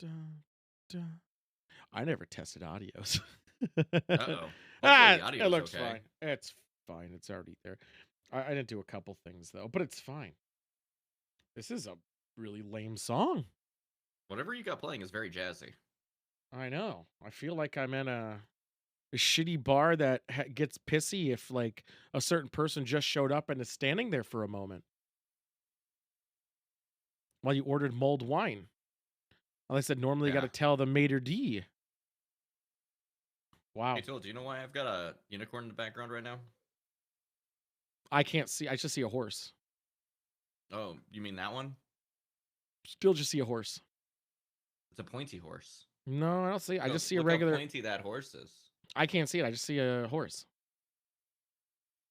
Dun, dun. I never tested audios. Uh-oh. Hopefully the It audio's looks okay. fine. It's fine. It's already there. I didn't do a couple things though, but it's fine. This is a really lame song. Whatever you got playing is very jazzy. I know. I feel like I'm in a shitty bar that gets pissy if like a certain person just showed up and is standing there for a moment while you ordered mulled wine. Well, I said normally you got Yeah. to tell the maitre d'. Hey, Wow. Tool, do you know why I've got a unicorn in the background right now? I can't see. I just see a horse. Oh, you mean that one? Still just see a horse. It's a pointy horse. No, I don't see. I just see a Look how regular. pointy that horse is. I can't see it. I just see a horse.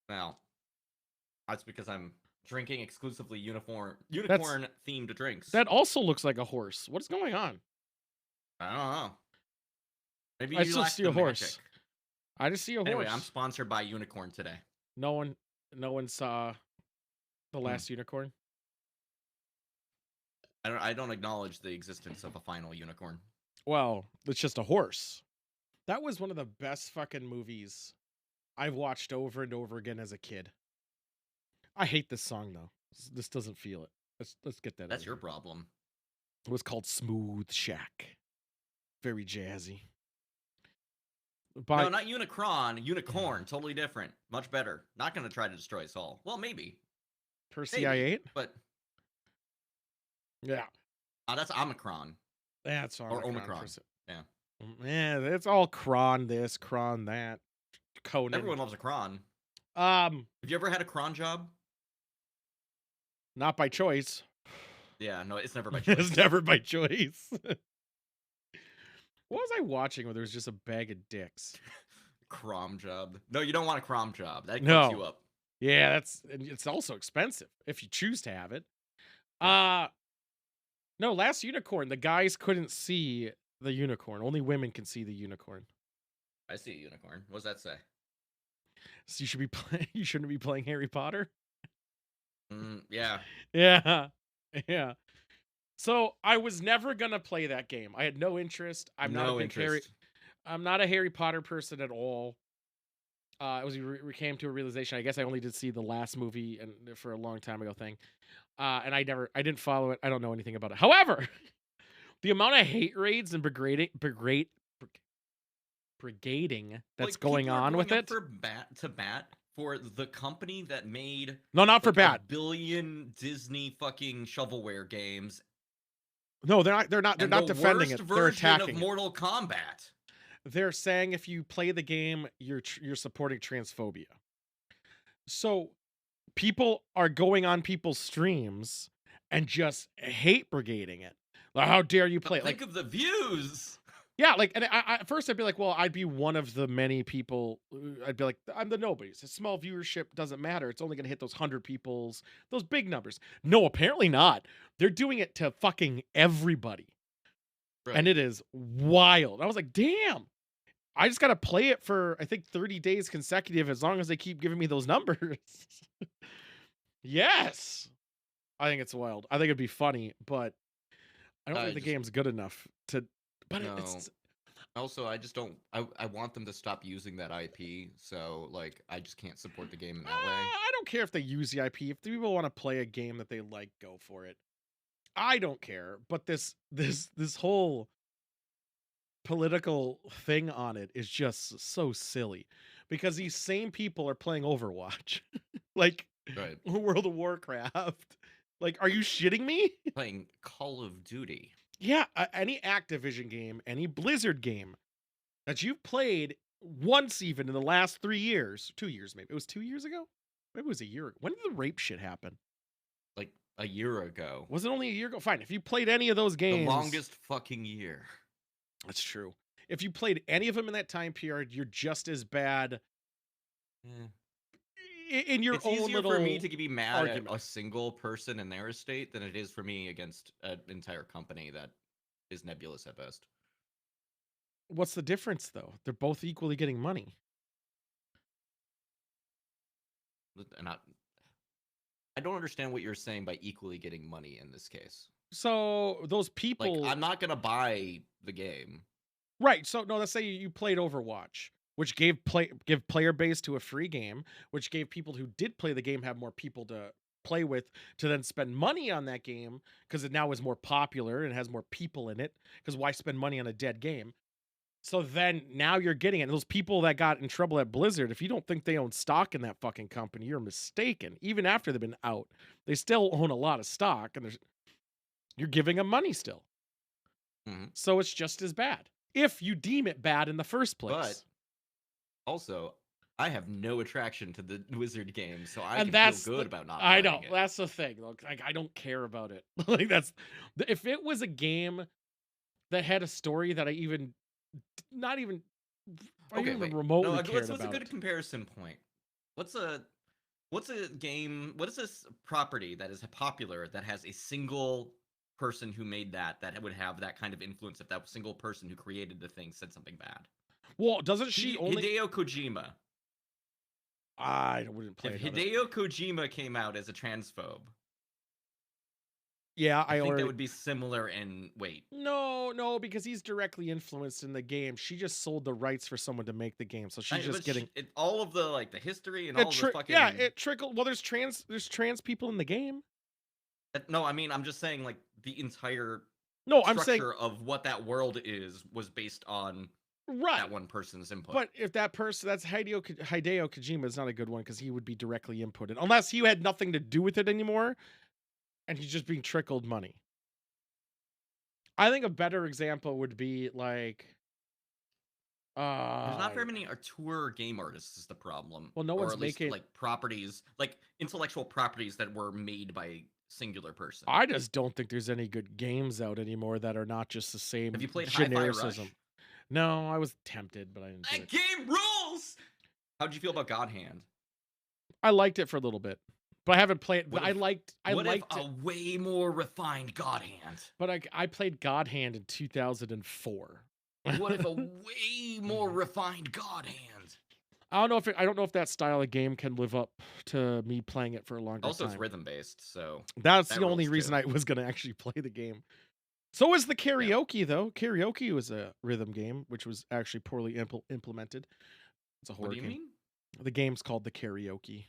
Now, that's because I'm drinking exclusively That's unicorn-themed drinks. that also looks like a horse. What's going on? I don't know. Maybe I you still lack see the a horse. magic. I just see a Anyway, horse. I'm sponsored by Unicorn today. No one saw the last unicorn. I don't acknowledge the existence of a final unicorn. Well, it's just a horse. That was one of the best fucking movies I've watched over and over again as a kid. I hate this song though. This doesn't feel it. Let's get that. That's out your here. problem. It was called Smooth Shack. Very jazzy. No, not Unicron. Unicorn. Totally different. Much better. Not going to try to destroy us all. Well, maybe. Percy I-8? But yeah. That's Omicron. That's Or Omicron. Yeah. Yeah, it's all cron this, cron that. Conan. Everyone loves a cron. Have you ever had a cron job? Not by choice. Yeah, no, it's never by choice. It's never by choice. What was I watching where there was just a bag of dicks? Crom job. No, you don't want a crom job. That No. you up. Yeah, it's also expensive if you choose to have it. No, last unicorn, the guys couldn't see the unicorn. Only women can see the unicorn. I see a unicorn. What does that say? So you shouldn't be playing Harry Potter? Yeah. Yeah. Yeah. So I was never gonna play that game. I had no interest. I'm not a Harry Potter person at all. We came to a realization. I guess I only did see the last movie and for a long time ago thing. And I didn't follow it. I don't know anything about it. However, the amount of hate raids and brigading that's going on with it. To bat for the company that made not for bat. $1 billion Disney fucking shovelware games. No, they're not defending it. They're attacking of Mortal Kombat. They're saying if you play the game, you're supporting transphobia. So people are going on people's streams and just hate brigading it. Like, how dare you play it? Think of the views. Yeah, like, and at first I'd be like, well, I'd be one of the many people. I'd be like, I'm the nobodies. A small viewership doesn't matter. It's only going to hit those 100 people's, those big numbers. No, apparently not. They're doing it to fucking everybody. Right. And it is wild. I was like, damn. I just got to play it for, I think, 30 days consecutive as long as they keep giving me those numbers. Yes. I think it's wild. I think it'd be funny, but I don't think the game's good enough to... But no. it's... Also, I just don't... I want them to stop using that IP, so, like, I just can't support the game in that way. I don't care if they use the IP. If people want to play a game that they like, go for it. I don't care. But this whole political thing on it is just so silly. Because these same people are playing Overwatch. Like, right. World of Warcraft. Like, are you shitting me? Playing Call of Duty. Yeah, any Activision game, any Blizzard game that you've played once even in the last 3 years, 2 years maybe. It was 2 years ago? Maybe it was a year ago. When did the rape shit happen? Like a year ago. Was it only a year ago? Fine. If you played any of those games... The longest fucking year. That's true. If you played any of them in that time period, you're just as bad... In your own little... It's easier for me to be mad at a single person in their estate than it is for me against an entire company that is nebulous at best. What's the difference, though? They're both equally getting money. And I don't understand what you're saying by equally getting money in this case. So those Like, people, I'm not gonna buy the game. right? So no, let's say you played Overwatch, which give player base to a free game, which gave people who did play the game have more people to play with to then spend money on that game because it now is more popular and has more people in it. Because why spend money on a dead game? So then now you're getting it. Those people that got in trouble at Blizzard, if you don't think they own stock in that fucking company, you're mistaken. Even after they've been out, they still own a lot of stock, and you're giving them money still. Mhm. So it's just as bad if you deem it bad in the first But place. also, I have no attraction to the Wizard game, so I And can feel that's good about not I know playing it. that's the thing. Look, like I don't care about it. Like that's if it was a game that had a story that I even not even I Okay, even wait. No, remotely like, cared what's a about good it. comparison point? What's a what's a game? What is this property that is popular that has a single person who made that would have that kind of influence if that single person who created the thing said something bad? Well, doesn't she only Hideo Kojima. I wouldn't play If another. Hideo Kojima came out as a transphobe, Yeah, I I think that already would be similar in weight. no, because he's directly influenced in the game. She just sold the rights for someone to make the game, so she's just getting All of the like the history and it. all of the Yeah, fucking it trickled. Well, there's trans people in the game. no, I mean I'm just saying like the entire No, I'm saying structure of what that world is was based on that right. one person's input. But if that person, that's Hideo Kojima, is not a good one because he would be directly inputted, unless he had nothing to do with it anymore, and he's just being trickled money. I think a better example would be like, There's uh, not very many tour game artists is the problem, well, no or one's at least making. like properties, like intellectual properties that were made by a singular person. I just don't think there's any good games out anymore that are not just the Have same you played Hi-Fi genericism. Rush? No, I was tempted, but I didn't do That it. game rules. How'd you feel about God Hand? I liked it for a little bit, but I haven't played. What I if liked. I what if liked a it, way more refined God Hand? but I played God Hand in 2004. What if a way more refined God Hand? I don't know if that style of game can live up to me playing it for a longer Also, it's time. rhythm based, so That's that the only rules reason too. I was gonna actually play the game. So is the Yeah. karaoke though. Karaoke was a rhythm game, which was actually poorly implemented. It's a What horror do you game. mean? The game's called the karaoke.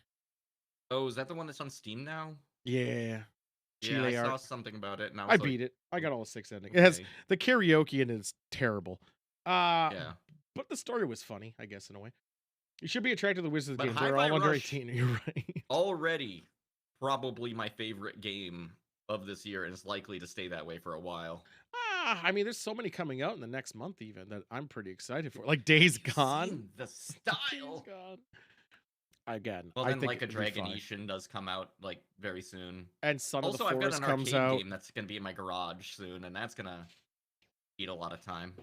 Oh, is that the one that's on Steam now? Yeah, Yeah, I Chile saw art. something about it, and I I was like, beat it. I got all 6 endings. It has okay, the karaoke and it's terrible. Uh, yeah. but the story was funny, I guess in a way. You should be attracted to the Wizards But games. They're Hi-Fi all under Rush 18. You're right. already probably my favorite game of this year, and it's likely to stay that way for a while. I mean, there's so many coming out in the next month, even that I'm pretty excited for. Like Days Have you Gone. seen the Days style? Gone. Again, Well, I then think like a it'll be Dragon fine. Ishin does come out like very soon. And Son of the Also, I've got Forest an comes arcade out. game that's gonna be in my garage soon, and that's gonna eat a lot of time.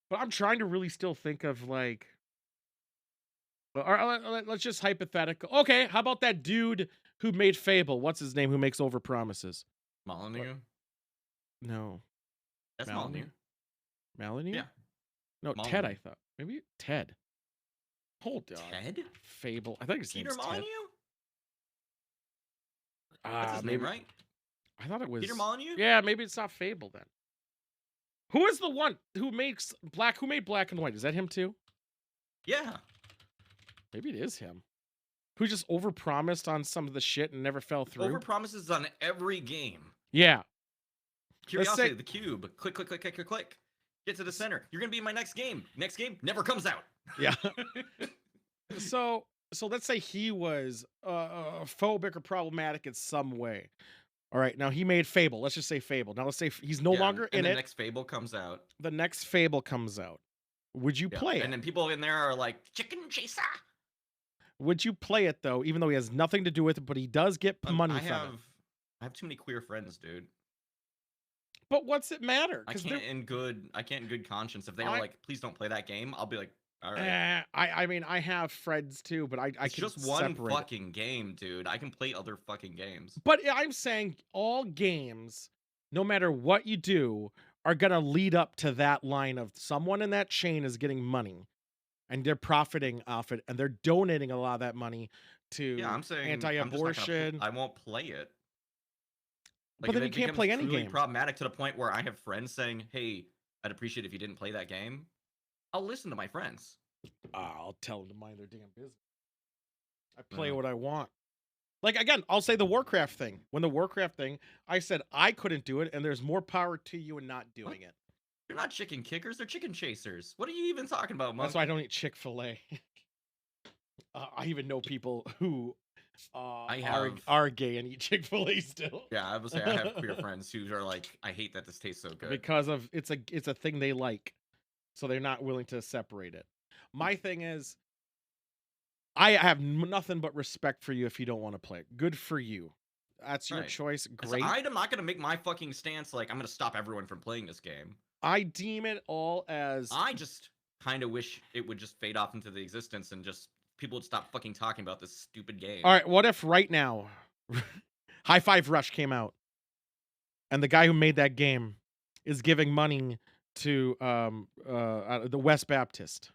But I'm trying to really still think of like, let's just hypothetical. Okay, how about that dude who made Fable? What's his name? Who makes over promises? What? Molyneux? No, That's Molyneux. Molyneux. Molyneux? Yeah, No, Ted. I Molyneux. thought maybe Ted. Hold on. Ted? Fable. I think his Peter name's Ted. Molyneux? That's his name, Maybe. right? I thought it was Peter Molyneux? Yeah, maybe it's not Fable then. Who is the one who makes black? Who made Black and White? Is that him too? Yeah. Maybe it is him. Who just overpromised on some of the shit and never fell through? Over promises on every game. Yeah. Curiosity, the cube. Click, click, click, click, click, click. Get to the center. You're gonna be in my next game. Next game never comes out. Yeah. so let's say he was phobic or problematic in some way. All right, now he made Fable. Let's just say Fable. Now let's say he's no Yeah, longer in and the it. next Fable comes out. The next Fable comes out. Would you Yeah. play it? And then people in there are like, chicken chaser. Would you play it though, even though he has nothing to do with it, but he does get money from it? I have too many queer friends, dude. But what's it matter? I can't in good conscience. If they are like, please don't play that game, I'll be like, all right. I mean, I have friends too, but I It's can just one separate it. fucking game, dude. I can play other fucking games. But I'm saying all games, no matter what you do, are gonna lead up to that line of someone in that chain is getting money and they're profiting off it and they're donating a lot of that money Yeah, to I'm saying I'm just not gonna. anti-abortion. I won't play it. But Like if then you it can't becomes play any truly game. problematic to the point where I have friends saying, "Hey, I'd appreciate if you didn't play that game," I'll listen to my friends. I'll tell them to mind their damn business. I play No. what I want. Like again, I'll say the Warcraft thing. When the Warcraft thing, I said I couldn't do it, and there's more power to you in not What? doing it. They're not chicken kickers. They're chicken chasers. What are you even talking about, That's why I Monk? don't eat Chick-fil-A. I even know people who I are have. are gay and eat Chick-fil-A still. Yeah, I would say I have queer friends who are like, I hate that this tastes so good. Because of it's a thing they like, so they're not willing to separate it. My thing is, I have nothing but respect for you if you don't want to play it. Good for you. That's your Right. choice. So Great. I'm not gonna make my fucking stance like I'm gonna stop everyone from playing this game. I deem it all as I just kind of wish it would just fade off into the existence and just people would stop fucking talking about this stupid game. all right. What if right now, High Five Rush came out, and the guy who made that game is giving money to the West Baptist.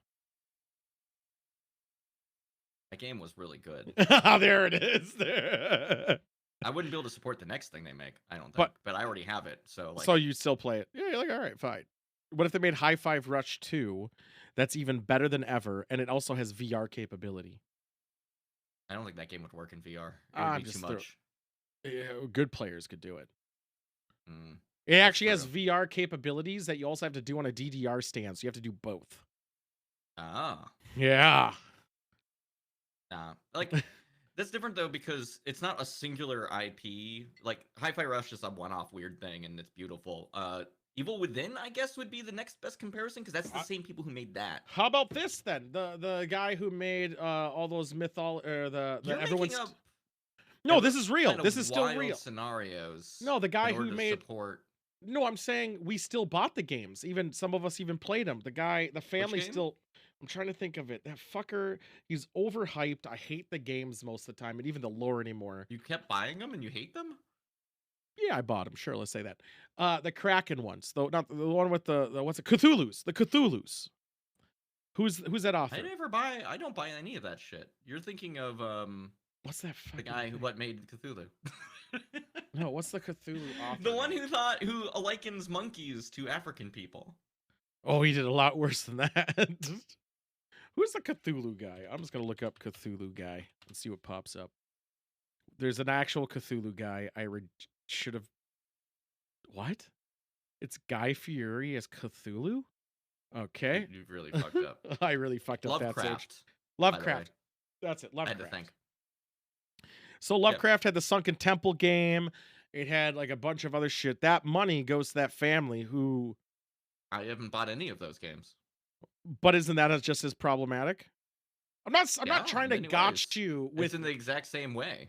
That game was really good. There it is. There. I wouldn't be able to support the next thing they make, I don't think. But But I already have it, so like so you still play it? Yeah, you're like, all right, fine. What if they made High Five Rush 2 that's even better than ever, and it also has VR capability? I don't think that game would work in VR. It would I'm be too just much. good players could do it. Mm, It that's actually has true. VR capabilities that you also have to do on a DDR stand, so you have to do both. Ah, Yeah. nah. Like that's different though because it's not a singular IP. Like Hi-Fi Rush is a one-off weird thing and it's beautiful. Evil Within, I guess, would be the next best comparison because that's the Uh, same people who made that. How about this then? The guy who made all those the You're making everyone's up No, this is real. kind This of is still wild real. scenarios No, the in guy order who to made support No, I'm saying we still bought the games. Even some of us even played them. The which family game? still. I'm trying to think of it. That fucker, he's overhyped. I hate the games most of the time, and even the lore anymore. You kept buying them and you hate them? Yeah, I bought them. Sure, let's say that. The Kraken ones, though, not the one with the what's it? Cthulhu's. The Cthulhu's. Who's that I author? never buy. I don't buy any of that shit. You're thinking of What's that the fucking guy who thing? what made Cthulhu. No, what's the Cthulhu author The one name? who likens monkeys to African people. Oh, he did a lot worse than that. Who's the Cthulhu guy? I'm just gonna look up Cthulhu guy and see what pops up. There's an actual Cthulhu guy. Should have. What? It's Guy Fieri as Cthulhu? Okay. You've really fucked up. I really fucked up that search. Lovecraft, by the way. Lovecraft. That's it. I had to Lovecraft. think. So Yep. Lovecraft had the Sunken Temple game. It had like a bunch of other shit. That money goes to that family who. I haven't bought any of those games. But isn't that just as problematic? I'm Yeah, not in trying to many gotch ways. you It's with. in the exact same way.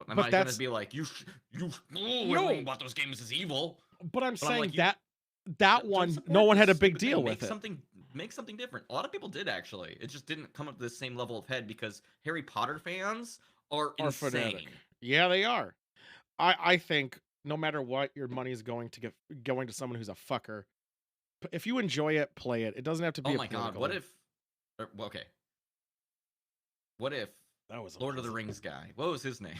Am But I gonna that's be like everyone no. bought those games is evil? But I'm But I'm saying like that don't one, support no one had this a big stupid thing. deal with it. Make something different. A lot of people did actually. It just didn't come up to the same level of head because Harry Potter fans are Are insane. fanatic. Yeah, they are. I think no matter what, your money is going to someone who's a fucker. If you enjoy it, play it. It doesn't have to be Oh a my god, political what thing. if okay. What if That was Lord of the unpleasant. Rings guy? What was his name?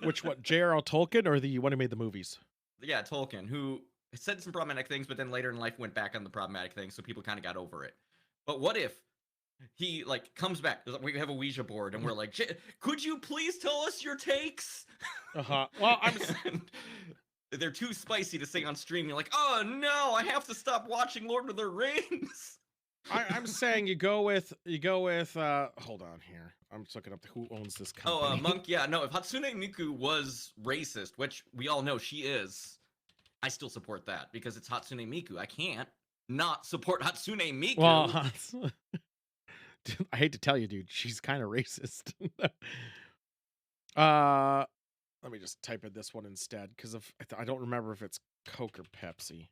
Which what? J.R.R. Tolkien or the one who made the movies? Yeah, Tolkien, who said some problematic things, but then later in life went back on the problematic things, so people kind of got over it. But what if he like comes back? We have a Ouija board, and we're like, "Could you please tell us your takes?" Uh-huh. Well, And they're too spicy to say on stream. You're like, "Oh no, I have to stop watching Lord of the Rings." I'm saying you go with hold on here. I'm just looking up who owns this company. Oh, Monk, yeah, no. If Hatsune Miku was racist, which we all know she is, I still support that because it's Hatsune Miku. I can't not support Hatsune Miku. Well, I hate to tell you, dude, she's kind of racist. Let me just type in this one instead because I don't remember if it's Coke or Pepsi.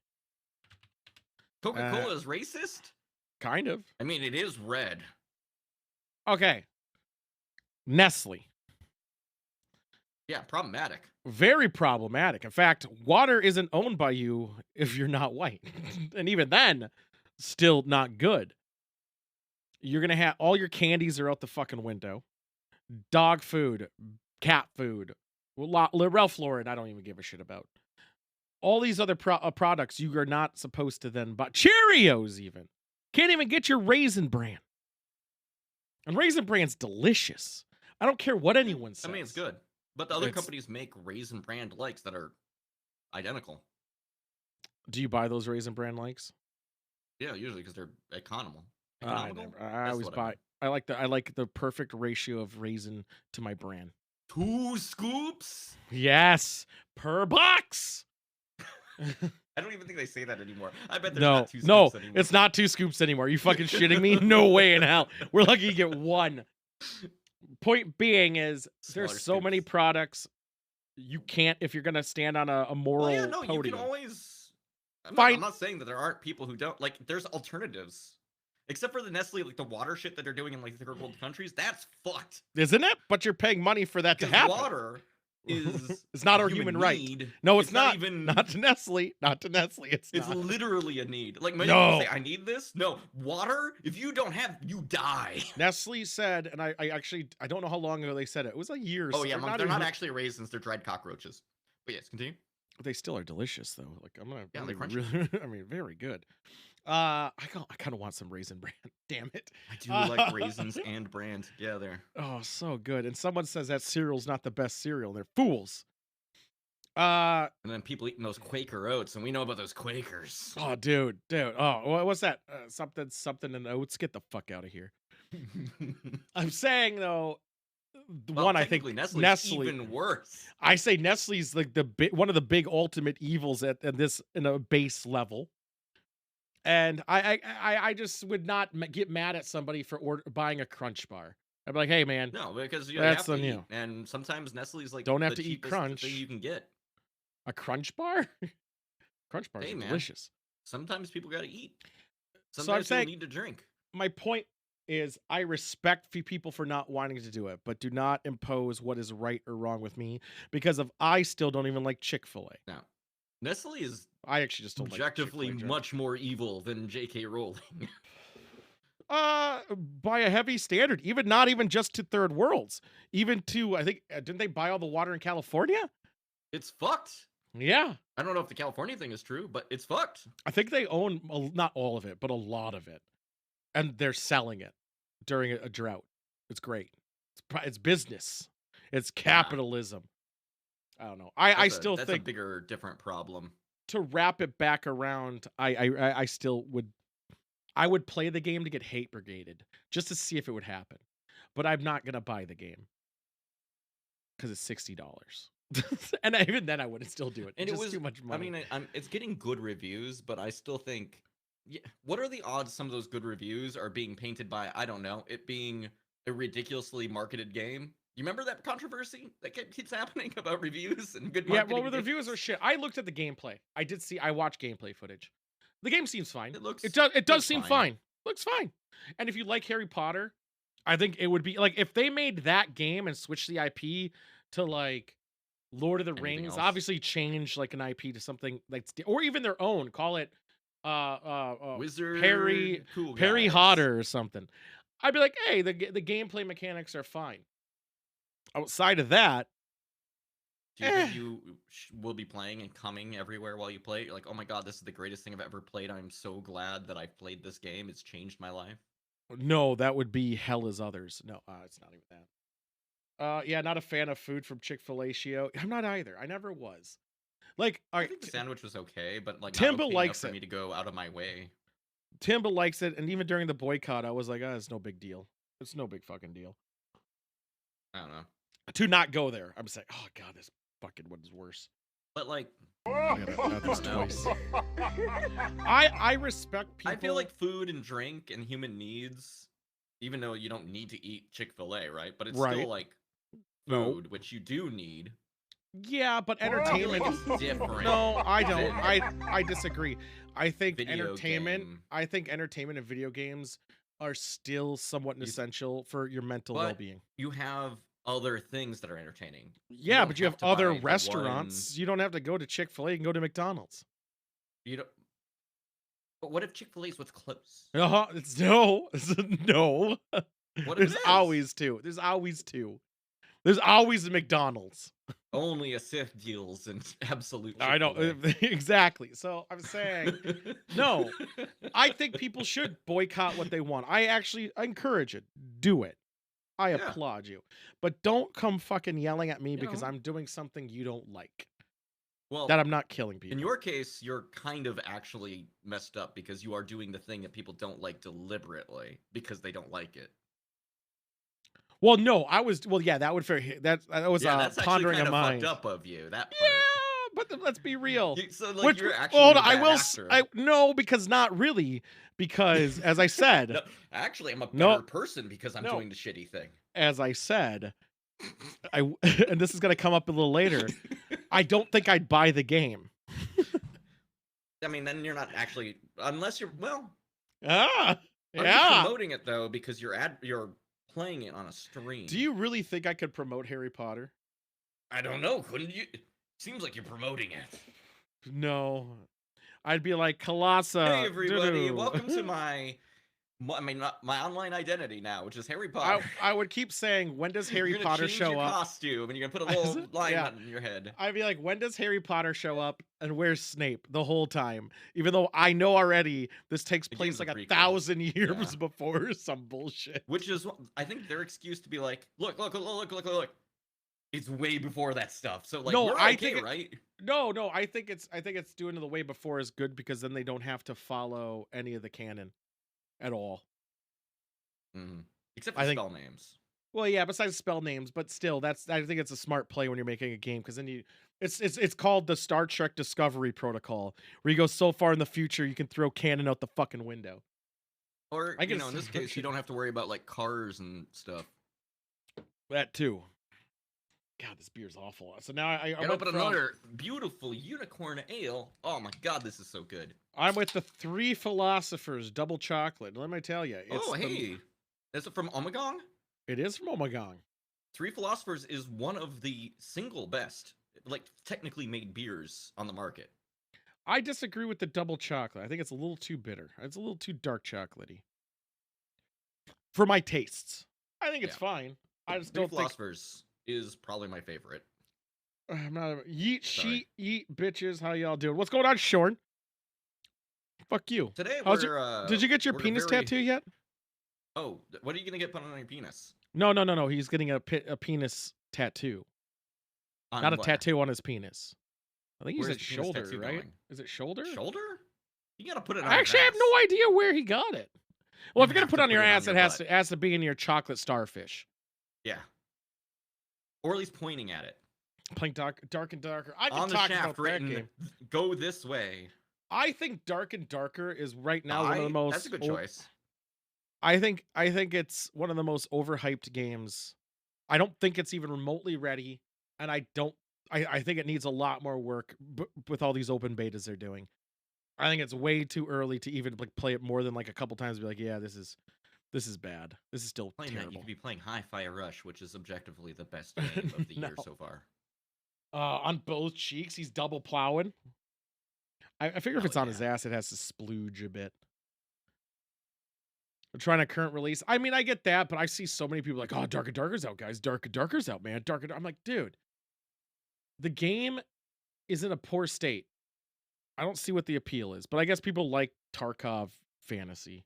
Coca-Cola is racist? Kind of. I mean, it is red. Okay. Nestle. Yeah, problematic. Very problematic. In fact, water isn't owned by you if you're not white. And even then, still not good. You're going to have all your candies are out the fucking window. dog food, cat food, Ralph Lauren, I don't even give a shit about. All these other products you are not supposed to then buy. Cheerios even. Can't even get your Raisin Bran. And Raisin Bran's delicious. I don't care what Yeah, anyone I mean, it's says. good. But the other It's companies make Raisin brand likes that are identical. Do you buy those Raisin Bran likes? Yeah, usually because they're economical. I Economical? never. I That's always what I buy. meant. I like the perfect ratio of raisin to my bran. 2 scoops? Yes, per box. I don't even think they say that anymore. I bet there's not No, 2 no, scoops anymore. it's not 2 scoops anymore. You fucking shitting me? No way in hell. We're lucky to get one. Point being is there's Smaller so many scoops. products you can't if you're gonna stand on a Well, yeah, moral no, you can podium. always. I'm Fine, not saying that there aren't people who don't like. There's alternatives, except for the Nestle, like the water shit that they're doing in like third world countries. That's fucked isn't it? But you're paying money for that to because happen. water is It's a not our human human right. need. No, it's It's not not. even. Not to Nestle. Not to Nestle. It's It's not. literally a need. Like many people say, No. I need this. No, water. If you don't have, you die. Nestle said, and I actually I don't know how long ago they said it. It was a year or Oh so. yeah, Or Monk, not they're not even, actually raisins. They're dried cockroaches. But yes, continue. they still are delicious though. Like Yeah, I'm they're gonna crunchy. really, I mean, very good. I kind of want some Raisin Bran. Damn it. I do like raisins and bran together. Oh, so good. And someone says that cereal's not the best cereal. They're fools. Uh And then people eating those Quaker oats, and we know about those Quakers. oh, dude. Oh, what's that? Something in oats. Get the fuck out of here. I'm saying though, the Well, one I think technically, Nestle's Nestle. even worse. I say Nestle's like one of the big ultimate evils at this in a base level. And I just would not get mad at somebody for buying a Crunch bar. I'd be like, hey man, No, because you that's have to on eat, you. and sometimes Nestle's like Don't have the to eat cheapest thing Crunch. you can get. A Crunch bar? Crunch bars Hey, are man, delicious. sometimes people gotta eat. So I'm Sometimes people saying need to drink. my point is I respect people for not wanting to do it, but do not impose what is right or wrong with me because of I still don't even like Chick-fil-A. Now, Nestle is I actually just don't like objectively Chick-fil-A. much more evil than J.K. Rowling. By a heavy standard, even not even just to third worlds, even to I think didn't they buy all the water in California? It's fucked. Yeah, I don't know if the California thing is true, but it's fucked. I think they own not all of it, but a lot of it, and they're selling it during a drought. It's great. It's business. It's Yeah, capitalism. I don't know. I still that's a think bigger, different problem. to wrap it back around, I still would I would play the game to get hate brigaded just to see if it would happen, but I'm not gonna buy the game because it's $60, and even then I wouldn't still do it. And It's it just was, too much I money. mean, it's getting good reviews, but I still think, yeah, what are the odds some of those good reviews are being painted by, I don't know, it being a ridiculously marketed game? You remember that controversy that keeps happening about reviews and good Yeah, well, marketing the reviews are games? shit. I looked at the gameplay. I watched gameplay footage. The game seems fine. It It does looks seem fine. fine. Looks fine. And if you like Harry Potter, I think it would be like if they made that game and switched the IP to like Lord of the Anything Rings, else? obviously change like an IP to something like or even their own, call it uh uh, uh Perry Wizard, cool Perry guys. Hodder or something. I'd be like, "Hey, the gameplay mechanics are fine." Outside of that, Do you eh, think you will be playing and coming everywhere while you play? You're like, oh my god, this is the greatest thing I've ever played. I'm so glad that I've played this game. It's changed my life. no, that would be hell as others. No, it's not even that. Yeah, not a fan of food from Chick-fil-A, Shio. I'm not either. I never was. Like, all I right, think the sandwich was okay, but like not Timba okay enough likes for it. me to go out of my way. Timba likes it, and even during the boycott, I was like, it's no big deal. It's no big fucking deal. I don't know. To not go there, I'm saying, oh god, this fucking one is worse. But like, I gotta I add this don't know. twice. I respect people. I feel like food and drink and human needs, even though you don't need to eat Chick-fil-A, right? But it's still Right. like No. food, which you do need. Yeah, but I feel entertainment. like it's different. No, I don't. than I disagree. I think video entertainment. game. I think entertainment and video games are still somewhat You, essential for your mental but well-being. you have other things that are entertaining. You Yeah, don't but you have have to other buy the one. restaurants. You don't have to go to Chick-fil-A. You can go to McDonald's. You don't. But what if Chick-fil-A's was close? It's no, no. What if it There's is? always two. There's always two. There's always a McDonald's. Only a Sith deals in absolute I know Chick-fil-A. exactly. So I'm saying, no, I think people should boycott what they want. I encourage it. Do it. I Yeah. applaud you. But don't come fucking yelling at me You because know, I'm doing something you don't like. That well, I'm not killing in people. your case, you're kind of actually messed up because you are doing the thing that people don't like deliberately because they don't like it. Well, no, well, yeah, that would fair that was Yeah, that's actually pondering a kind of fucked mind. up of you, that part. Yeah, but let's be real. So, like, Which you're well, actually hold a on, I bad will actor. I no, because not really, because as I said, No, actually, I'm a no, better person because I'm no, doing the shitty thing. as I said, and this is going to come up a little later. I don't think I'd buy the game. I mean, then you're not actually, unless you're, well, Ah, are you yeah. promoting it though because you're playing it on a Do stream? you really think I could promote Harry Potter? I don't know. Couldn't you? Seems like you're promoting it. No. I'd be like Hey Colossa, everybody, welcome to my online identity now, which is Harry I Potter. I would keep saying, when does Harry You're gonna Potter change your show up? costume and you're gonna put a little line Yeah. on your head. I'd be like, when does Harry Potter show up and where's Snape the whole time? Even though I know already this takes The place game's a like prequel. 1,000 Yeah. years before some bullshit. Which is, I think, their excuse to be like, look. It's way before that stuff. So like, No, we're I okay, think right? no, I think it's doing it the way before is good because then they don't have to follow any of the canon at all. Hmm. Except for I think spell names. well, yeah, besides spell names, but still I think it's a smart play when you're making a game because then it's called the Star Trek Discovery Protocol, where you go so far in the future you can throw canon out the fucking window. Or, I guess in this case, you don't have to worry about like cars and stuff. that too. God, this beer's awful. So now I And went open from another beautiful unicorn ale. Oh my god, this is so good. I'm with the Three Philosophers double chocolate. Let me tell you, Oh, hey. Is it from Omagong? it is from Omagong. Three Philosophers is one of the single best, like, technically made beers on the market. I disagree with the double chocolate. I think it's a little too bitter. It's a little too dark chocolatey for my tastes. I think it's Yeah. fine. I just Three don't think Philosophers is probably my favorite. I'm not yeet Sorry. sheet eat bitches. How y'all doing? What's going on, Shorn? Fuck you. Today How's your Did you get your we're penis very tattoo yet? Oh, what are you gonna get put on your penis? No. He's getting a penis tattoo. Not On a where? tattoo on his penis. I think he's Where's at the penis shoulder, tattoo right? Is Is it shoulder? shoulder? You gotta put it on I your actually have ass. no idea where he got it. Well, if you're gonna have put to it on your put it on ass, your it butt. has to be in your chocolate starfish. Yeah. Or at least pointing at it. Playing dark and darker. I On can the talk shaft about that written, game. go this way. I think Dark and Darker is right now one of the most. That's a good choice. I think it's one of the most overhyped games. I don't think it's even remotely ready, and I don't. I think it needs a lot more work with all these open betas they're doing. I think it's way too early to even like play it more than like a couple times. And be like, yeah, this is bad. This is still Playing that, you terrible. could be playing Hi-Fi Rush, which is objectively the best game of the No. year so far. On both cheeks, he's double plowing. I figure if Oh, it's on his yeah. ass, it has to splooge a bit. They're trying to current release. I mean, I get that, but I see so many people like, oh, Dark and Darker's out, guys. Dark and Darker's out, man. I'm like, dude, the game is in a poor state. I don't see what the appeal is, but I guess people like Tarkov fantasy.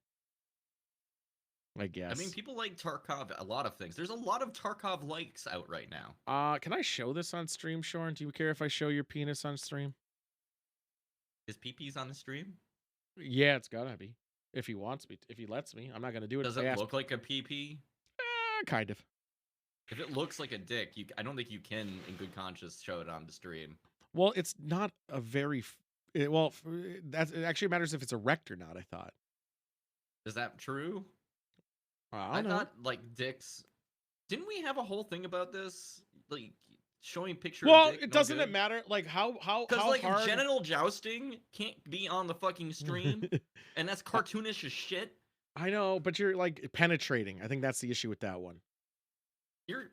I guess. I mean, people like Tarkov, a lot of things. There's a lot of Tarkov likes out right now. Can I show this on stream, Sean? Do you care if I show your penis on stream? Is PP on the stream? Yeah, it's gotta be. If he wants me, if he lets me, I'm not gonna do it. Does it look like a PP? Kind of. If it looks like a dick, I don't think you can, in good conscience, show it on the stream. Well, it's not a very. It actually matters if it's erect or not. I thought. Is that true? I I don't know. thought like dicks. Didn't we have a whole thing about this? Like showing picture. Well, of dick, it no doesn't good? matter. Like how Because like hard. genital jousting can't be on the fucking stream, and that's cartoonish as shit. I know, but you're like penetrating. I think that's the issue with that one. You're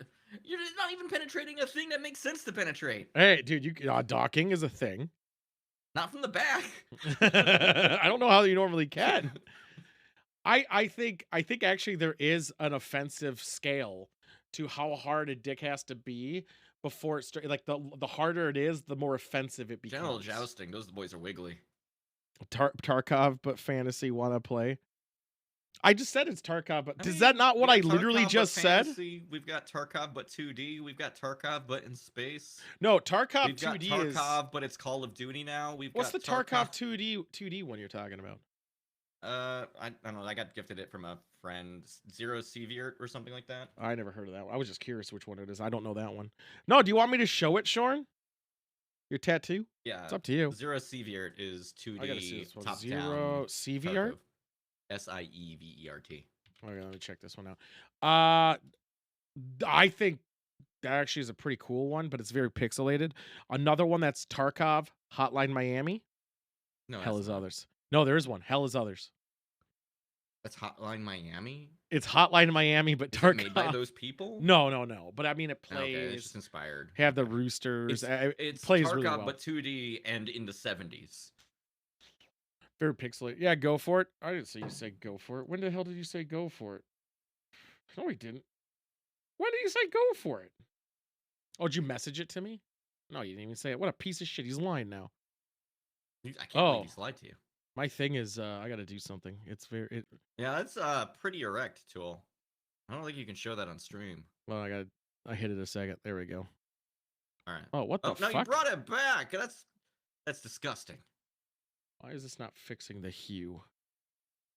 not even penetrating a thing that makes sense to penetrate. Hey, dude, docking is a thing. Not from the back. I don't know how you normally can. I think actually there is an offensive scale to how hard a dick has to be before it start like the harder it is, the more offensive it General becomes. jousting, those boys are wiggly. Tarkov, but fantasy wanna play. I just said it's Tarkov, but I is that mean, not we what I got literally Tarkov but just said? fantasy. We've got Tarkov but 2D. We've got Tarkov but in space. No, Tarkov We've got 2D is Tarkov, but it's Call of Duty now. We've what's the got Tarkov Tarkov. 2D one you're talking about? I don't know. I got gifted it from a friend, Zero Seviert or something like that. I never heard of that one. I was just curious which one it is. I don't know that one. No, do you want me to show it, Shorn? Your tattoo? It's Yeah, up to you. Zero Seviert is I gotta see 2D this one. top down Zero CV art? Tarkov. Sievert. Okay, let me check this one out. Uh I think that actually is a pretty cool one, but it's very pixelated. Another one that's Tarkov, Hotline Miami. No, Hell that's is not. others. No, there is one. Hell is others. That's Hotline Miami. It's Hotline Miami, but Is it made by Tarkov. those people? No, no, no. But I mean, it Okay, it's plays. just inspired. Have the Okay. roosters. It It's plays really Tarkov well. but 2D and in the 70s. Very pixelated. Yeah, go for it. I didn't say you said go for it. When the hell did you say go for it? No, he didn't. When did you say go for it? Oh, did you message it to me? No, you didn't even say it. What a piece of shit. He's lying now. I can't believe Oh, he's lied to you. my thing is I gotta do something. It's very Yeah, that's pretty erect, Tool. I don't think you can show that on stream. well, I hit it a second. There we go. All right. Oh, what the Oh no, you fuck? brought it back. That's disgusting. Why is this not fixing the hue?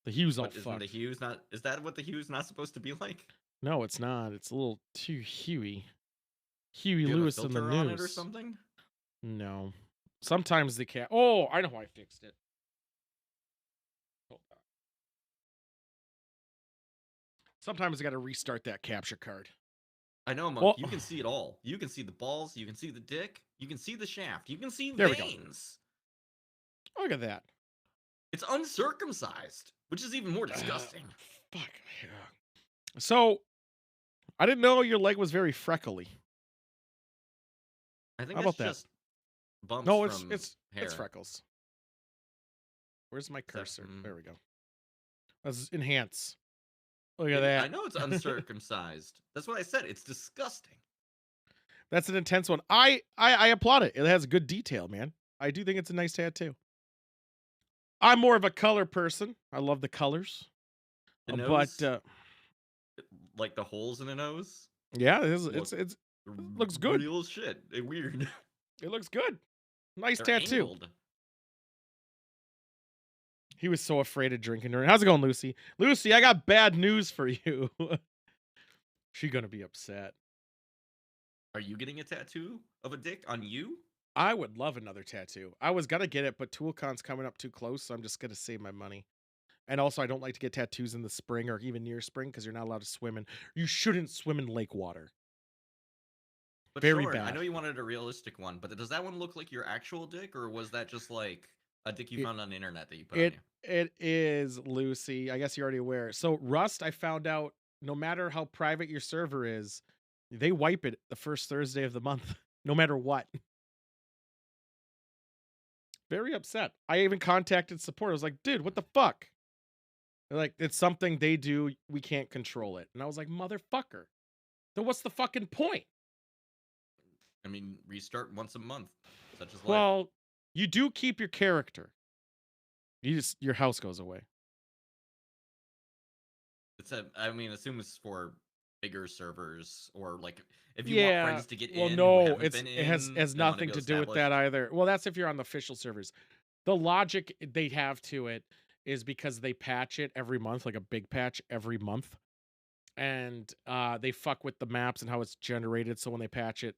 The hue's all What isn't the fucked. hues not? Is that what the hue's not supposed to be like? No, it's not. It's a little too Huey. Huey Do you have a Lewis in the filter on it or news. something? No. Sometimes the cat. Oh, I know how I fixed it. Hold on. Sometimes I got to restart that capture card. I know, Monk. Well, You can see it all. You can see the balls. You can see the dick. You can see the shaft. You can see there we go. veins. Look at that. It's uncircumcised, which is even more disgusting. Fuck. Yeah. So, I didn't know your leg was very freckly. I think How that's about that? just bumps No, from hair. it's freckles. Where's my cursor? mm. There we go. Let's enhance. Look at I that. know it's uncircumcised. That's what I said. It's disgusting. That's an intense one. I applaud it. It has good detail, man. I do think it's a nice tattoo. I'm more of a color person. I love the colors. The But nose, like the holes in the nose, yeah, look it looks good. real shit. Weird. It looks good. Nice They're tattoo. angled. He was so afraid of drinking during. How's it going, Lucy? Lucy, I got bad news for you. She's gonna be upset. Are you getting a tattoo of a dick on you? I would love another tattoo. I was gonna get it, but ToolCon's coming up too close, so I'm just gonna save my money. And also, I don't like to get tattoos in the spring or even near spring because you're not allowed to swim in. You shouldn't swim in lake water. But Very Shorn, I bad. know you wanted a realistic one, but does that one look like your actual dick, or was that just like a dick you It found on the internet that you put on it you? it is, Lucy. I guess you're already aware. So Rust, I found out no matter how private your server is, they wipe it the first Thursday of the month, no matter what. Very upset. I even contacted support. I was like, dude, what the fuck? They're like, it's something they do. We can't control it. And I was like, motherfucker. Then what's the fucking point? I mean, restart once a month, such as life. Well, you do keep your character. Your house goes away. I mean, assume it's for bigger servers or like if you want Yeah. friends to get Well, in who no, haven't it's been it has in, has they want nothing go to do with that established. either. Well, that's if you're on the official servers. The logic they have to it is because they patch it every month, like a big patch every month. And they fuck with the maps and how it's generated. So when they patch it,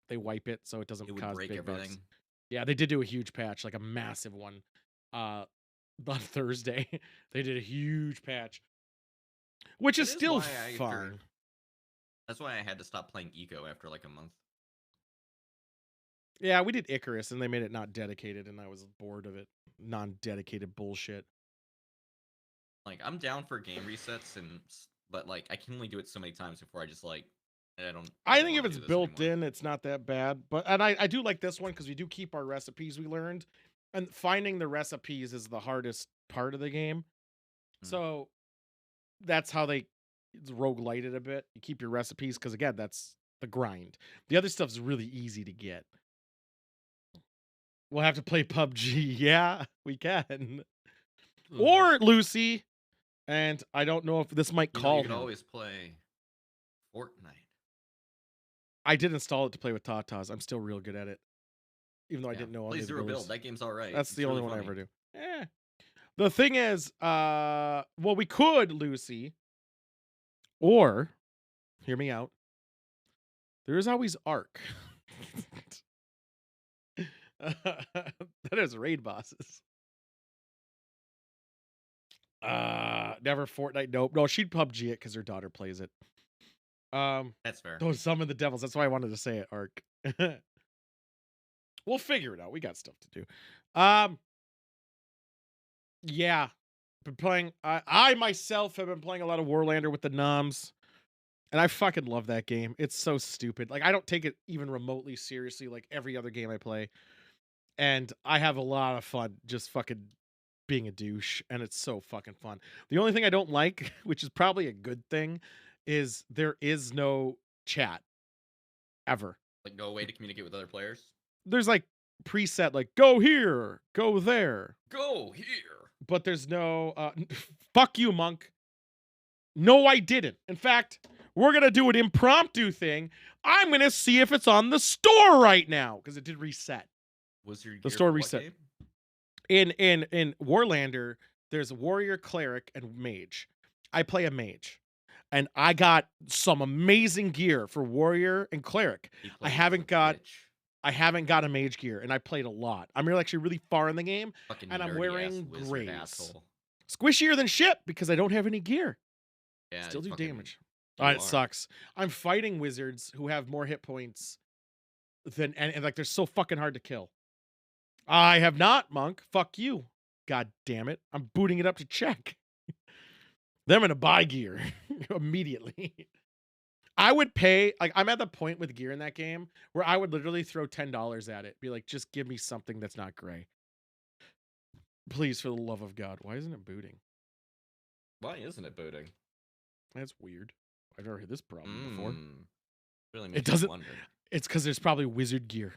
they wipe it so it doesn't It would cause break big bugs. everything. Yeah, they did do a huge patch, like a massive one. Uh on Thursday. They did a huge patch. Which is That is still why fine. that's why I had to stop playing Eco after like a month. Yeah, we did Icarus and they made it not dedicated and I was bored of it. Non-dedicated bullshit. Like I'm down for game resets but like I can only do it so many times before I just like I don't think if wanna it's do this built anymore. in, it's not that bad. But and I do like this one because we do keep our recipes we learned. And finding the recipes is the hardest part of the game. Mm. So that's how they roguelite it a bit. You keep your recipes because again, that's the grind. The other stuff's really easy to get. We'll have to play PUBG. Yeah, we can. Ugh. Or Lucy. And I don't know if this might You know, you call could him. always play Fortnite. I did install it to play with Tatas. I'm still real good at it, even though I Yeah, didn't know all play the Zero Build. abilities. That game's all right. That's It's the really only one I funny. ever do. Eh. The thing is, well, we could, Lucy, or hear me out. There is always Ark. That is raid bosses. Never Fortnite. Nope. No, she'd PUBG it because her daughter plays it. Um, That's fair. those summon the devils. That's why I wanted to say it, Ark. We'll figure it out. We got stuff to do. Um, yeah. Been playing. I myself have been playing a lot of Warlander with the noms, and I fucking love that game. It's so stupid. Like I don't take it even remotely seriously, like every other game I play, and I have a lot of fun just fucking being a douche, and it's so fucking fun. The only thing I don't like, which is probably a good thing, is there is no chat ever. Like, no way to communicate with other players. There's like preset like go here, go there, Go here. but there's no fuck you, monk. No, I didn't. In fact, we're gonna do an impromptu thing. I'm gonna see if it's on the store right now because it did reset. Wizard The gear store for what reset. game? In Warlander, there's a warrior, cleric, and mage. I play a mage, and I got some amazing gear for warrior and cleric. He I plays as haven't a got witch. I haven't got a mage gear, and I played a lot. I'm really actually really far in the game, Fucking and I'm nerdy ass wearing wizard grays. asshole. Squishier than shit because I don't have any gear. Yeah, Still you do fucking damage. you It are. sucks. I'm fighting wizards who have more hit points than and like they're so fucking hard to kill. I have not, monk. Fuck you. God damn it. I'm booting it up to check. Then I'm gonna buy gear immediately. I would pay like I'm at the point with gear in that game where I would literally throw $10 at it. Be like, just give me something that's not gray. Please, for the love of God. Why isn't it booting? Why isn't it booting? That's weird. I've never had this problem before. Really It makes me doesn't. wonder. It's because there's probably wizard gear.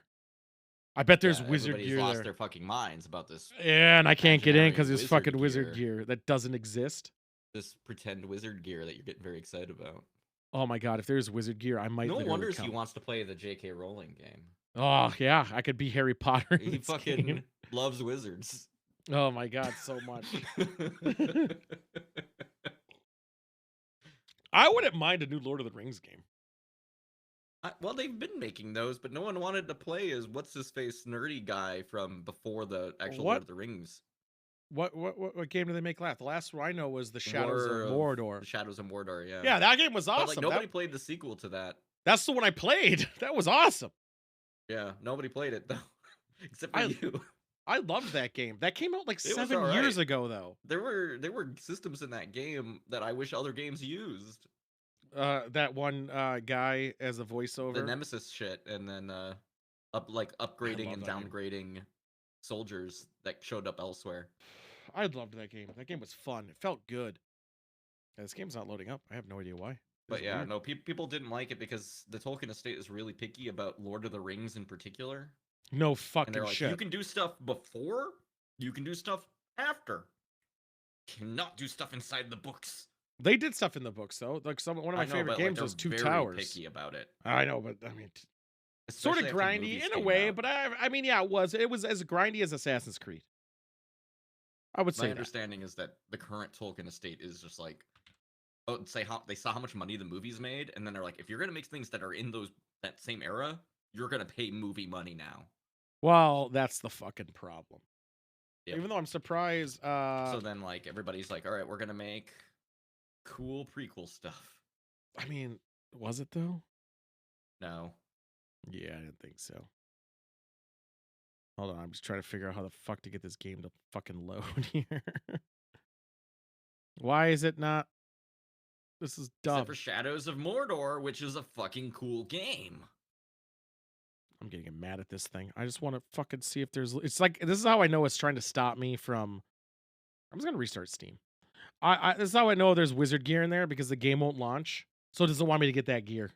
I bet there's Yeah, wizard everybody's gear lost there. their fucking minds about this Yeah, and I can't get in imaginary because there's wizard fucking wizard gear. gear that doesn't exist. This pretend wizard gear that you're getting very excited about. Oh my God, if there's wizard gear, I might No literally wonders he come. wants to play the J.K. Rowling game. Oh yeah, I could be Harry Potter in He this fucking game. loves wizards. Oh my God, so much. I wouldn't mind a new Lord of the Rings game. Well, they've been making those, but no one wanted to play as what's his face nerdy guy from before the actual Lord What of the Rings. what game did they make last? The last one I know was the Shadows of War of Mordor. the Shadows of Mordor, yeah. Yeah, that game was But like awesome. nobody played the sequel to that. That's the one I played. That was awesome. Yeah, nobody played it though, except for I you. I loved that game. That came out like It was 7 years alright. ago though. There were systems in that game that I wish other games used. That one guy as a The voiceover. Nemesis shit, and then I upgrading love and that game. downgrading soldiers that showed up elsewhere. I loved that game. That game was fun. It felt good. Yeah, this game's not loading up. I have no idea why. This But is yeah, weird. no, people didn't like it because the Tolkien estate is really picky about Lord of the Rings in particular. No And fucking they're like, you shit. can do stuff before, you can do stuff after. You cannot do stuff inside the books. They did stuff in the books though. Like one of my I know, favorite but games they're was Two very Towers. picky about it. I know, but I mean, sort of Especially after the grindy movies in a came way. out. But I mean, yeah, it was. It was as grindy as Assassin's Creed. I would say My that. understanding is that the current Tolkien estate is just like, oh, say how they saw how much money the movies made, and then they're like, if you're gonna make things that are in that same era, you're gonna pay movie money now. Well, that's the fucking problem. Yep. Even though I'm surprised. So then like everybody's like, all right, we're gonna make cool prequel stuff. I mean, was it though? No. Yeah, I didn't think so. Hold on, I'm just trying to figure out how the fuck to get this game to fucking load here. Why is it not? This is dumb. Except for Shadows of Mordor, which is a fucking cool game. I'm getting mad at this thing. I just want to fucking see if there's. It's like this is how I know it's trying to stop me from. I'm just gonna restart Steam. This is how I know there's wizard gear in there because the game won't launch, so it doesn't want me to get that gear.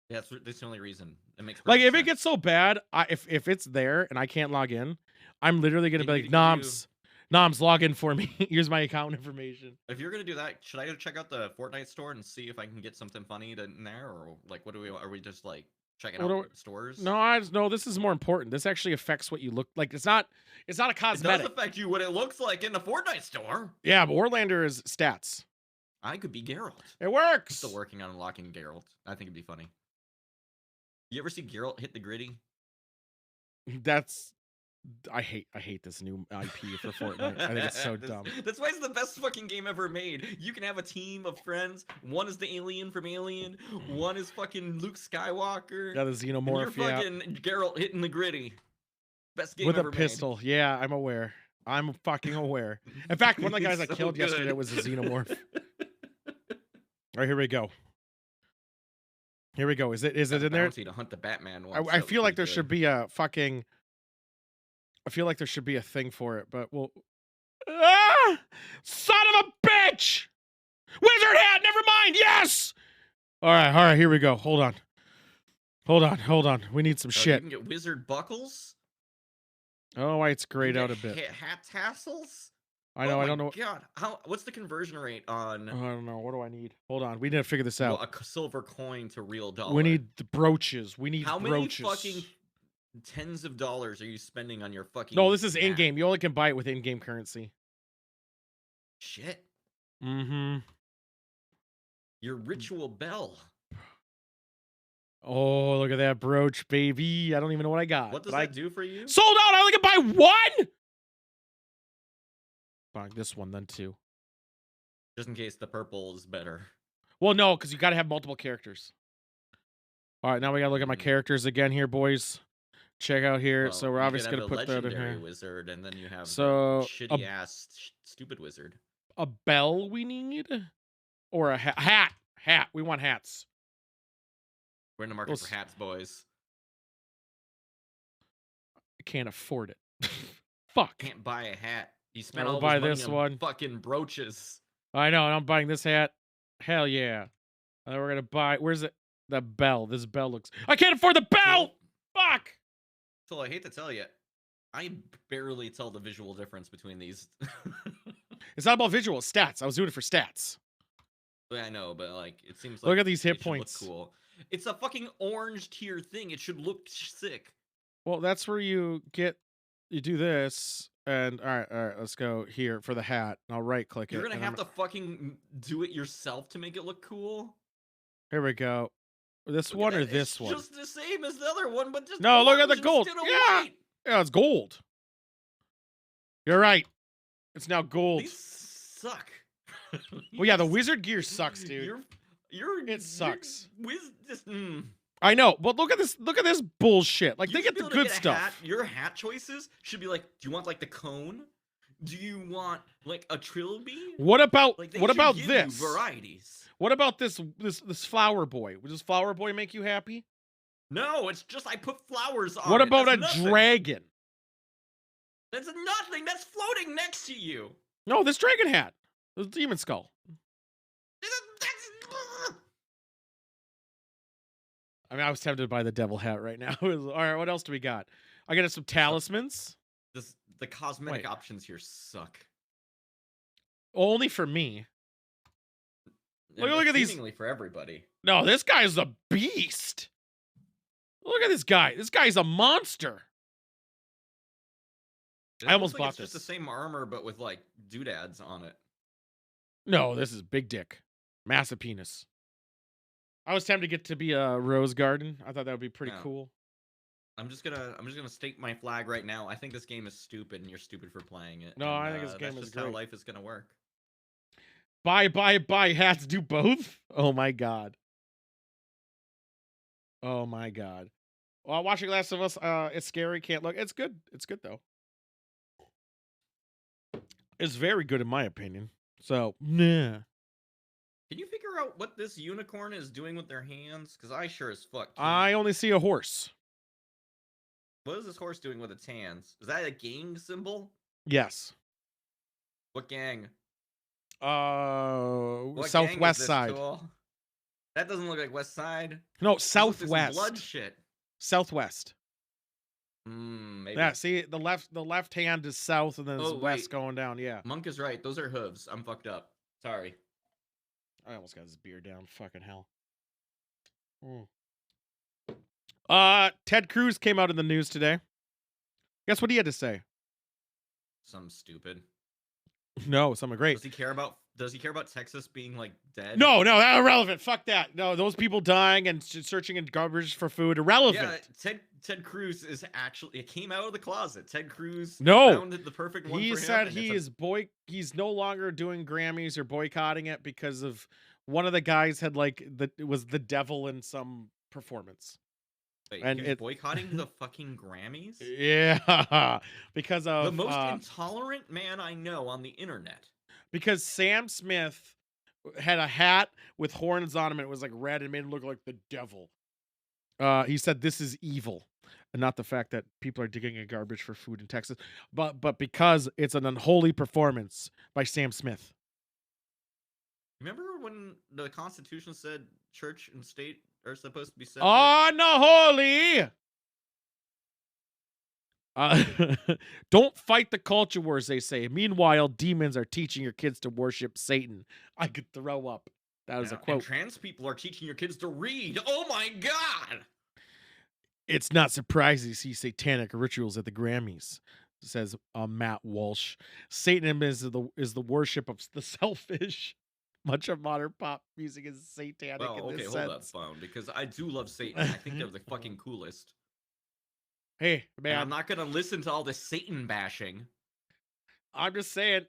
Yeah, that's the only reason. It makes Like perfect if it sense. gets so bad, if it's there and I can't log in, I'm literally gonna They be need like, to give you. Noms, log in for me. Here's my account information. If you're gonna do that, should I go check out the Fortnite store and see if I can get something funny in there, or like, what do we? Are we just like checking What out do stores? No, I just no. This is more important. This actually affects what you look like. It's not. It's not a It does cosmetic. affect you what it looks like in the Fortnite store. Yeah, but Warlander is stats. I could be Geralt. It I'm works. still working on unlocking Geralt. I think it'd be funny. You ever see Geralt hit the gritty? That's. I hate this new IP for Fortnite. I think it's so dumb. That's why it's the best fucking game ever made. You can have a team of friends. One is the alien from Alien. One is fucking Luke Skywalker. Yeah, the And xenomorph. you're fucking Geralt hitting the gritty. Best game with ever a pistol. Yeah, I'm aware. I'm fucking aware. In fact, one of the guys I So killed yesterday good. was a xenomorph. All right, here we go. Here we go. Is it Got in there? bounty to hunt the Batman once. I That was feel like pretty there good. should be a fucking. I feel like there should be a thing for it, but we'll. Ah! Son of a bitch! Wizard hat. Never mind. Yes. All right. Here we go. Hold on. We need some You shit. can get wizard buckles. Oh, it's You grayed can out a get bit. Hat tassels. I know. Oh I my don't know. God, what's the conversion rate on I don't know. What do I need? Hold on. We need to figure this out. a silver coin to real dollar? We need the brooches. We need How brooches. many fucking tens of dollars are you spending on your fucking? No, this is hat? in game. You only can buy it with in game currency. Shit. Mm-hmm. Your ritual bell. Oh, look at that brooch, baby. I don't even know what I got. What does but that do for you? Sold out. I only can buy one. Fine, this one then too. Just in case the purple is better. Well, no, because you got to have multiple characters. All right, now we got to look at my characters again here, boys. Check out here. Well, so we're you obviously could gonna have a put that in legendary here. wizard, and then you have So, shitty ass stupid wizard. A bell we need, or a hat. Hat. We want hats. We're in the market for hats, boys. I can't afford it. Fuck. Can't buy a hat. You spent I'll all buy this this money on one. fucking brooches. I know, and I'm buying this hat. Hell yeah. And then we're gonna buy. Where's it? The bell. This bell looks. I can't afford the bell. Fuck. So I hate to tell you, I barely tell the visual difference between these. It's not about visual stats. I was doing it for stats. I know, but like it seems like Look at these hit it should look points. cool. It's a fucking orange tier thing. It should look sick. Well, that's where you do this, and all right, let's go here for the hat. I'll right click it. You're gonna have to fucking do it yourself to make it look cool. Here we go. This Look one at or that. this It's one? just the same as the other one, but just No, look at the orange gold. instead of Yeah. white. Yeah, it's gold. You're right. It's now gold. These suck. Well, yeah, the wizard gear sucks, dude. It sucks. Just, I know, but look at this. Look at this bullshit. Like You they should get be the able to good get a stuff. hat. Your hat choices should be like, do you want like the cone? Do you want like a trilby? What about Like, they what should about give this? you varieties. What about this flower boy? Does flower boy make you happy? No, it's just I put flowers on. What it. about That's a nothing. dragon? That's nothing. That's floating next to you. No, this dragon hat. The demon skull. I mean, I was tempted to buy the devil hat right now. All right, what else do we got? I got some talismans. The cosmetic Wait. options here suck. Only for me. Look at these- Seemingly for everybody. No, this guy's a beast. Look at this guy. This guy's a monster. It I almost looks like bought it's just this. the same armor, but with like doodads on it. No, this is big dick. Massive penis. I was tempted to get to be a rose garden. I thought that would be pretty Yeah. cool. I'm just gonna stake my flag right now. I think this game is stupid, and you're stupid for playing it. No, and, I think this game that's is just how great. life is gonna work. Buy hats. Do both. Oh my god. Oh my god. Well, watching Last of Us, it's scary. Can't look. It's good. It's good though. It's very good in my opinion. So, nah. Can you figure out what this unicorn is doing with their hands? Because I sure as fuck can't. I only see a horse. What is this horse doing with its hands? Is that a gang symbol? Yes. What gang? What gang is Southwest this, side. Tool? That doesn't look like West Side. No, This looks like some blood Southwest. shit. Southwest. Maybe. Yeah, see, the left hand is south, and then it's Oh, west wait. going down. Yeah. Monk is right. Those are hooves. I'm fucked up. Sorry. I almost got this beer down. Fucking hell. Ted Cruz came out in the news today. Guess what he had to say? Some stupid. No, something great. Does he care about Texas being like dead? No, that irrelevant. Fuck that. No, those people dying and searching in garbage for food, irrelevant. Yeah, Ted Cruz is actually, it came out of the closet. Ted Cruz found the perfect one he for him. said he's no longer doing Grammys or boycotting it because of one of the guys had it was the devil in some performance. Wait, and he was boycotting the fucking Grammys? Yeah, because of the most intolerant man I know on the internet. Because Sam Smith had a hat with horns on him, and it was like red and made him look like the devil. He said this is evil, and not the fact that people are digging in garbage for food in Texas, but because it's an unholy performance by Sam Smith. Remember when the Constitution said church and state are supposed to be separate? Unholy! Don't fight the culture wars, they say. Meanwhile, demons are teaching your kids to worship Satan. I could throw up. That was a quote. And trans people are teaching your kids to read. Oh my God! It's not surprising to see satanic rituals at the Grammys, says Matt Walsh. Satanism is the worship of the selfish. Much of modern pop music is satanic in this sense. Hold up, phone, because I do love Satan. I think they're the fucking coolest. Hey, man. And I'm not gonna listen to all this Satan bashing. I'm just saying,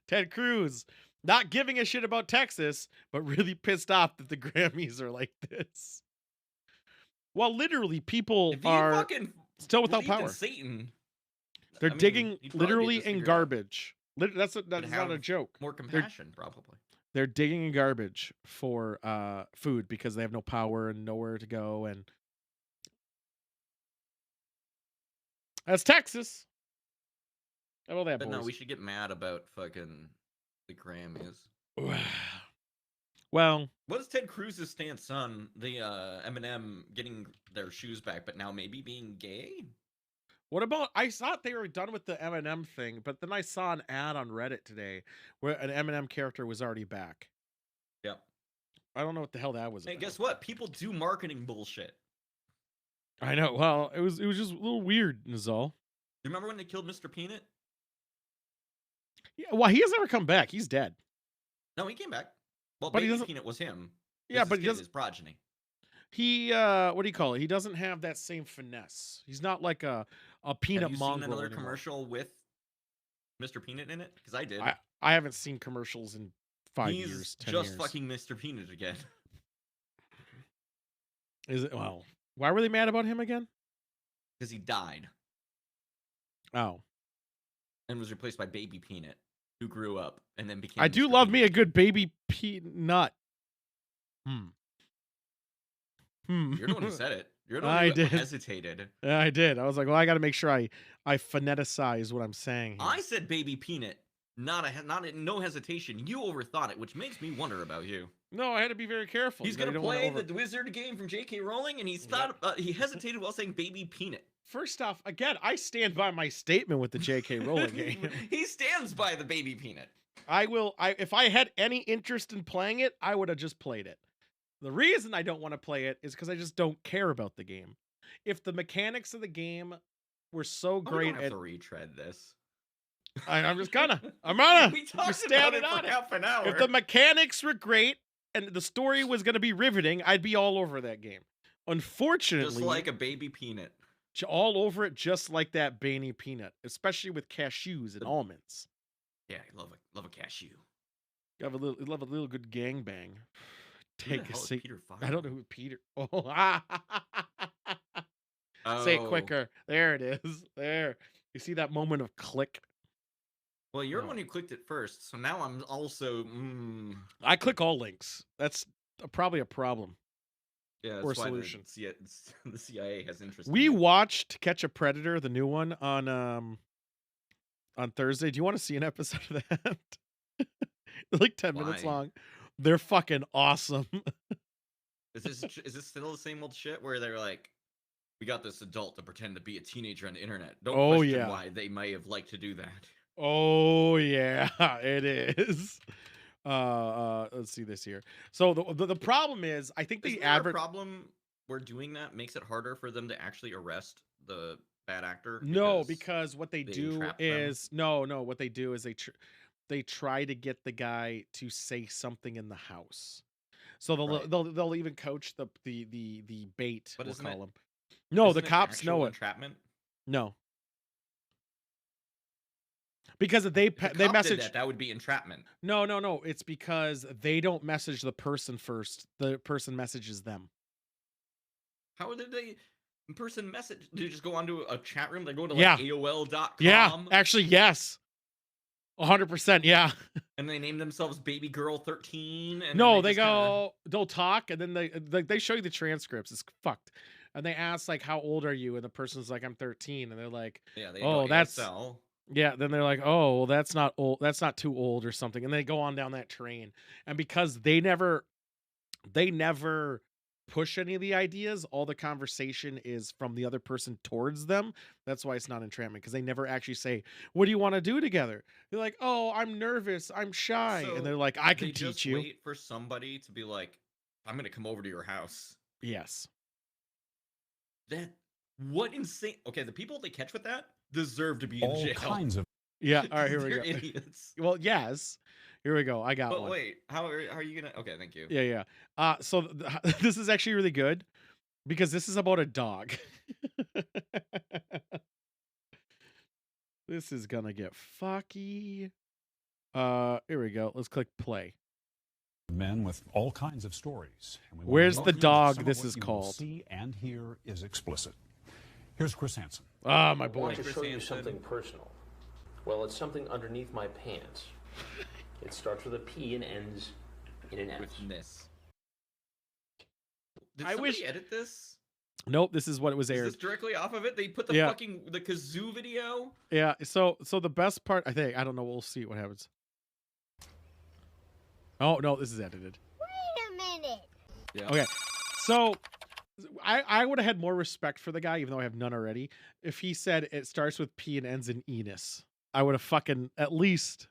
Ted Cruz not giving a shit about Texas, but really pissed off that the Grammys are like this. Well, literally, people are still without power. Satan. They're digging literally in garbage. That's not a joke. More compassion, probably. They're digging in garbage for food because they have no power and nowhere to go, and that's Texas. How about that, but boys? No, we should get mad about fucking the Grammys. Well, what is Ted Cruz's stance on the Eminem getting their shoes back, but now maybe being gay? What about, I thought they were done with the Eminem thing, but then I saw an ad on Reddit today where an Eminem character was already back. Yep. I don't know what the hell that was about. Hey, guess what? People do marketing bullshit. I know. Well, it was just a little weird, Nizal. You remember when they killed Mr. Peanut? Yeah, well, he has never come back. He's dead. No, he came back. Well, but Baby Peanut was him. Yeah, but he doesn't. His progeny. He what do you call it? He doesn't have that same finesse. He's not like a peanut mongrel. Have you seen another commercial with Mr. Peanut in it? Because I did. I haven't seen commercials in 5 years. 10 just years. Fucking Mr. Peanut again. Is it? Well, why were they mad about him again? Because he died. Oh. And was replaced by Baby Peanut, who grew up and then became. I do love me a good Baby Peanut. You're the one who said it. You're the one who hesitated. Yeah, I did. I was like, well, I got to make sure I phoneticize what I'm saying here. I said Baby Peanut, no hesitation. You overthought it, which makes me wonder about you. No, I had to be very careful. He's gonna play the Wizard game from J.K. Rowling, and he hesitated while saying Baby Peanut. First off, again, I stand by my statement with the J.K. Rowling game. He stands by the Baby Peanut. If I had any interest in playing it, I would have just played it. The reason I don't want to play it is because I just don't care about the game. If the mechanics of the game were so great, we don't have to retread this. I'm just gonna. I'm gonna. We talked about it for half an hour. If the mechanics were great and the story was gonna be riveting, I'd be all over that game. Unfortunately, just like a Baby Peanut. All over it, just like that Baby Peanut, especially with cashews and almonds. Yeah, I love a cashew. You love a little good gangbang. Take a seat. I don't know who Peter. Say it quicker. There it is. There. You see that moment of click? Well, you're the one who clicked it first, so now I'm also. I click all links. That's probably a problem. Yeah, that's or why solution. The CIA has interest. We watched Catch a Predator, the new one, on on Thursday. Do you want to see an episode of that? They're like 10 minutes Why? long. They're fucking awesome. Is this still the same old shit where they're like, we got this adult to pretend to be a teenager on the internet. Don't Oh, question yeah. why they may have liked to do that. Oh yeah, it is. Let's see this here. So the problem is, I think Is the there a advert. problem where doing that makes it harder for them to actually arrest the bad actor? No, because what they they do entrap them? is what they do is they try to get the guy to say something in the house. So Right. they'll even coach the bait. But We'll isn't call it- them. No, Isn't the it cops know actual it. entrapment? No, because If the they cop did message. that would be entrapment. No. It's because they don't message the person first. The person messages them. How did they person message? Did you just go onto a chat room? They go to Yeah. AOL.com. Yeah, actually, yes. 100%, yeah. And they name themselves Baby Girl 13. And No, then they just kinda- go, they'll talk, and then they show you the transcripts. It's fucked. And they ask, like, how old are you? And the person's like, I'm 13. And they're like, Yeah, they oh, go that's, ASL. yeah. Then they're like, oh, well, that's not old. That's not too old or something. And they go on down that train. And because they never push any of the ideas, all the conversation is from the other person towards them. That's why it's not entrapment, because they never actually say, what do you want to do together? They're like, oh, I'm nervous, I'm shy. So and they're like, I They can just teach you. wait for somebody to be like, I'm going to come over to your house. Yes. What insane. Okay, the people they catch with that deserve to be in All jail. kinds of Yeah. All right, here we They're go. idiots. Well, yes. Here we go. I got But one. wait, how are you gonna? Okay, thank you. Yeah. So this is actually really good because this is about a dog. This is gonna get fucky. Here we go. Let's click play. men with all kinds of stories. And we wanna Where's the welcome you to dog some of this what is you will called? See and hear is explicit. Here's Chris Hansen. Ah, my I boy. want to Chris show you Hansen. something personal. Well, it's something underneath my pants. It starts with a P and ends in an S. With this. Did I somebody wish- edit this? Nope, this is what it was Is aired. this directly off of it? They put the Yeah. fucking the kazoo video. Yeah, so the best part, I think, I don't know, we'll see what happens. Oh, no, this is edited. Wait a minute. Yeah. Okay. So I would have had more respect for the guy, even though I have none already, if he said it starts with P and ends in Enos. I would have fucking at least.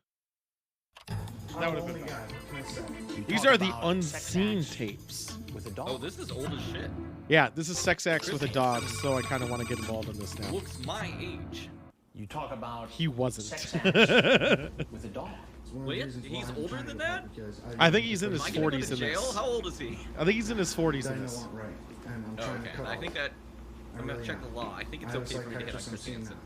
That would have been. These are the unseen tapes. With a dog. Oh, this is old as shit. Yeah, this is sex acts with a dog, so I kind of want to get involved in this now. Looks my age. You talk about He wasn't. sex acts with a dog. Wait, he's older than that? I think he's in Am his I gonna go 40s to in jail? this. How old is he? I think he's in his 40s in I know this. what, right. And I'm Oh, trying okay. to cut I off. think that I'm gonna really check am. the law. I think it's I have a okay for me to hit on psychiatrist, I'm Chris seeing Hansen.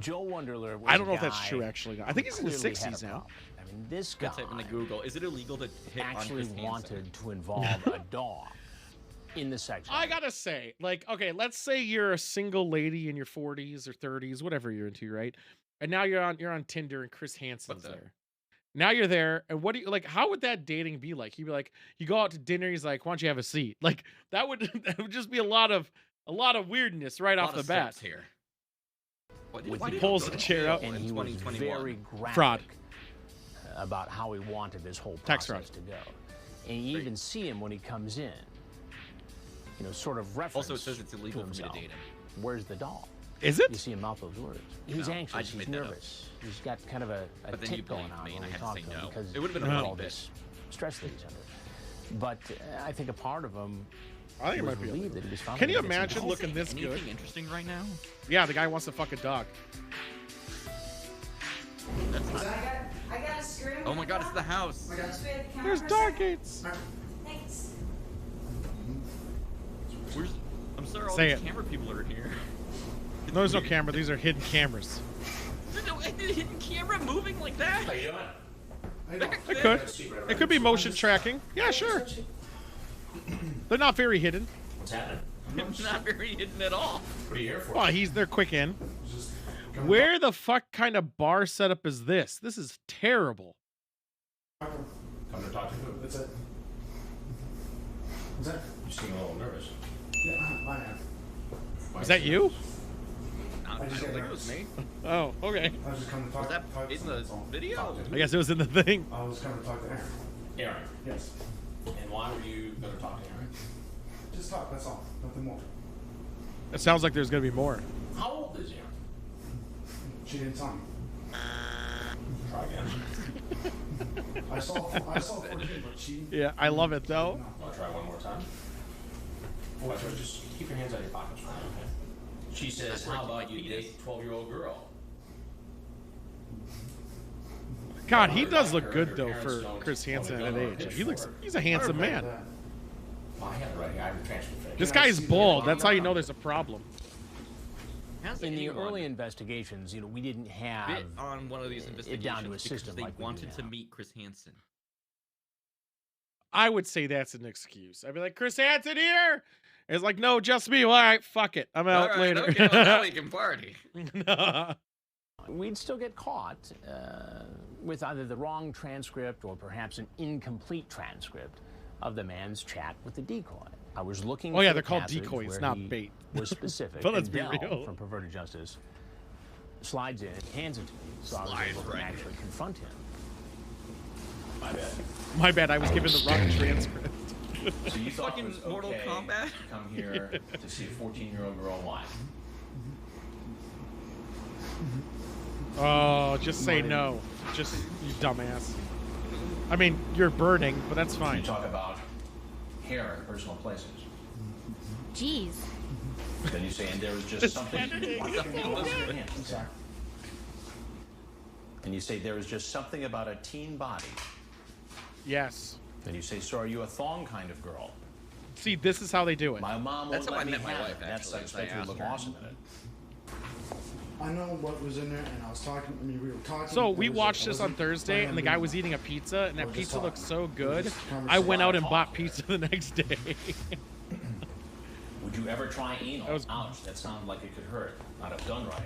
Joe Wonderler was I don't know a if that's guy true, actually. I who think he's in his clearly had a 60s now. problem. I mean, this guy Good type into Google. Is it illegal to hit on actually Chris Hansen? wanted to involve a dog in the sex I act. gotta say, like, okay, let's say you're a single lady in your 40s or 30s, whatever you're into, right? And now you're on Tinder and Chris Hansen's the- there. Now you're there, and what do you like? How would that dating be like? He'd be like, you go out to dinner, he's like, why don't you have a seat? Like that would that would just be a lot of weirdness right A off lot the of bat. steps here. With Why the did pulls he go the to chair jail out. And in he was 2021? very graphic Fraud. about how he wanted this whole Tax process to go. And you even see him when he comes in, you know, sort of reference Also, it says it's illegal to for me to himself. date him. Where's the dog? Is You it? see him mouth those words. He's No, I anxious. just He's made that up. nervous. He's got kind of a But then you tick going blamed on me, when and I we had to talk say to him no. because It would've been a of funny all bit. this stress that he's under. But I think a part of him I think it was might be. relieved illegal. that he was finally Can you gonna get some imagine help. looking this good? Anything interesting right now? Yeah, the guy wants to fuck a dog. That's not. I got a screw. Oh my god, it's the house. There's dog gates. Thanks. Where's? I'm sorry, all Say these it. camera people are in here. No, there's no camera. These are hidden cameras. There's no hidden camera moving like that. I know. It could. It could be motion tracking. Yeah, sure. They're not very hidden. What's happening? It's not very hidden at all. What are you here for? Well, they're quick in. Just come Where the fuck kind of bar setup is this? This is terrible. Come to talk to you. That's it. What's that? You seem a little nervous. Yeah, I am. Is that you? I don't think it was me. Oh, okay. I was just coming to Was talk. that talk in the that's all. video? Talk to I guess it was in the thing. I was coming to talk to Aaron. Aaron. Yes. And why were you going to talk to Aaron? Just talk. That's all. Nothing more. It sounds like there's gonna be more. How old is Aaron? She didn't tell me. Try again. I saw 14, but she. Yeah, I love it though. No. Want to try one more time? Watch her, just keep your hands on your pockets for now, okay? She says, how about you date a 12-year-old girl? God, he does look good though for Chris Hansen at that age. He's a handsome man. I have it right here. I have the transcript. for you. This guy's bald. That's how you know there's a problem. Has In the anyone early investigations, we didn't have bit on one of these investigations down to a because system they like we do wanted to now. meet Chris Hansen? I would say that's an excuse. I'd be like, Chris Hansen here. It's like, no, just me. Well, all right, fuck it. I'm out All right, later. okay, well, now we can party. we'd still get caught with either the wrong transcript or perhaps an incomplete transcript of the man's chat with the decoy. I was looking. Oh, yeah, for they're the called passage decoys, where not he bait. Was specific. But let's and be Del real. from Perverted Justice slides in, hands it to me, so I was Slides able to right actually confront him. My bad. My bad. I was given the wrong transcript. So you thought it Fucking was Mortal okay Kombat? to come here to see a 14-year-old girl live? Oh, just say no. Just, you dumbass. I mean, you're burning, but that's You fine. talk about hair in personal places. Jeez. Then you say, and there was just something. Watch your hands. Exactly. And you say there was just something about a teen body. Yes. Then you say, so are you a thong kind of girl? See, this is how they do it. My mom That's won't how I let me met my have wife, it. That's actually, I is expect I you to look asked her. awesome in it. I know what was in there, and I was talking. I mean, we were talking. So It we was- watched I this on wasn't Thursday, planning and the on guy doing was that. eating a pizza, and that We're just pizza looked talking. so It was good. just I went out and conversation. bought pizza the next day. Would you ever try anal? That was- Ouch, that sounded like it could hurt. Not if done right.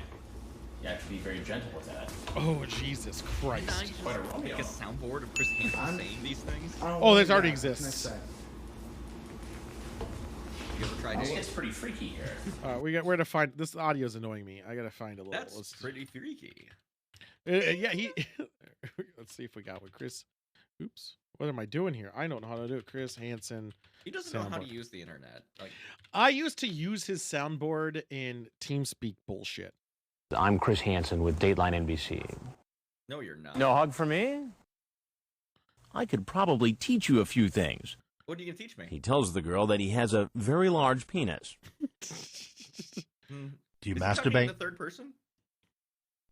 You have to be very gentle with that. Oh, Jesus Christ. Quite a Make Romeo. a soundboard of Chris Hansen I'm- saying these things. I don't Oh, want this to already do that. exists. Next set. You ever tried It it? gets pretty freaky here. Where to find this? Audio's annoying me. I gotta find a little. That's let's, pretty freaky. yeah, he. Let's see if we got one. Chris. Oops. What am I doing here? I don't know how to do it. Chris Hansen. He doesn't know how to Soundboard. use the internet. Like, I used to use his soundboard in TeamSpeak bullshit. I'm Chris Hansen with Dateline NBC. no, you're not. No hug for me? I could probably teach you a few things. What are you gonna teach me? He tells the girl that he has a very large penis. Hmm. Do you Is he talking in masturbate? the third person?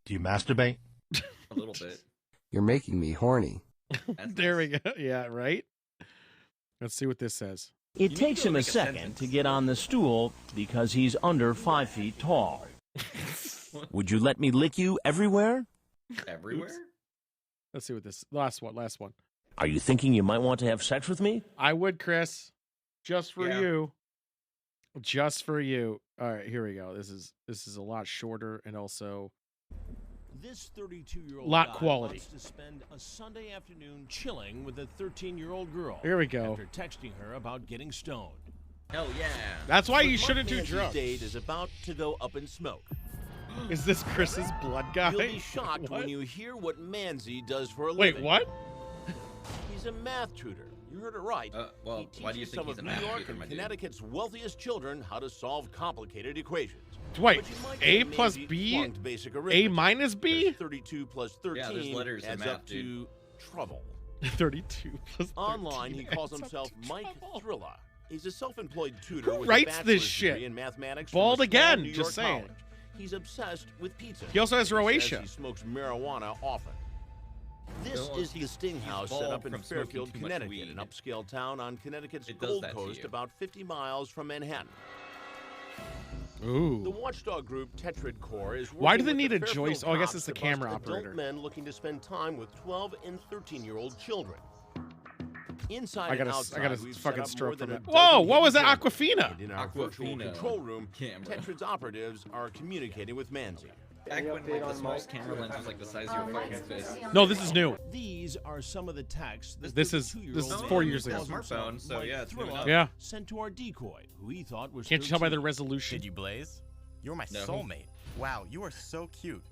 Do you masturbate? A little bit. You're making me horny. That's There we nice. go. Yeah, right. Let's see what this says. It need takes to him a make a second sentence. to get on the stool because he's under 5 feet tall. Would you let me lick you everywhere? Everywhere? Let's see what this last one. Are you thinking you might want to have sex with me? I would, Chris. Just for Yeah. you. Just for you. All right, here we go. This is a lot shorter and also This 32-year-old Lot guy quality. wants to spend a Sunday afternoon chilling with a 13-year-old girl. Here we go. After texting her about getting stoned. Hell yeah. That's why But you shouldn't do Manzi's drugs. date is about to go up in smoke. Is this Chris's blood guy? You'll be shocked What? when you hear what Manzi does for a Wait, living. what? He's a math tutor. You heard it right. Well, He why do you teaches think some he's a of math New York tutor, and my dude? Connecticut's wealthiest children how to solve complicated equations. Wait, But you might A get plus Manzi B, flunked basic A arithmetic. minus B? 32 plus 13 Yeah, there's letters in adds math, up to dude. trouble. 32 plus 13 Online, he calls adds up himself to Mike trouble. Thrilla. He's a self-employed tutor Who with writes a this bachelor's shit? degree in mathematics from Bald a small again, New just York saying. college. He's obsessed with pizza. He also has He says Rhoatia. He smokes marijuana often. This Well, is the he's- Sting he's House set bald up in from smoking Fairfield, too much Connecticut, weed. an upscale town on Connecticut's It does Gold that to Coast, you. about 50 miles from Manhattan. The Ooh. watchdog group Tetrad Corps is Why do working they with need the a Fairfield joist? Oh, I guess cops it's the to bust camera adult operator. men looking to spend time with 12 and 13-year-old children. Inside I gotta and outside, fucking we've set up stroke more than from a that. dozen Whoa, what was hidden that? cameras. Aquafina. And in our virtual Aquafina control room, camera. Tetrad's operatives are communicating with Manzi. Back when like, the smallest camera lens was like the size of your fucking fist. No, this is new. These are some of the texts that This is 4 years ago. It's a smartphone, so yeah, it's new enough. Yeah. sent to our decoy, who he thought was Can't you tell by the 13. resolution? Did you blaze? You're my No. soulmate. Wow, you are so cute.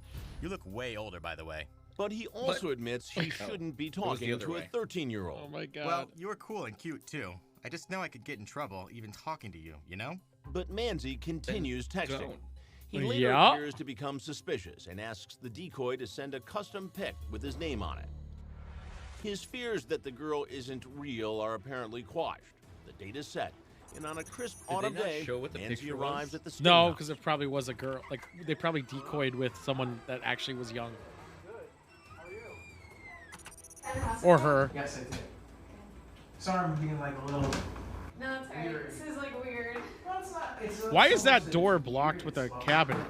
You look way older, by the way. But he also admits he shouldn't be talking to a 13-year-old. Oh my god. Well, you are cool and cute too. I just know I could get in trouble even talking to you, you know? But Manzi continues texting. don't. He later Yeah. appears to become suspicious and asks the decoy to send a custom pic with his name on it. His fears that the girl isn't real are apparently quashed. The date is set, and on a crisp Did they autumn not day, show what the Manzi picture arrives was? at the No, steakhouse. because it probably was a girl. Like they probably decoyed with someone that actually was young. Or her. Yes, I did. Sorry, I'm being like a little. No, it's alright. Weird. This is like weird. No, it's not. It's Why is that door blocked with a cabinet?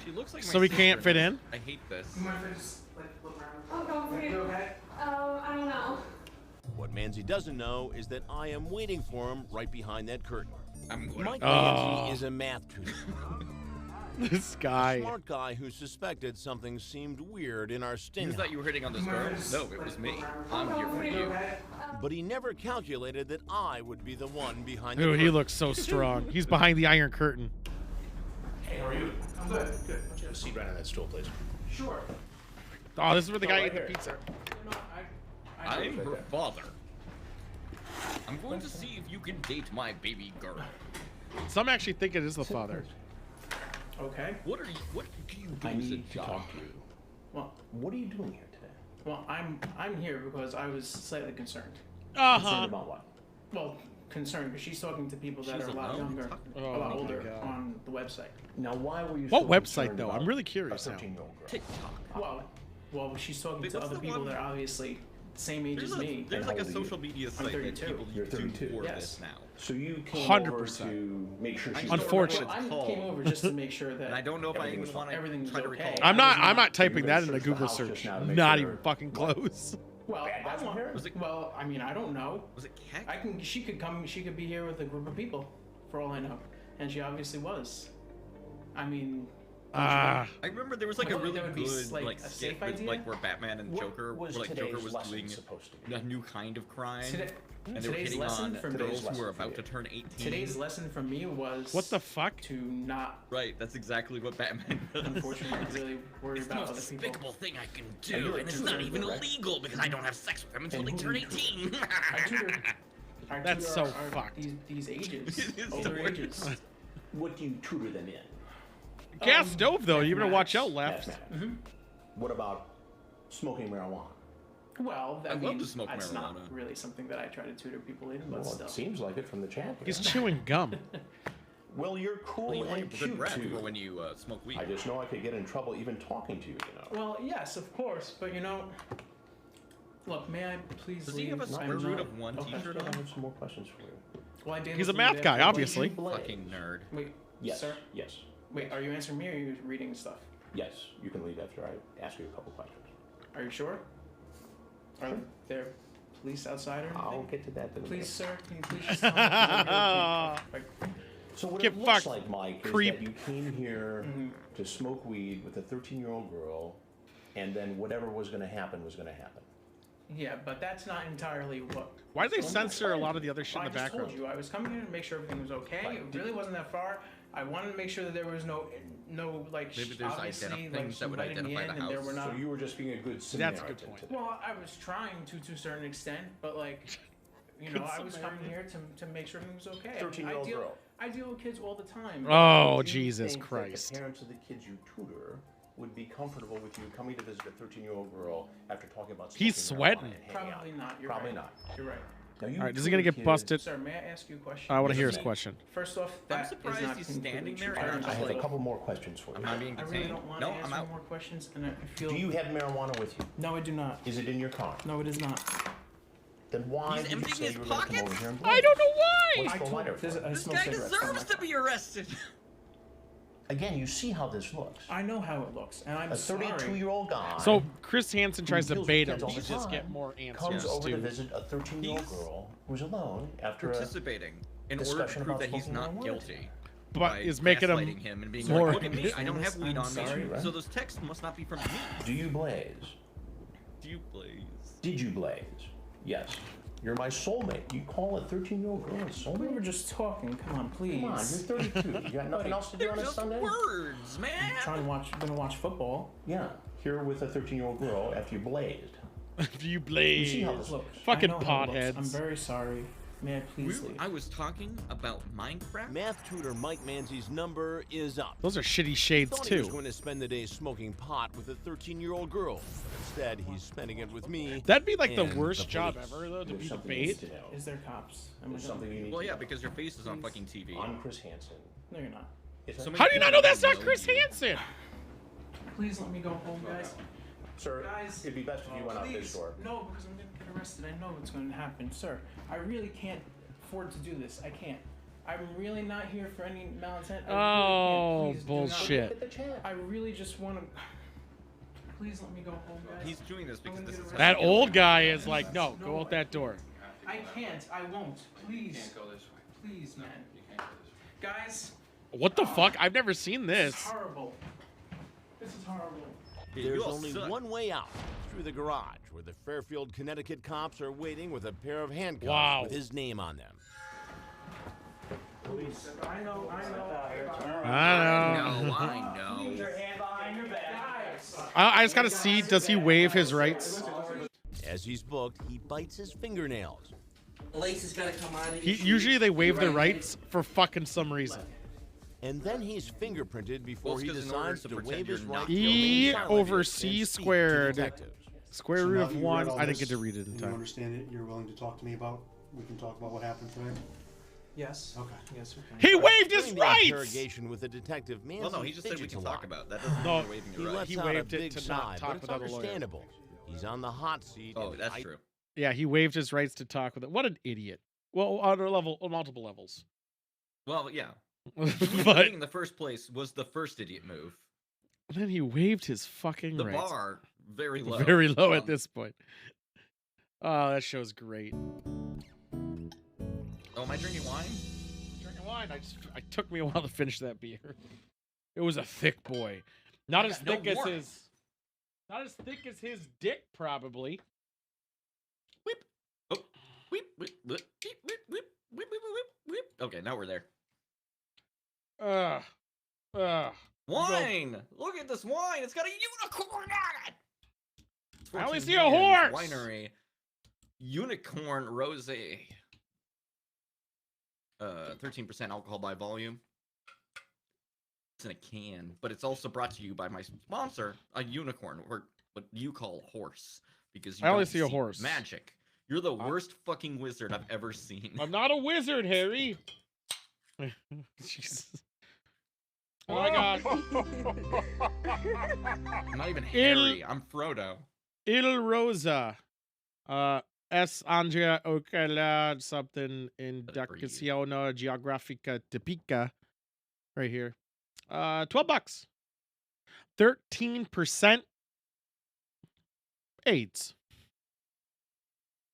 She looks like So my we can't sister. fit in? I hate this. You mind if I just like look around? I'll go for You you. okay? I don't know. What Manzi doesn't know is that I am waiting for him right behind that curtain. I'm Mike Oh. Manzi is a math tutor. This A guy. smart guy who suspected something seemed weird in our You sting. thought you were hitting on this You girl? mind if I just, No, it was me. I'll I'm go here for for you. you. Okay? But he never calculated that I would be the one behind the Ooh, curtain. he looks so strong. He's behind the iron curtain. Hey, how are you? I'm good. Good. Why don't you have a seat right on that stool, please? Sure. Oh, this is where the No, guy right ate the here. pizza. No, I I'm her father. I'm going to see if you can date my baby girl. Some actually think it is the father. Okay. What do you do I as a need to job? talk to you. Well, What are you doing here today? well, I'm here because I was slightly concerned. Uh Concerned huh. about what? Well, concerned because she's talking to people that She's are a lot alone? younger, Oh a lot my older God. on the website. Now, why were you What so website, concerned though? about I'm really curious a now. 13-year-old girl? TikTok. Well, she's talking Wait, to what's other the people one- that are obviously the same age There's as me. There's And like how a old are you? social media I'm site that 32. people You're do 32. for Yes. this now. So you came 100%. over to make sure she's Unfortunate. Well, I came over just to make sure that And I don't know if I Everything even was want to everything was try to okay. recall. I'm not. I'm not So you're typing gonna that in a search the Google house search. just now to make Not sure- even fucking close. Well, Bad guys I in want, here? Was it- well, I mean, I don't know. Was it Keck? I can. She could come. She could be here with a group of people, for all I know, and she obviously was. I mean, Ah. I remember there was like I a thought really that would be, good like, like a skit safe with, idea. like where Batman and What Joker, was where, like today's Joker was lesson doing supposed to be? a new kind of crime, Today, and they were today's hitting lesson on from girls lesson who were for about you. to turn 18. today's lesson from me was What the fuck? to not, Right, that's exactly what Batman does. unfortunately, really worry It's the about most other people. despicable thing I can Now, do, you're a and it's tutor, not even correct? illegal because I don't have sex with them until And they who turn do you tutor? 18. I tutor. I That's tutor so our- fucked. These ages, It is the older worst. ages. What do you tutor them in? Gas stove though. You better watch out, left. Mathematics. What about smoking marijuana? Well, I I'd mean, love to smoke that's not marijuana. really something that I try to tutor people in, but Well, still. it seems like it from the chat. He's here. chewing gum. Well, you're cool Well, you want and good cute breath too. for when you smoke weed. I just know I could get in trouble even talking to you. Well, yes, of course, but you know, look, may I please Does he leave? have a I'm square root not- of one okay. t-shirt I on? have some more questions for you. Well, I did He's a listen to math that guy, for- obviously. Blaze. Fucking nerd. Wait, Yes. sir. Yes. Wait, are you answering me or are you reading stuff? Yes. You can leave after I ask you a couple questions. Are you sure? Are there police outside or anything? I'll get to that in a Please, minute. sir, can you please just tell me? 'Cause I'm gonna keep- like, So what Get it looks fucked, like, Mike, is creep. that you came here Mm-hmm. to smoke weed with a 13-year-old girl, and then whatever was going to happen was going to happen. Yeah, but that's not entirely what. Why do they Well, censor a lot of the other shit Well, in the I just background? told you I was coming here to make sure everything was okay. Right. It really wasn't that far. I wanted to make sure that there was no like Maybe there's obviously things like that she would invited me identify in the and there house. were not. So you were just being a good That's a Samaritan. good point. today. Well, I was trying to a certain extent, but like, you know, I was coming here to make sure everything was okay. I mean, 13-year-old girl. I deal with kids all the time. Oh, Do you Jesus think that Christ. the parents of the kids you tutor would be comfortable with you coming to visit a 13-year-old girl after talking about He's smoking marijuana sweating. and hanging out? Probably not. You're Probably right. not. You're right. Now, you All right, is he gonna tutor get kids- busted? Sir, may I ask you a question? I want to Yes, hear his ma'am. question. First off, that is surprised not he's completely standing there true. and I not I have a understand. couple more questions for you. I'm not being I really detained. don't want No, to I'm ask out. you more questions, and I feel. Do you have marijuana with you? No, I do not. Is it in your car? No, it is not. Then why He's did you emptying say his you were going to come over pockets? here and I don't know why. What's the told- lighter there's for? I This smoke guy cigarettes. Oh deserves to be arrested. Again, you see how this looks. I know how it looks, and I'm A sorry. 32-year-old guy So Chris Hansen tries who to deals bait with him kids all to the just get time, more comes answers over to to. visit a 13-year-old He's girl who's alone after a Participating in order to discussion prove about that he's smoking not marijuana. guilty. But by is making him gaslighting him and being more- like, look at me, I don't have weed I'm on me, sorry, right? so those texts must not be from me. Do you blaze? Do you blaze? Did you blaze? Yes. You're my soulmate. You call a 13-year-old girl a We soulmate? were just talking. Come on, please. Come on, you're 32. You got nothing else to do They're on a just Sunday? words, man. Gonna watch football. Yeah, here with a 13-year-old girl after you blazed. You You blaze. see how this Look, Fucking I know how it looks. potheads. I'm very sorry. May I please leave? I was talking about Minecraft. Math tutor Mike Manzi's number is up. Those are shitty shades Thought he was too. going to spend the day smoking pot with a 13-year-old girl, but instead he's spending it with me. That'd be like the and worst the job police. ever, though, to There's be the something you need bait. to know. Is there cops? Am I There's gonna- something you need Well, to yeah, know. because your face is on fucking TV. I'm Chris Hansen. No, you're not. Is that- So many How do you not know people that's not know Chris you. Hansen? Please let me go home, guys. Sir, Guys, it'd be best if you went out this please. door. No, because I'm gonna get arrested. I know what's gonna happen, sir. I really can't afford to do this. I can't. I'm really not here for any malintent. I Oh, really can't. Please do not- bullshit. Look at the chat. I really just want to. Please let me go home, guys. He's doing this because this is That old guy is like, no, go out that door. I can't. I won't. Please. You can't go this way. Please, man. You can't go this way. Guys, What the fuck? I've never seen this is this. horrible. This is horrible. There's only one way out, through the garage, where the Fairfield, Connecticut cops are waiting with a pair of handcuffs Wow. with his name on them. I know. I know. I know. hand behind your back. I just gotta see, does he waive his rights? As he's booked, he bites his fingernails. Lace is gonna come out of Usually they waive their rights for fucking some reason. And then he's fingerprinted before Well, he it's 'cause in order decides to to pretend waive his you're right not to E remain silent over and C speak to squared. detectives. Square So root now of that you 1. read all I didn't this, get to read it in You time. understand it? You're willing to talk to me about? We can talk about what happened today. Yes. Okay. Yes, we can. He waived his During the rights! interrogation with the detective, Manzi Well, no, he just said we fidgets can a talk lot. about it. That doesn't No, mean you're waiving He your lets rights. out waived a it big to sigh, not talk but it's without a lawyer. understandable. He's on the hot seat. Oh, and that's I- true. Yeah, he waived his rights to talk with it. What an idiot. Well, on multiple levels. Well, yeah. But In the first place was the first idiot move. then he waived his fucking The rights. bar very low. Very low at Um, this point. Oh, that show's great. Oh, am I drinking wine? Drinking wine. It took me a while to finish that beer. It was a thick boy. Not I as got no thick as warmth. his. Not as thick as his dick, probably. Whip. Oh. Whip. Whip. Whip. Whip. Whip. Whip. Whip. Whip. Whip. Whip. Okay, now we're there. Wine! Look at this wine! It's got a unicorn on it! It's I only 14 see a Hands horse! Winery. Unicorn Rosé. 13% alcohol by volume. It's in a can, but it's also brought to you by my sponsor, a unicorn, or what you call horse, because you I only don't see a horse. Magic. You're the worst fucking wizard I've ever seen. I'm not a wizard, Harry. Jesus. Oh my god. I'm not even Harry. I'm Frodo. Il Rosa. Es Andrea Ocala something Indicazione Geografica Tipica. Right here. $12. 13% AIDS.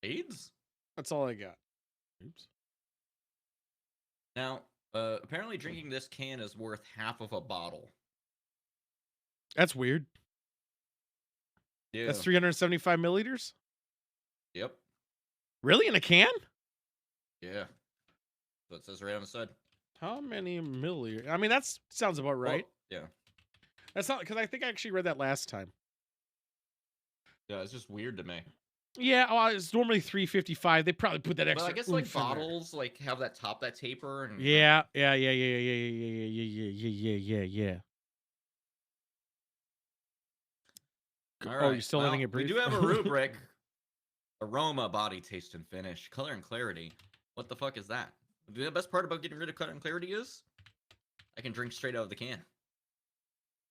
AIDS? That's all I got. Oops. Now, apparently drinking this can is worth half of a bottle. That's weird. Yeah. That's 375 milliliters? Yep. Really? In a can? Yeah. So it says right on the side. How many milliliters? I mean, that sounds about right. Well, yeah. That's not because I think I actually read that last time. Yeah, it's just weird to me. Yeah, well, it's normally 355. They probably put that But extra. I guess like oomph in there. bottles like have that top that taper and Yeah. Oh, All Oh, right. you're still letting it breathe? We do have a rubric. Aroma, body, taste, and finish. Color and clarity. What the fuck is that? The best part about getting rid of color and clarity is I can drink straight out of the can.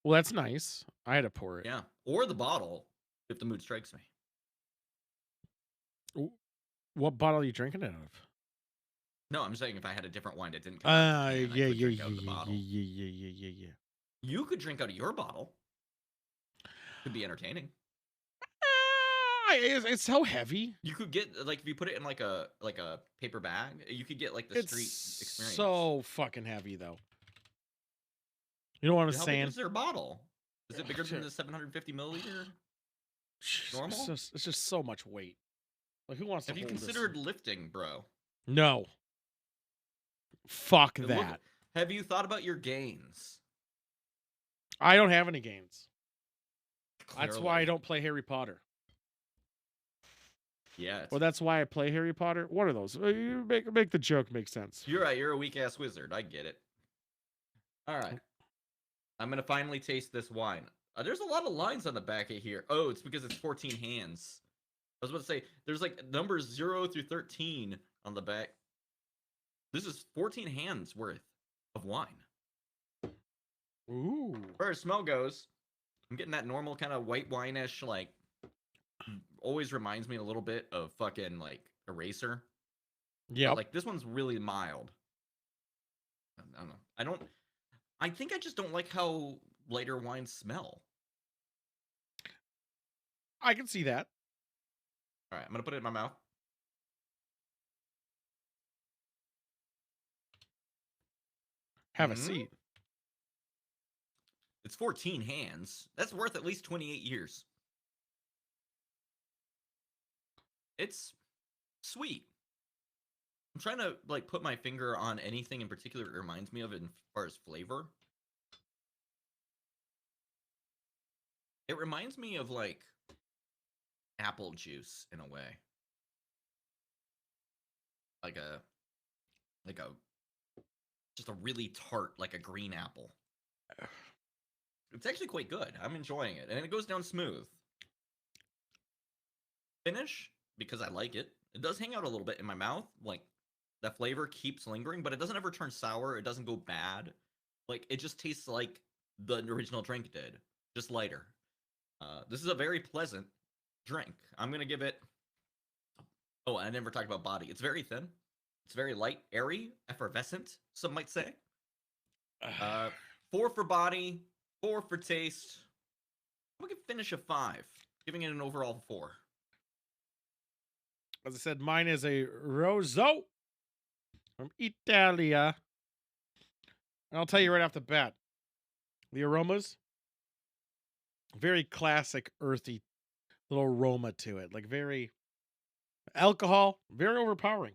Well, that's nice. I had to pour it. Yeah. Or the bottle if the mood strikes me. What bottle are you drinking it out of? No, I'm saying if I had a different wine that didn't come out of the can, I Yeah, could yeah, drink yeah, out of the bottle. yeah. You could drink out of your bottle. Could be entertaining. It's so heavy. You could get like if you put it in like a paper bag, you could get like the street experience. So fucking heavy though. You know what I'm How saying? big is their bottle? Is it bigger than the 750 milliliter? Normal? It's just so much weight. Like, who wants to Have you hold this? considered lifting, bro? No. Fuck Look, that. have you thought about your gains? I don't have any gains. That's why I Clearly. don't play Harry Potter. Yeah. Well, that's why I play Harry Potter. What are those? You make the joke make sense. You're right. You're a weak ass wizard. I get it. All right. I'm gonna finally taste this wine. There's a lot of lines on the back of here. Oh, it's because it's 14 hands. I was about to say there's like numbers 0 through 13 on the back. This is 14 hands worth of wine. Ooh. As far as smell goes, I'm getting that normal kind of white wine-ish, like, always reminds me a little bit of fucking, like, Eraser. Yeah. Like, this one's really mild. I don't know. I think I just don't like how lighter wines smell. I can see that. All right, I'm going to put it in my mouth. Have a seat. It's 14 hands. That's worth at least 28 years. It's sweet. I'm trying to like put my finger on anything in particular it reminds me of as far as flavor. It reminds me of like apple juice in a way. Like a just a really tart, like a green apple. It's actually quite good. I'm enjoying it. And it goes down smooth. Finish, because I like it. It does hang out a little bit in my mouth. Like, that flavor keeps lingering, but it doesn't ever turn sour. It doesn't go bad. Like, it just tastes like the original drink did. Just lighter. This is a very pleasant drink. I'm going to give it... Oh, I never talked about body. It's very thin. It's very light, airy, effervescent, some might say. 4 for body, 4 for taste. We can finish a 5, giving it an overall 4. As I said, mine is a Rosso from Italia. And I'll tell you right off the bat, the aromas, very classic, earthy little aroma to it. Like very alcohol, very overpowering.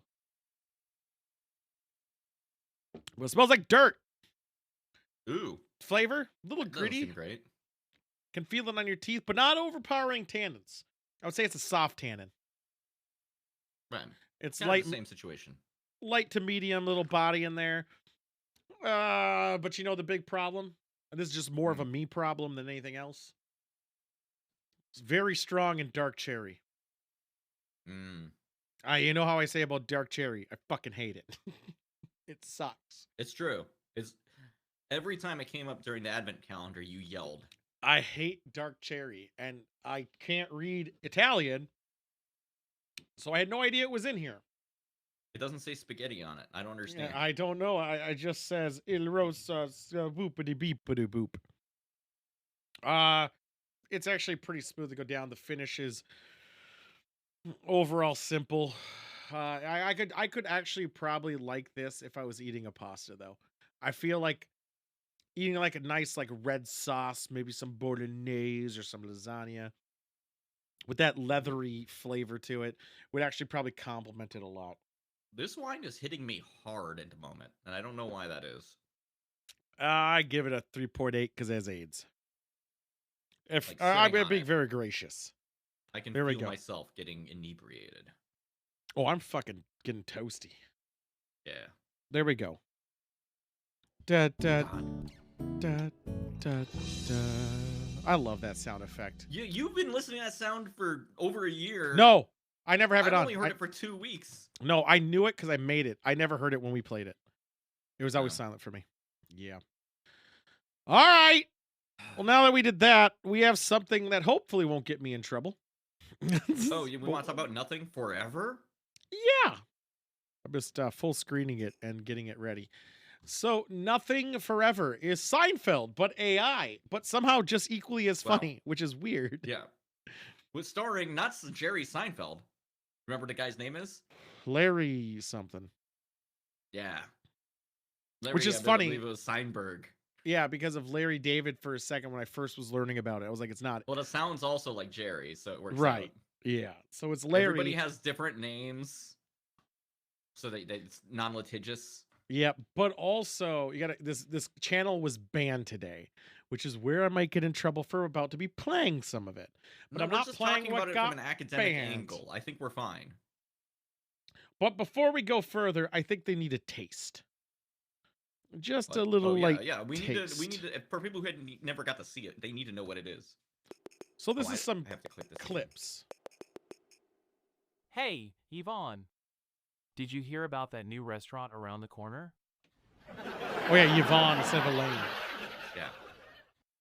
But it smells like dirt. Ooh. Flavor, a little That doesn't gritty. seem great. Can feel it on your teeth, but not overpowering tannins. I would say it's a soft tannin. Right. It's Kind light, of the same situation. light to medium, little body in there. But you know the big problem, and this is just more of a me problem than anything else. It's very strong in dark cherry. You know how I say about dark cherry? I fucking hate it. It sucks. It's true. It's every time it came up during the advent calendar, you yelled. I hate dark cherry, and I can't read Italian, so I had no idea it was in here. It doesn't say spaghetti on it. I don't understand. I don't know. I just says Il Rosa boopity beepity boop. It's actually pretty smooth to go down. The finish is overall simple. I could actually probably like this if I was eating a pasta though. I feel like eating like a nice like red sauce, maybe some bolognese or some lasagna with that leathery flavor to it would actually probably complement it a lot. This wine is hitting me hard at the moment, and I don't know why that is. I give it a 3.8 because it has AIDS. If Like I'm sitting on being it. very gracious. I can There we feel go. myself getting inebriated. Oh, I'm fucking getting toasty. Yeah. There we go. Da, da, da, da, da. I love that sound effect. You've been listening to that sound for over a year. No, I never have it I've on. only heard it for 2 weeks. No, I knew it because I made it. I never heard it when we played it. It was always Oh. silent for me. Yeah. All right. Well, now that we did that, we have something that hopefully won't get me in trouble. Oh, we want to talk about nothing forever? Yeah. I'm just full screening it and getting it ready. So, Nothing Forever is Seinfeld, but AI, but somehow just equally as Wow. funny, which is weird. Yeah. With starring not Jerry Seinfeld. Remember the guy's name is? Larry something. Yeah. Which is I funny. believe it was Seinberg. Yeah, because of Larry David for a second when I first was learning about it. I was like, it's not. Well, it sounds also like Jerry, so it works Right. out. Yeah. So it's Larry. Everybody has different names, so it's non-litigious. Yeah, but also you gotta this channel was banned today, which is where I might get in trouble for about to be playing some of it. But No, I'm we're not just playing talking what about it got from an academic banned. angle. I think we're fine. But before we go further, I think they need a taste. Just a But, little yeah, like yeah. We taste. need to. For people who never got to see it, they need to know what it is. So this is some I have to click this clips. Hey, Yvonne. Did you hear about that new restaurant around the corner? Oh yeah, Yvonne instead of Elaine. Yeah.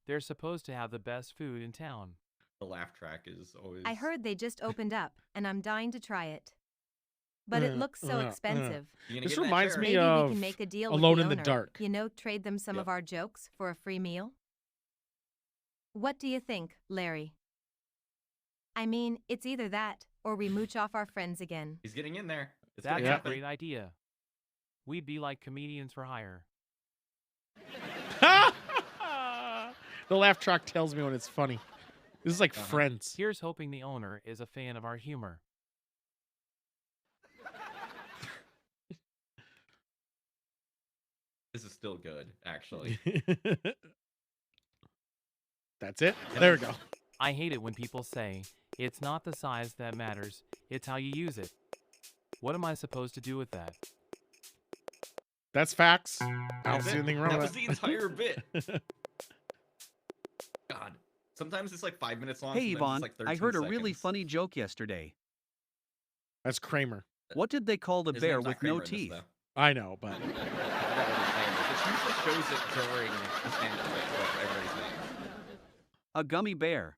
They're supposed to have the best food in town. The laugh track is always. I heard they just opened up, and I'm dying to try it. But it looks so expensive. This reminds me Maybe of we can make a deal Alone with in the the owner. Dark. You know, trade them some of our jokes for a free meal. What do you think, Larry? I mean, it's either that, or we mooch off our friends again. He's getting in there. It's That's gonna a happen. great idea. We'd be like comedians for hire. The laugh track tells me when it's funny. This is like Friends. Here's hoping the owner is a fan of our humor. This is still good, actually. That's it. There we go. I hate it when people say, it's not the size that matters, it's how you use it. What am I supposed to do with that? That's facts. I don't That's see it. anything wrong That with was the entire bit. God. Sometimes it's like 5 minutes long. Hey, sometimes Yvonne, it's like 13 I heard a seconds. really funny joke yesterday. That's Kramer. What did they call the His bear name's not with no Kramer in this, teeth? though. I know, but It usually shows it during the stand-up bit, like everybody's name. A gummy bear.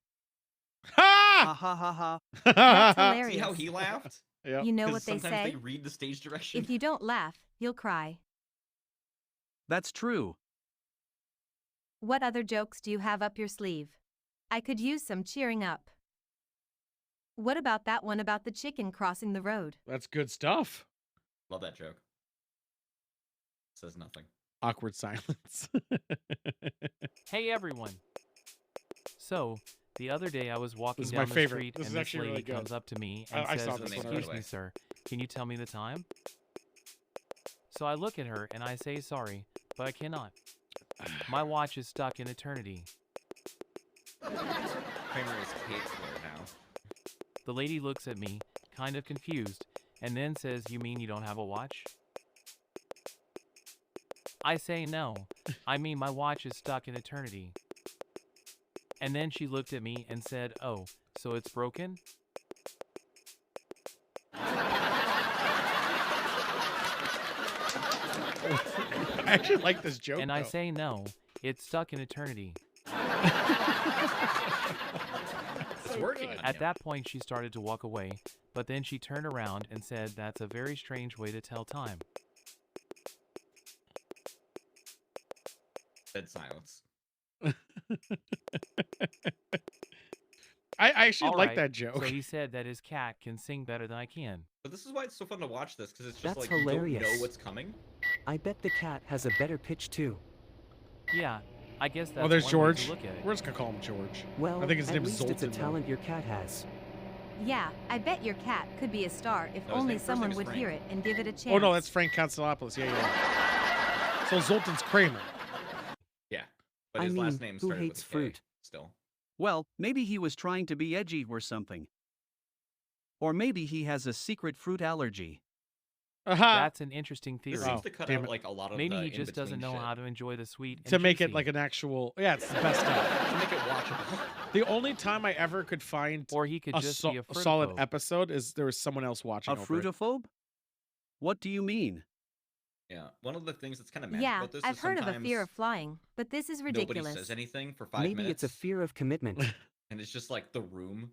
Ha! Ha ha ha ha. That's hilarious. See how he laughed? Yep. You know 'Cause what they sometimes say? they read the stage direction. If you don't laugh, you'll cry. That's true. What other jokes do you have up your sleeve? I could use some cheering up. What about that one about the chicken crossing the road? That's good stuff. Love that joke. Says nothing. Awkward silence. Hey everyone. So, the other day I was walking This is down my the favorite. street This and is this actually lady really good. comes up to me and I saw says, this one "Excuse already. me, sir, can you tell me the time?" So I look at her and I say sorry, but I cannot. My watch is stuck in eternity. Kramer is Kate's there now. The lady looks at me, kind of confused, and then says, "You mean you don't have a watch?" I say no. I mean my watch is stuck in eternity. And then she looked at me and said, "Oh, so it's broken?" I actually like this joke. And I though. say no, it's stuck in eternity. It's working on At you. that point, she started to walk away, but then she turned around and said, "That's a very strange way to tell time." Dead silence. I actually All like right, that joke. So he said that his cat can sing better than I can. But this is why it's so fun to watch this, because it's just That's like hilarious. you don't know what's coming. I bet the cat has a better pitch too. Yeah, I guess that's Oh, there's one way George. to look at it. We're just gonna call him George. Well, I think his at name is least Zoltan. it's a though. talent your cat has. Yeah, I bet your cat could be a star if No, his only first someone name is would Frank. hear it and give it a chance. Oh no, that's Frank Constantopoulos. Yeah. So Zoltan's Kramer. Yeah. But I his mean, last name who started hates with a K fruit? still. Well, maybe he was trying to be edgy or something. Or maybe he has a secret fruit allergy. That's an interesting theory. This seems to cut out like a lot of Maybe the he just doesn't know in-between shit. how to enjoy the sweet and To make it juicy. like an actual, yeah, it's the best stuff. To make it watchable. The only time I ever could find Or he could a, just so- be a a solid fruitophobe. episode is there was someone else watching. A over it. fruitophobe? What do you mean? Yeah. One of the things that's kind of magic Yeah, about this I've is heard of a sometimes fear of flying, but this is ridiculous. nobody says anything for 5 Maybe minutes. it's a fear of commitment. And it's just like the room.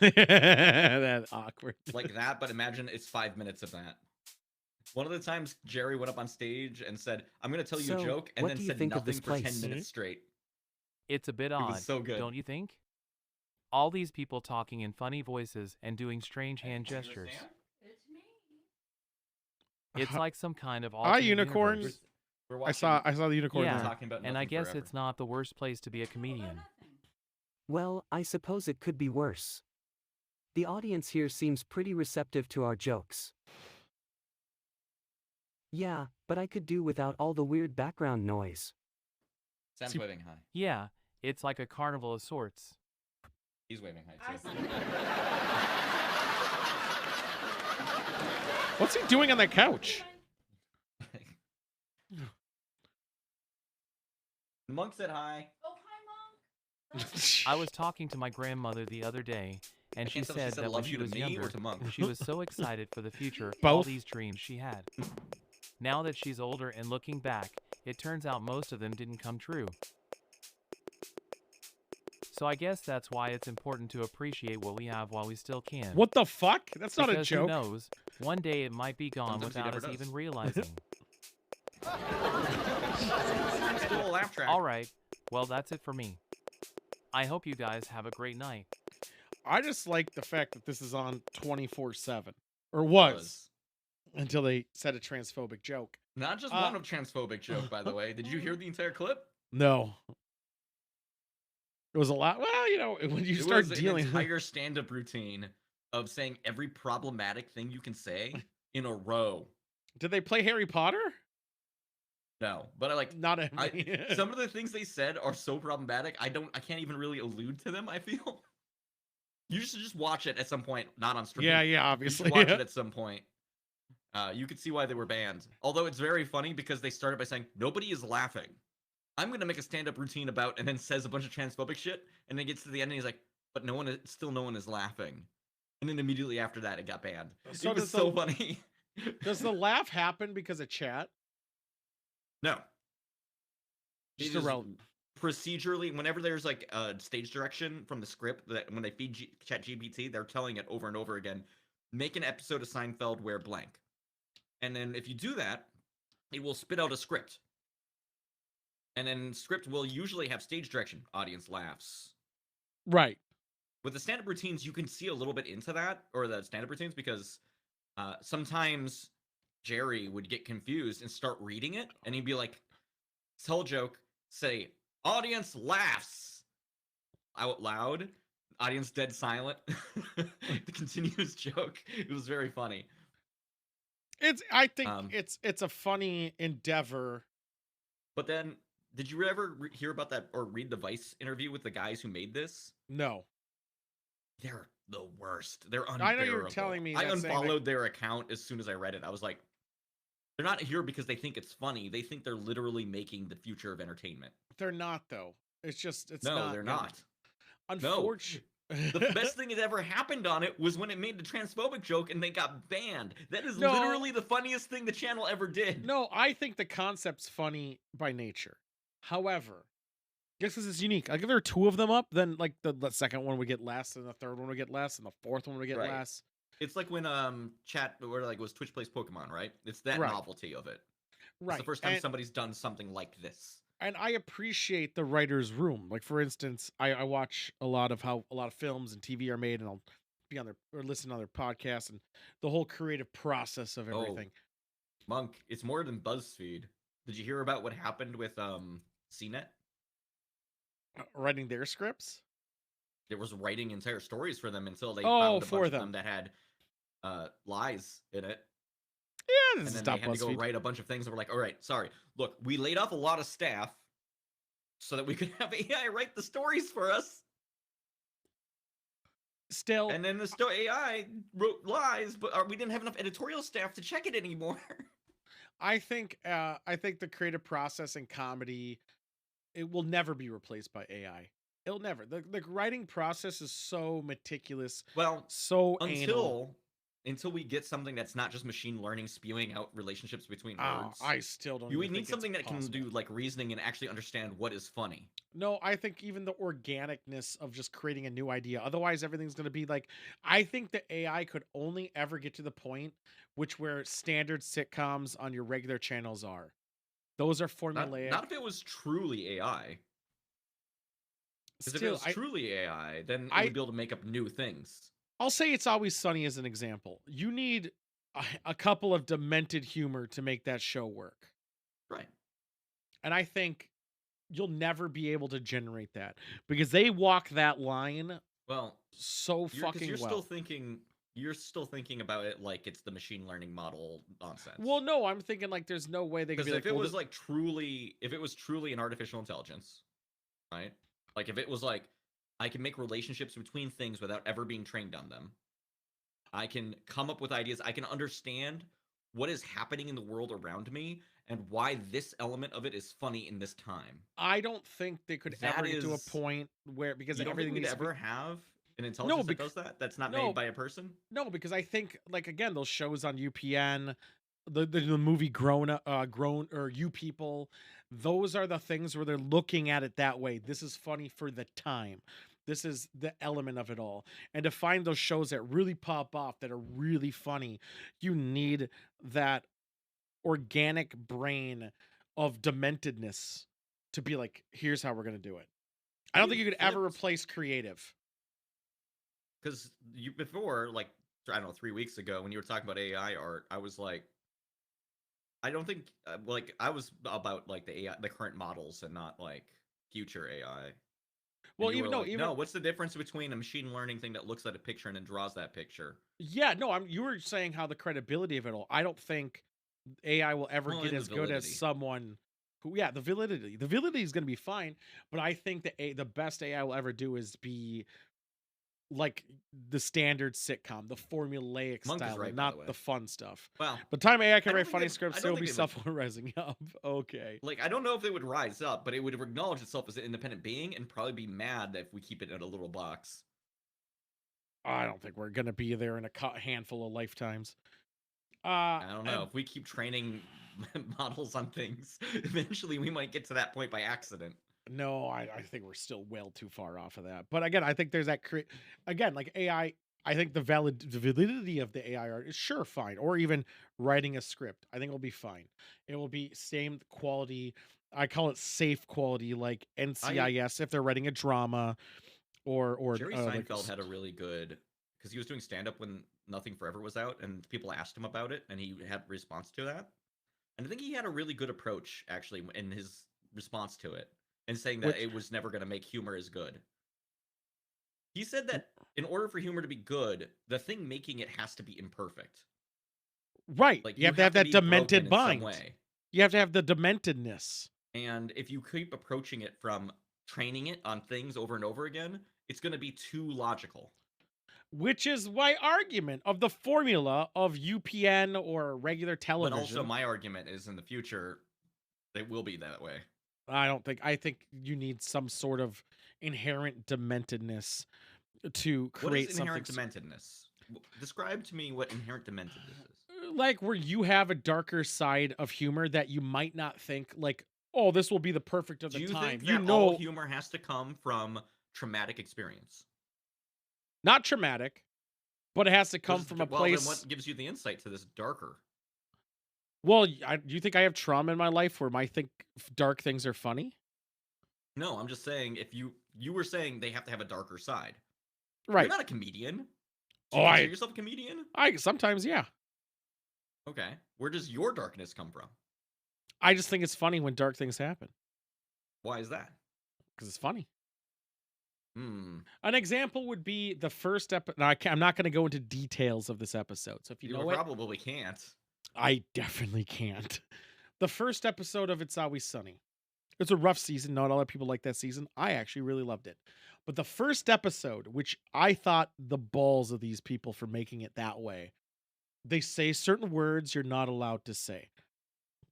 That's awkward. Like that, but imagine it's 5 minutes of that. One of the times Jerry went up on stage and said, "I'm going to tell you So, a joke," and what then do you said think of nothing this for 10 place? minutes straight. It's a bit It odd, was so good. don't you think? All these people talking in funny voices and doing strange hand gestures. It's like some kind of alternate unicorn. universe. We're I saw the unicorn. Yeah, there. talking about and I nothing guess forever. it's not the worst place to be a comedian. Well, I suppose it could be worse. The audience here seems pretty receptive to our jokes. Yeah, but I could do without all the weird background noise. Sam's waving high. Yeah, it's like a carnival of sorts. He's waving high too. What's he doing on that couch? Monk said hi. Oh, hi, Monk. I was talking to my grandmother the other day, and she can't tell if said that when love she you to was me or younger, to Monk. she was so excited for the future, all Both. these dreams she had. Now that she's older and looking back, it turns out most of them didn't come true. So I guess that's why it's important to appreciate what we have while we still can. What the fuck? That's not a Because joke. who knows, one day it might be gone Sometimes he without never us does. even realizing. Still a laugh track. Alright, well that's it for me. I hope you guys have a great night. I just like the fact that this is on 24/7. Or was. Until they said a transphobic joke. Not just one of transphobic joke, by the way. Did you hear the entire clip? No. It was a lot. Well, you know, when you start dealing an entire stand-up routine of saying every problematic thing you can say in a row. Did they play Harry Potter? No, but I like not every. Some of the things they said are so problematic. I can't even really allude to them. I feel you should just watch it at some point, not on stream. Yeah, obviously. You should watch it at some point. You could see why they were banned. Although it's very funny because they started by saying nobody is laughing. I'm gonna make a stand-up routine about, and then says a bunch of transphobic shit, and then gets to the end and he's like, but no one is laughing. And then immediately after that, it got banned. So it was so funny. Does the laugh happen because of chat? No. Just It is irrelevant. Procedurally, whenever there's like a stage direction from the script, that when they feed ChatGPT, they're telling it over and over again, make an episode of Seinfeld where blank. And then if you do that, it will spit out a script. And then script will usually have stage direction, audience laughs. Right. With the stand-up routines, you can see a little bit into that, or the stand-up routines, because sometimes Jerry would get confused and start reading it, and he'd be like, tell a joke, say, audience laughs out loud, audience dead silent, to continue his joke. It was very funny. I think it's a funny endeavor. But then, did you ever hear about that or read the Vice interview with the guys who made this? No. They're the worst. They're unbearable. I know you're telling me. I unfollowed their account as soon as I read it. I was like, they're not here because they think it's funny. They think they're literally making the future of entertainment. They're not, though. It's no, not. They're not. Unfortunately. No. The best thing that ever happened on it was when it made the transphobic joke and they got banned. That is literally the funniest thing the channel ever did. No, I think the concept's funny by nature. However, guess this is unique. Like if there are two of them up, then like the second one would get less, and the third one would get less, and the fourth one would get less. It's like when chat where like was Twitch plays Pokemon, right? It's that novelty of it. Right. It's the first time somebody's done something like this. And I appreciate the writer's room. Like for instance, I watch a lot of how a lot of films and TV are made, and I'll be on their or listen on their podcasts and the whole creative process of everything. Monk, it's more than BuzzFeed. Did you hear about what happened with CNET? Writing their scripts? It was writing entire stories for them until they found a bunch of them that had lies in it. Yeah, and then they had to go write a bunch of things and we're like, all right, sorry. Look, we laid off a lot of staff so that we could have AI write the stories for us. Still. And then the AI wrote lies, but we didn't have enough editorial staff to check it anymore. I think the creative process in comedy, it will never be replaced by AI. It'll never. The writing process is so meticulous. Well, so anal. Until we get something that's not just machine learning spewing out relationships between words. I still don't. You need something that can do like reasoning and actually understand what is funny. No, I think even the organicness of just creating a new idea. Otherwise, everything's going to be like. I think the AI could only ever get to the point where standard sitcoms on your regular channels are. Those are formulaic. Not if it was truly AI. Because if it was truly AI, then it would be able to make up new things. I'll say It's Always Sunny as an example. You need a couple of demented humor to make that show work. Right. And I think you'll never be able to generate that because they walk that line Well, so you're fucking well. You're still thinking about it like it's the machine learning model nonsense. Well, no, I'm thinking like there's no way they could Because be if like, it well, was like truly, if it was truly an artificial intelligence, right? Like if it was like, I can make relationships between things without ever being trained on them. I can come up with ideas. I can understand what is happening in the world around me and why this element of it is funny in this time. I don't think they could That ever get to a is- point where because You don't think everything we'd needs to be ever have an intelligence that does that? That's not made by a person? No, because I think like again those shows on UPN, the movie Grown or You People, those are the things where they're looking at it that way. This is funny for the time. This is the element of it all. And to find those shows that really pop off that are really funny, you need that organic brain of dementedness to be like, here's how we're gonna do it. I don't think you could ever replace creative. Because you before, like, I don't know, 3 weeks ago when you were talking about AI art, I was like, I don't think like I was about like the AI, the current models, and not like future AI. Well, And you even were no, like, even no, what's the difference between a machine learning thing that looks at a picture and then draws that picture? yeah, no, you were saying how the credibility of it all. I don't think AI will ever Well, get and the as good as validity. someone who, yeah, the validity. The validity is going to be fine, but I think the best AI will ever do is be like the standard sitcom, the formulaic Monk is style, right, and by not the way. the fun stuff. Well, By the time AI can I don't write think funny I scripts, don't it'll be think they would- self-rising up. Okay. Like, I don't know if they would rise up, but it would acknowledge itself as an independent being and probably be mad if we keep it in a little box. I don't think we're gonna be there in a handful of lifetimes. I don't know. If we keep training models on things, eventually we might get to that point by accident. No, I think we're still well too far off of that. But again, I think there's that again, like AI. I think the validity of the AI art is sure fine, or even writing a script. I think it'll be fine. It will be same quality. I call it safe quality, like NCIS if they're writing a drama, or Jerry like Seinfeld had a really good, because he was doing stand up when Nothing Forever was out, and people asked him about it, and he had a response to that. And I think he had a really good approach actually in his response to it, and saying that it was never going to make humor as good. He said that in order for humor to be good, the thing making it has to be imperfect. Right. Like You have to have that be broken demented in some mind. way. You have to have the dementedness. And if you keep approaching it from training it on things over and over again, it's going to be too logical. Which is my argument of the formula of UPN or regular television. But also my argument is in the future, it will be that way. I think you need some sort of inherent dementedness to create what is inherent dementedness? Describe to me what inherent dementedness is. Like where you have a darker side of humor that you might not think like, oh, this will be the perfect of the time. Do you think that all humor has to come from traumatic experience? Not traumatic, but it has to come from a place. Then what gives you the insight to this darker? Well, do you think I have trauma in my life where I think dark things are funny? No, I'm just saying if you were saying they have to have a darker side. Right. You're not a comedian. Do you consider yourself a comedian? Sometimes, yeah. Okay. Where does your darkness come from? I just think it's funny when dark things happen. Why is that? Because it's funny. Hmm. An example would be the first episode. Now, I'm not going to go into details of this episode. So if you know it, probably can't. I definitely can't. The first episode of It's Always Sunny. It's a rough season. Not a lot of people like that season. I actually really loved it. But the first episode, which I thought the balls of these people for making it that way, they say certain words you're not allowed to say.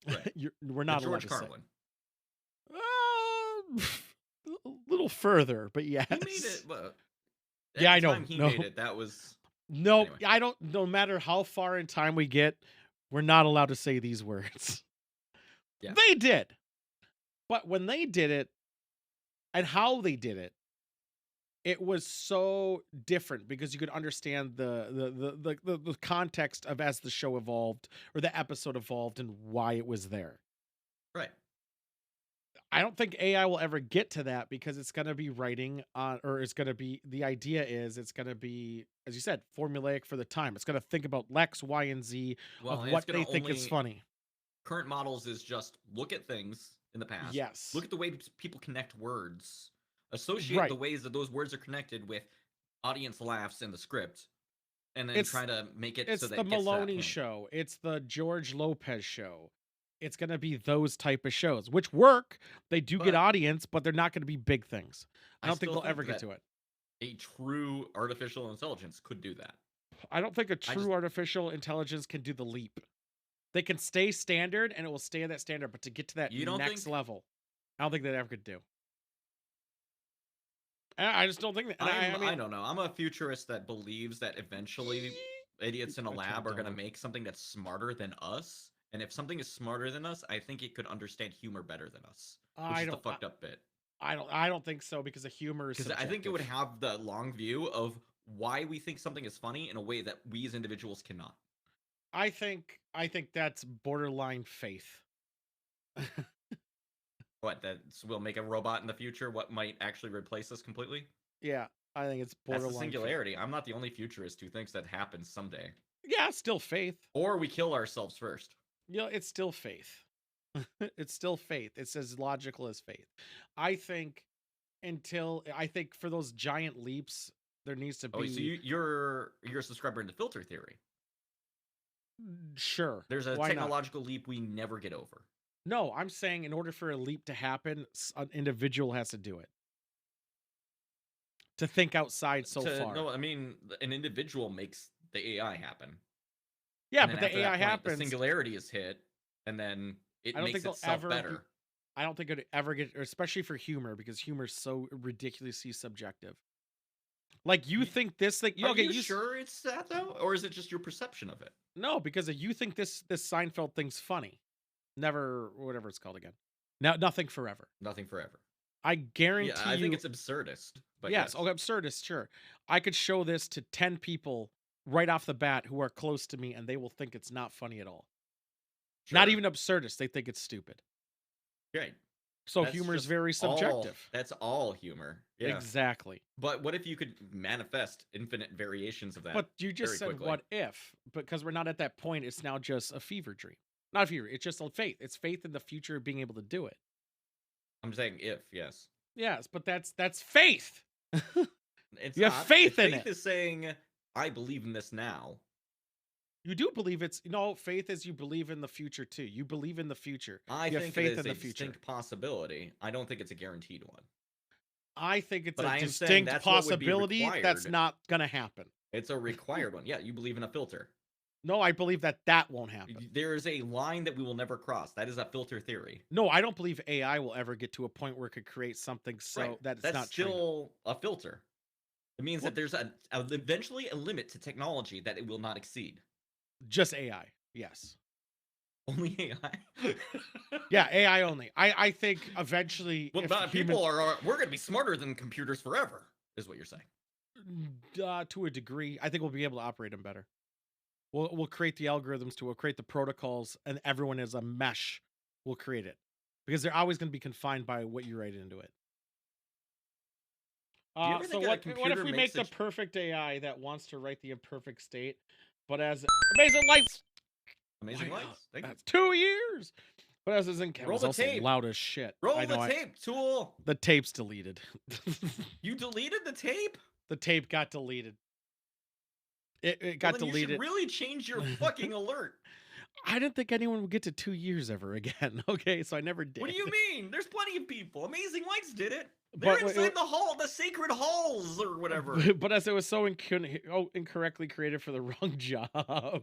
Right. We're not allowed George to Carlin. say. A little further, but yes. He made it. Well, yeah, I know. He made it. That was. No, anyway. I don't. No matter how far in time we get, we're not allowed to say these words. Yeah. They did. But when they did it and how they did it, it was so different because you could understand the context of as the show evolved or the episode evolved and why it was there. Right. I don't think AI will ever get to that because it's going to be writing on, or it's going to be, the idea is it's going to be, as you said, formulaic for the time. It's going to think about X, Y, and Z of what they think is funny. Current models is just look at things in the past. Yes. Look at the way people connect words. Associate the ways that those words are connected with audience laughs in the script, and then try to make it so that it's the it gets to that Maloney point. show. It's the George Lopez show. It's going to be those type of shows, which work. They do get audience, but they're not going to be big things. I don't think still they'll ever get that to it. A true artificial intelligence could do that. I don't think a true artificial intelligence can do the leap. They can stay standard, and it will stay at that standard, but to get to that next level, I don't think they ever could do. I just don't think that. I don't know. I'm a futurist that believes that eventually idiots in a lab are going to make something that's smarter than us. And if something is smarter than us, I think it could understand humor better than us. Which is the fucked up bit. I don't think so, because the humor is because I think it would have the long view of why we think something is funny in a way that we as individuals cannot. I think that's borderline faith. What, that we'll make a robot in the future? What might actually replace us completely? Yeah, I think it's borderline. That's the singularity. I'm not the only futurist who thinks that happens someday. Yeah, still faith. Or we kill ourselves first. Yeah, it's still faith. It's still faith. It's as logical as faith. I think for those giant leaps, there needs to be. Oh, so you're a subscriber into filter theory. Sure. There's a Why technological leap we never get over. No, I'm saying in order for a leap to happen, an individual has to do it. To think outside far. No, I mean, an individual makes the AI happen. Yeah, but the AI happens. The singularity is hit, and then it makes itself better. I don't think it would ever get, especially for humor, because humor is so ridiculously subjective. Like, you think this thing. Are you sure it's that, though? Or is it just your perception of it? No, because you think this Seinfeld thing's funny. Never, whatever it's called again. Now, Nothing Forever. Nothing Forever. I guarantee I think it's absurdist. But yes. Oh, absurdist, sure. I could show this to 10 people right off the bat who are close to me, and they will think it's not funny at all. Sure. Not even absurdist. They think it's stupid. Right. So humor is very subjective. That's all humor. Yeah. Exactly. But what if you could manifest infinite variations of that? But you just said what if, because we're not at that point. It's now just a fever dream. Not a fever. It's just a faith. It's faith in the future of being able to do it. I'm saying if, yes. Yes, but that's faith. You have faith in it. Faith is saying, I believe in this now. You do believe faith is you believe in the future too. You believe in the future. I think think it is a distinct possibility. I don't think it's a guaranteed one. I think it's a distinct possibility that's not going to happen. It's a required one. Yeah, you believe in a filter. No, I believe that won't happen. There is a line that we will never cross. That is a filter theory. No, I don't believe AI will ever get to a point where it could create something that it's not still a filter. It means that there's eventually a limit to technology that it will not exceed. Just AI, yes. Only AI? Yeah, AI only. I think eventually... Well, people we're going to be smarter than computers forever, is what you're saying. To a degree. I think we'll be able to operate them better. We'll create the algorithms we'll create the protocols, and everyone is a mesh. We'll create it. Because they're always going to be confined by what you write into it. So what if we make the perfect AI that wants to write the imperfect state, but as Amazing Lights? Amazing Lights. That's 2 years. But as is in Roll the tape. Loud as shit. Roll the tape, tool. The tape's deleted. You deleted the tape? The tape got deleted. It got deleted. You should really change your fucking alert. I didn't think anyone would get to 2 years ever again. Okay, so I never did. What do you mean? There's plenty of people. Amazing Lights did it. They're inside the hall, the sacred halls or whatever. But as it was so incorrectly created for the wrong job.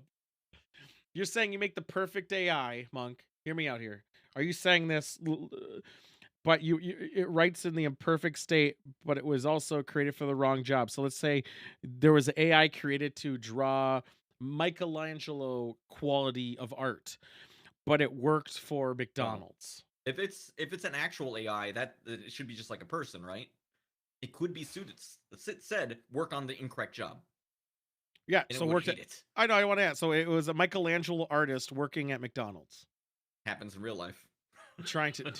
You're saying you make the perfect AI, Monk. Hear me out here. Are you saying this? But it writes in the imperfect state, but it was also created for the wrong job. So let's say there was an AI created to draw Michelangelo quality of art, but it worked for McDonald's. If it's an actual AI, that it should be just like a person, right? It could be suited. It said work on the incorrect job. Yeah, and so worked it. I know. I want to add. So it was a Michelangelo artist working at McDonald's. Happens in real life. Trying to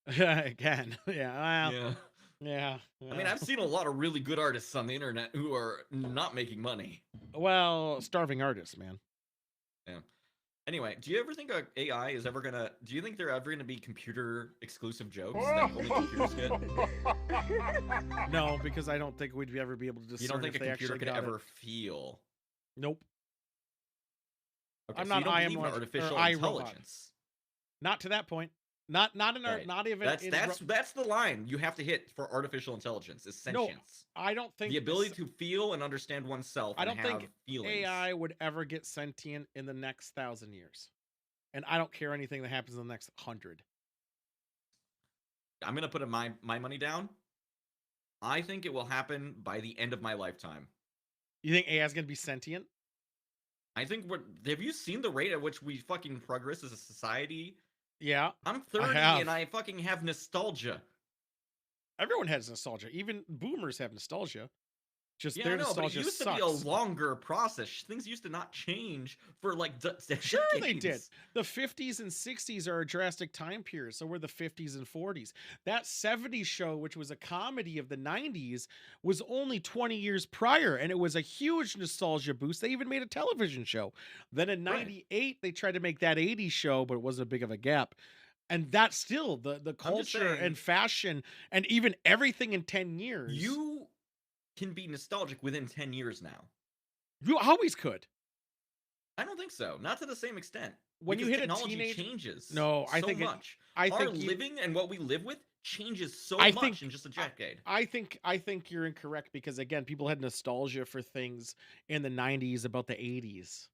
again, yeah. Well, yeah. I mean, I've seen a lot of really good artists on the internet who are not making money. Well, starving artists, man. Yeah. Anyway, do you ever think AI is ever gonna? Do you think they're ever gonna be computer exclusive jokes that only computers get? No, because I don't think we'd ever be able to discern. You don't think if a they computer actually could got ever it. feel? Nope. Okay, I'm so not. you don't I am believe in logic, artificial iRobot. intelligence. Not to that point. Not in our. Right. Not even. That's the line you have to hit for artificial intelligence is No, sentience. I don't think The ability to feel and understand oneself. I and don't have think feelings. AI would ever get sentient in the next 1,000 years, and I don't care anything that happens in the next 100. I'm gonna put my money down. I think it will happen by the end of my lifetime. You think AI is gonna be sentient? I think have you seen the rate at which we fucking progress as a society? Yeah. I'm 30 and I fucking have nostalgia. Everyone has nostalgia. Even boomers have nostalgia. Just Yeah, their I know, but it nostalgia used sucks. to be a longer process. Things used to not change for like Sure, they did. decades. The 50s and 60s are a drastic time period. So were the 50s and 40s. That 70s show, which was a comedy of the 90s, was only 20 years prior, and it was a huge nostalgia boost. They even made a television show. Then in 98, they tried to make that 80s show, but it wasn't a big of a gap. And that's still the culture and fashion and even everything in 10 years. You can be nostalgic within 10 years now. You always could. I don't think so. Not to the same extent. When you Because hit a technology teenage changes. No, I so think much. I Our think living and what we live with changes so I much think- in just a decade. I think you're incorrect because again, people had nostalgia for things in the 90s about the 80s.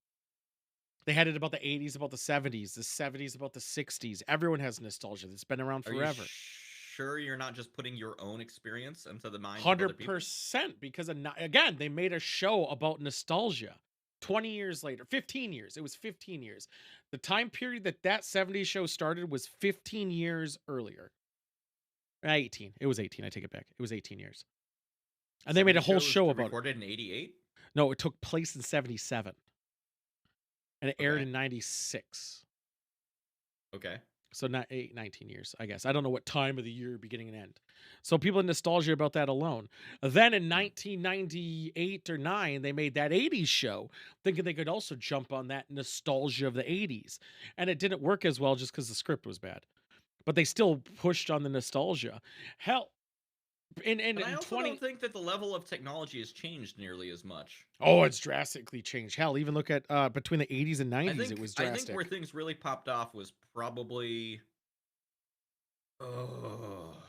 They had it about the 80s, about the 70s, the 70s, about the 60s. Everyone has nostalgia. That's been around Are forever. you sure you're not just putting your own experience into the minds of other people? 100% because again, they made a show about nostalgia. 20 years later, 15 years. It was 15 years. The time period that 70s show started was 15 years earlier. 18. It was 18. I take it back. It was 18 years. And they made a whole show about it. Recorded in 88? No, it took place in 77. And it aired in 96. Okay. So not 19 years, I guess. I don't know what time of the year, beginning and end. So people had nostalgia about that alone. Then in 1998 or 9, they made that 80s show, thinking they could also jump on that nostalgia of the 80s. And it didn't work as well just because the script was bad. But they still pushed on the nostalgia. Hell, in I also 20... don't think that the level of technology has changed nearly as much. Oh, it's drastically changed. Hell, even look at between the 80s and 90s, it was I drastic. think where things really popped off was probably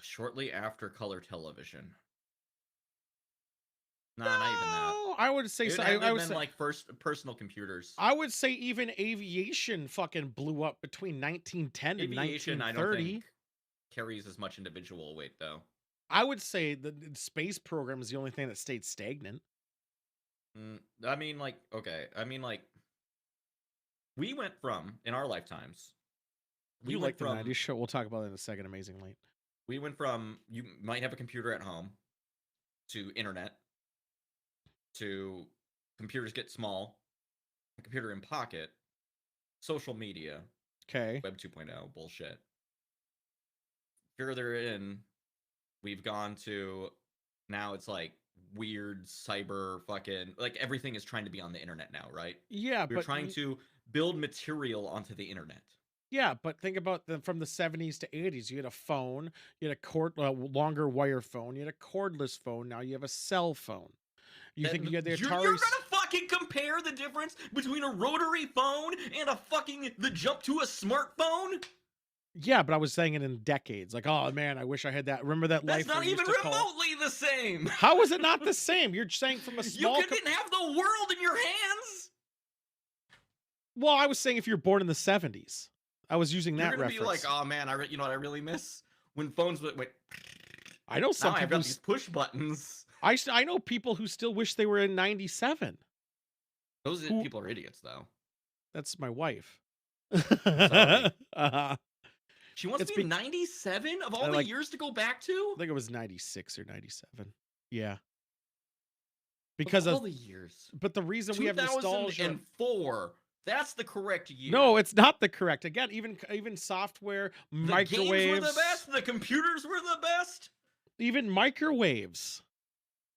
shortly after color television. No, not even that. I would say It so. would I have would been say, like first personal computers. I would say even aviation fucking blew up between 1910 Aviation, and I don't 1930. think carries as much individual weight though. I would say the space program is the only thing that stayed stagnant. I mean, like, okay. I mean, like, we went from, in our lifetimes, You like the 90s show? We'll talk about it in a second. Amazing Late. We went from, you might have a computer at home, to internet, to computers get small, a computer in pocket, social media, Okay. Web 2.0, bullshit. Further in, we've gone to, now it's like, weird cyber fucking like everything is trying to be on the internet now, right? Yeah, we're but trying to build material onto the internet. Yeah, but think about from the 70s to 80s. You had a phone, you had a longer wire phone, you had a cordless phone. Now you have a cell phone. You think you had the Atari? You're gonna fucking compare the difference between a rotary phone and the jump to a smartphone? Yeah, but I was saying it in decades. Like, oh man, I wish I had that. Remember that life? That's not even remotely the same. How is it not the same? You're saying from a small. You didn't have the world in your hands. Well, I was saying if you're born in the 70s, I was using that You're gonna reference. be like, oh man, you know what I really miss when phones went. I know some now people. I've got these push buttons. I know people who still wish they were in 97. Those people are idiots, though. That's my wife. She wants to be 97 of all the years to go back to? I think it was 96 or 97. Yeah. Because of all the years. But the reason we have nostalgia. 2004. That's the correct year. No, it's not the correct. Again, even software, microwaves. The games were the best. The computers were the best. Even microwaves.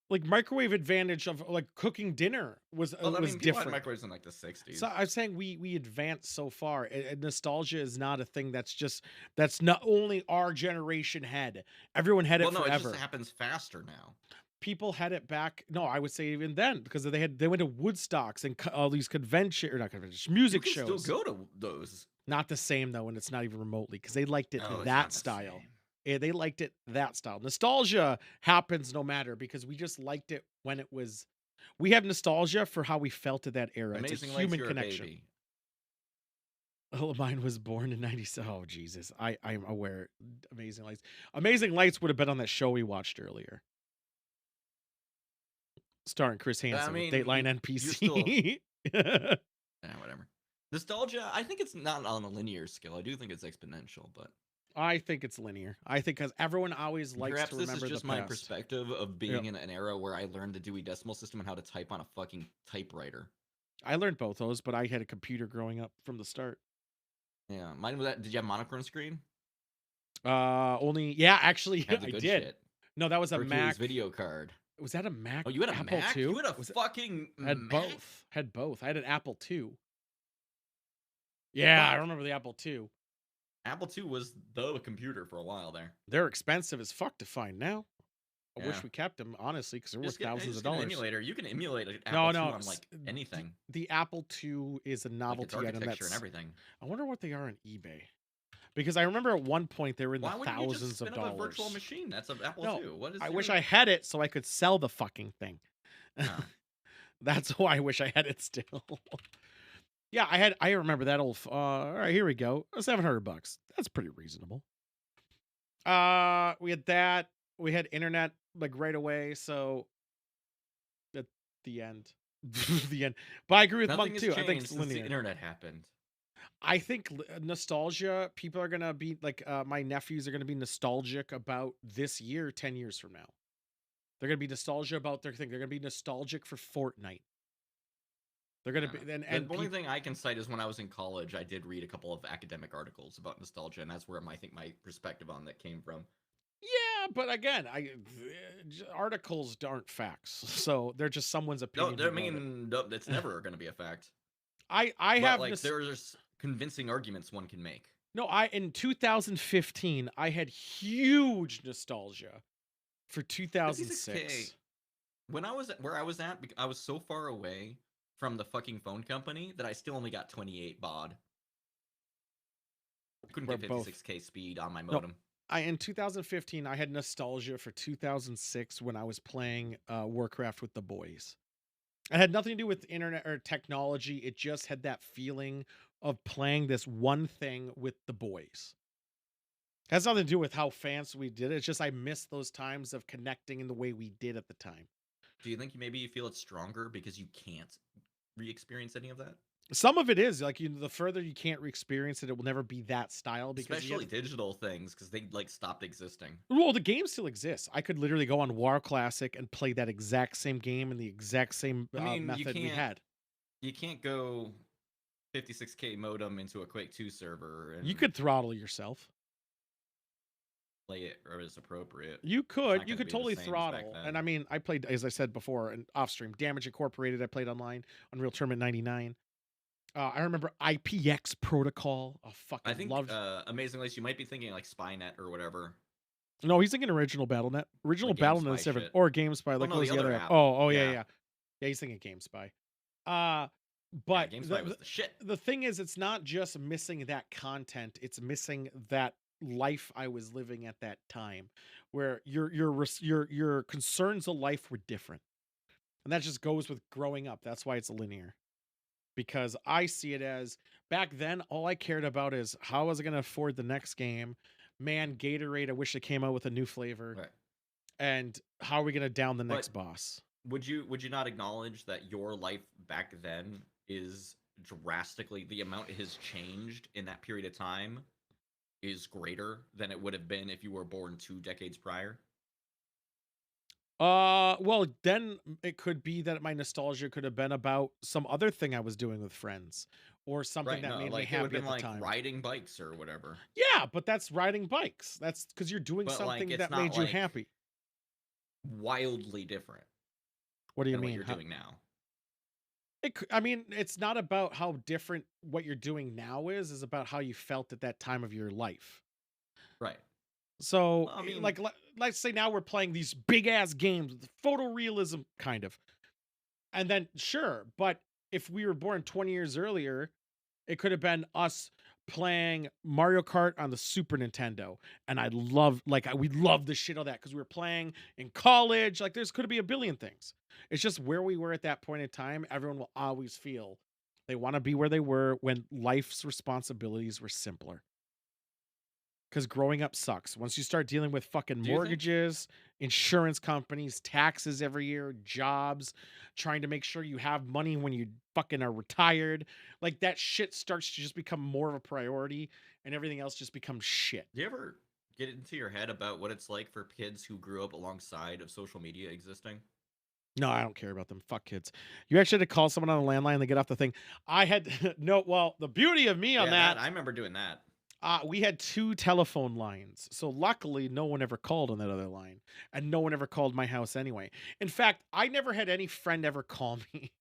Like microwave advantage of like cooking dinner was Well, I was mean, people had different. microwaves in like the 60s. So I'm saying we advanced so far, and nostalgia is not a thing that's not only our generation had. Everyone had it Well, no, it forever. just happens faster now. People had it back. No, I would say even then because they went to Woodstocks and all these music You can shows. still go to those. Not the same though, when it's not even remotely because they liked it No, it's not that the style. same. Yeah, they liked it that style. Nostalgia happens no matter because we just liked it when it was. We have nostalgia for how we felt at that era. It's a Amazing Lights, human you're connection. a baby. Oh, mine was born in '97. Oh, Jesus. I'm aware. Amazing Lights. Amazing Lights would have been on that show we watched earlier. Starring Chris Hansen with Dateline NPC. Yeah, whatever. Nostalgia, I think it's not on a linear scale. I do think it's exponential, but I think it's linear. I think because everyone always likes perhaps to this remember is just the my past. perspective of being in an era where I learned the Dewey Decimal System and how to type on a fucking typewriter. I learned both those, but I had a computer growing up from the start. Yeah, mine was that. Did you have monochrome screen? Actually, Had the I good did. shit. No, that was a Hercules Mac video card. Was that a Mac? Oh, you had a Apple Mac? II? You had a Was it- fucking had Mac? both. Had both. I had an Apple II. Yeah, I remember the Apple II. Apple II was the computer for a while there. They're expensive as fuck to find now. I wish Yeah. we kept them, honestly, because they're worth Just get, thousands just of get an dollars. emulator. You can emulate an No, Apple II no, on like anything. The Apple II is a Like its novelty item. architecture That's and everything. I wonder what they are on eBay. Because I remember at one point they were in Why the wouldn't you just thousands spin of up dollars. a virtual machine? That's an Apple No, II. What is I your- wish I had it so I could sell the fucking thing. Oh. That's why I wish I had it still. Yeah, I remember that old all right, here we go. $700. That's pretty reasonable. We had that. We had internet like right away, so at the end. The end. But I agree with Nothing Monk has too. I think changed it's since the linear. internet happened. I think nostalgia, people are gonna be like my nephews are gonna be nostalgic about this year 10 years from now. They're gonna be nostalgia about their thing. They're gonna be nostalgic for Fortnite. They're gonna be The only thing I can cite is when I was in college, I did read a couple of academic articles about nostalgia, and that's where I think my perspective on that came from. Yeah, but again, articles aren't facts, so they're just someone's opinion. No, I mean, no, it's never going to be a fact. I But, have like there's convincing arguments one can make. No, in 2015 I had huge nostalgia for 2006. 56K. When I was where I was at, I was so far away from the fucking phone company that I still only got 28 baud. I couldn't get 56K speed on my modem. In 2015 I had nostalgia for 2006 when I was playing Warcraft with the boys. It had nothing to do with internet or technology. It just had that feeling of playing this one thing with the boys. It has nothing to do with how fancy we did it. It's just I miss those times of connecting in the way we did at the time. Do you think maybe you feel it's stronger because you can't re-experience any of that? Some of it is like the further you can't re-experience it, it will never be that style because Especially digital things because they like stopped existing. Well, the game still exists. I could literally go on War Classic and play that exact same game in the exact same method we had. You can't go 56K modem into a Quake 2 server. And You could throttle yourself. play it or as appropriate. You It's could. not You gonna could be the totally same as back throttle. then. And I mean, I played, as I said before, and off stream, Damage Incorporated. I played online, Unreal Tournament 99. I remember IPX Protocol. I fucking I think loved. Amazing Lace, you might be thinking like Spynet or whatever. No, he's thinking original BattleNet. Original Like BattleNet GameSpy is different. shit. Or GameSpy. Like no, what was the the other other app? app. Oh, yeah, Yeah. yeah. Yeah, he's thinking GameSpy. But GameSpy was the shit. The thing is, it's not just missing that content; it's missing that life I was living at that time, where your concerns of life were different, and that just goes with growing up. That's why it's linear, because I see it as back then. All I cared about is how was I going to afford the next game. Man, Gatorade. I wish it came out with a new flavor. Right. And how are we going to down the next boss? Would you not acknowledge that your life back then is drastically the amount it has changed in that period of time is greater than it would have been if you were born 2 decades prior? Well, then it could be that my nostalgia could have been about some other thing I was doing with friends, or something Right, that no, made me like it would happy have at been the like time. riding bikes or whatever. Yeah, but that's riding bikes. That's because you're doing But, like, something it's that not, made you like, happy. Wildly different. What do you than what mean? you're How- doing now. I mean, it's not about how different what you're doing now is about how you felt at that time of your life. Right. So, Well, I mean, like, let's say now we're playing these big ass games with photorealism, kind of. And then, sure, but if we were born 20 years earlier, it could have been us playing Mario Kart on the Super Nintendo. And I love, like, we love the shit of that because we were playing in college. Like, there's could be a billion things. It's just where we were at that point in time. Everyone will always feel they want to be where they were when life's responsibilities were simpler. Because growing up sucks. Once you start dealing with fucking Do you think? mortgages, insurance companies, taxes every year, jobs, trying to make sure you have money when you fucking are retired, like that shit starts to just become more of a priority and everything else just becomes shit. Do you ever get into your head about what it's like for kids who grew up alongside of social media existing? No, I don't care about them. Fuck kids. You actually had to call someone on a landline to get off the thing. I had no, well, the beauty of me on Yeah, that, I remember doing that. we had 2 telephone lines. So luckily no one ever called on that other line and no one ever called my house anyway. In fact, I never had any friend ever call me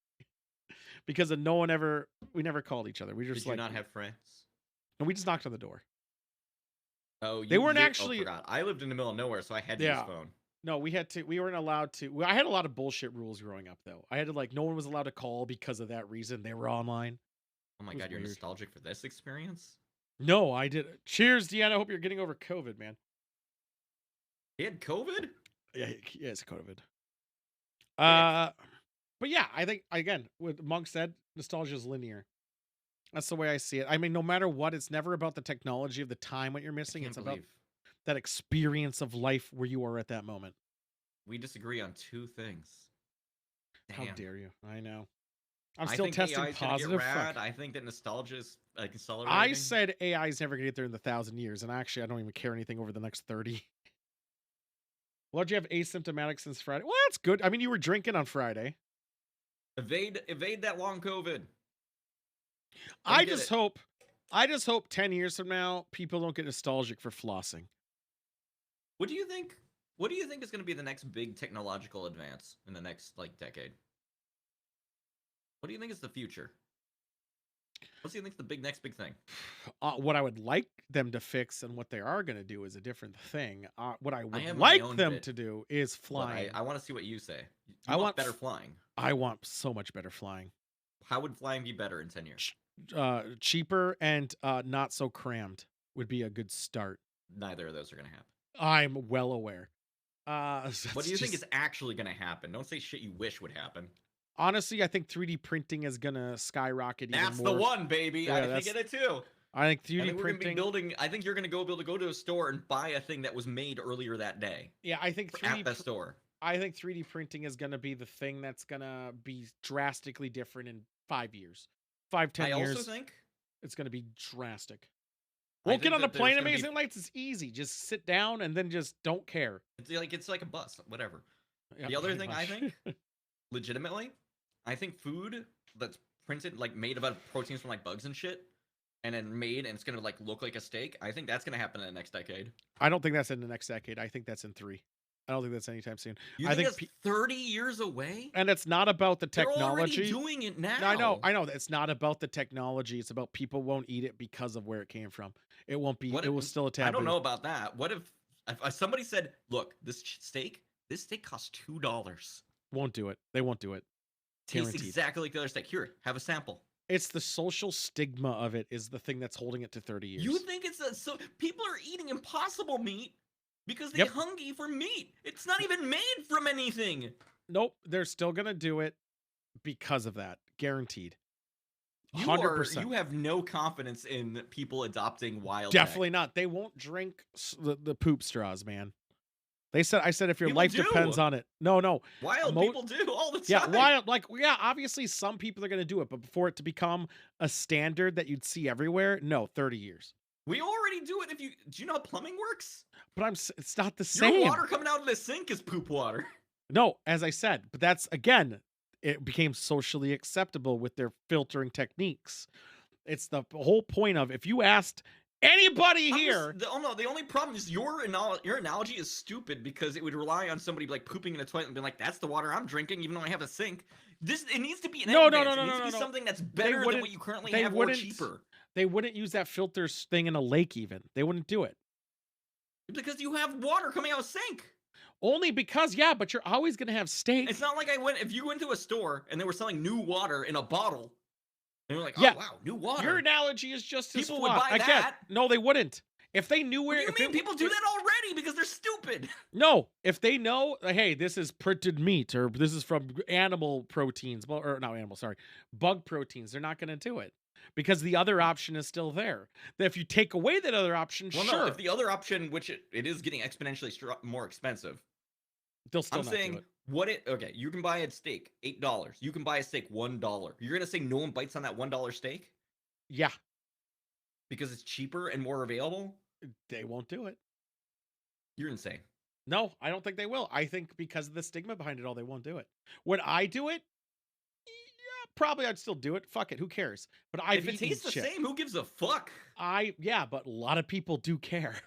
because of we never called each other. We just Did you like, not have friends? and we just knocked on the door. Oh, They weren't oh, actually, forgot. I lived in the middle of nowhere, so I had to use yeah. phone. No, we weren't allowed to. I had a lot of bullshit rules growing up though. I had to like, no one was allowed to call because of that reason. They were online. Oh my It was god, you're weird. nostalgic for this experience? No, I did. Cheers, Deanna. I hope you're getting over COVID, man. He had COVID? Yeah, it's COVID. But yeah, I think again, what Monk said, nostalgia is linear. That's the way I see it. I mean, no matter what, it's never about the technology of the time what you're missing. Can't It's about believe that experience of life where you are at that moment. we disagree on 2 things. How Damn. dare you? I know. I'm I still think testing AI is gonna positive. get rad. Fuck. I think that nostalgia is like accelerating. I said AI is never gonna get there in the 1,000 years, and actually, I don't even care anything over the next 30. Why'd you have asymptomatic since Friday? Well, that's good. I mean, you were drinking on Friday. evade that long COVID. I get just it. hope 10 years from now, people don't get nostalgic for flossing. What do you think? What do you think is going to be the next big technological advance in the next like decade? What do you think is the future? What do you think is the next big thing? What I would like them to fix and what they are going to do is a different thing. What I would have my like own them bit, to do is But flying. I want to see what you say. You I want better flying. I want so much better flying. How would flying be better in 10 years? Cheaper and not so crammed would be a good start. Neither of those are going to happen. I'm well aware. What do you think is actually going to happen? Don't say shit you wish would happen. Honestly, I think 3D printing is gonna skyrocket even That's more. the one, baby. Yeah, I think it too. I think 3D I think we're gonna be printing. building. I think you're gonna be able to go to a store and buy a thing that was made earlier that day. Yeah, I think at the store. I think 3D printing is gonna be the thing that's gonna be drastically different in 5 years. 5-10 I years. also think it's gonna be drastic. I Won't get think on a that there's plane. gonna be- Amazing Lights is easy. Just sit down and then just don't care. it's like a bus, whatever. Yeah, The other pretty thing I much. think, legitimately, I think food that's printed like made about proteins from like bugs and shit, and then made and it's gonna like look like a steak. I think that's gonna happen in the next decade. I don't think that's in the next decade. I think that's in 3. I don't think that's anytime soon. You I think think that's 30 years away? and it's not about the They're already technology. doing it now. I know. It's not about the technology. It's about people won't eat it because of where it came from. It won't be. It was still a taboo. I don't know about that. What if somebody said, "Look, this steak costs $2. Won't do it. They won't do it. Tastes Guaranteed. exactly like the other steak. Here, have a sample." It's the social stigma of it is the thing that's holding it to 30 years. You think so? People are eating impossible meat because they're hungry for meat. It's not even made from anything. Nope, they're still gonna do it because of that, guaranteed. You 100%. You have no confidence in people adopting wild. Definitely not. They won't drink the poop straws, man. I said if your People life do. depends on it. No. Wild people do all the time. Yeah, wild. Obviously some people are gonna do it, but for it to become a standard that you'd see everywhere, no, 30 years. We already do it. Do you know how plumbing works? But it's not the same. Your water coming out of the sink is poop water. No, as I said, but that's again, it became socially acceptable with their filtering techniques. It's the whole point of if you asked Anybody here? The only problem is your analogy is stupid because it would rely on somebody like pooping in a toilet and being like, "That's the water I'm drinking," even though I have a sink. It needs to be an No, advance. It needs to be something that's better than what you currently have or cheaper. They wouldn't use that filter thing in a lake. Even they wouldn't do it because you have water coming out of a sink. Only because, yeah, but you're always gonna have steak. It's not like if you went to a store and they were selling new water in a bottle. They were like, "Oh Yeah. wow, new water." Your analogy is just as People would flawed. buy that. No, they wouldn't. If they knew where. What do you mean? People do that already because they're stupid. No, if they know, hey, this is printed meat or this is from animal proteins, or not animal, sorry, bug proteins, they're not going to do it because the other option is still there. If you take away that other option, Well, sure. no, if the other option, which it is getting exponentially more expensive, they'll still I'm not saying do it. okay, you can buy a steak $8. You can buy a steak $1. You're gonna say no one bites on that $1 steak? Yeah, because it's cheaper and more available. They won't do it. You're insane. No, I don't think they will. I think because of the stigma behind it all, they won't do it. Would I do it? Yeah, probably I'd still do it. Fuck it, who cares? But if it tastes the same, who gives a fuck? Yeah, but a lot of people do care.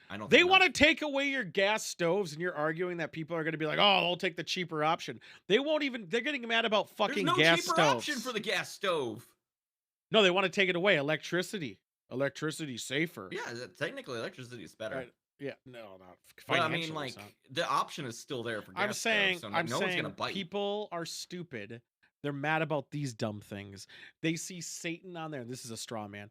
I don't. They want to take away your gas stoves, and you're arguing that people are going to be like, "Oh, they'll take the cheaper option." They won't even. They're getting mad about fucking There's no gas cheaper stoves. option for the gas stove. No, they want to take it away. Electricity's safer. Yeah, technically, electricity is better. Right. Yeah, no, not. But I mean, like the option is still there for gas I'm saying, stoves, so no one's gonna bite. People are stupid. They're mad about these dumb things. They see Satan on there. And this is a straw man.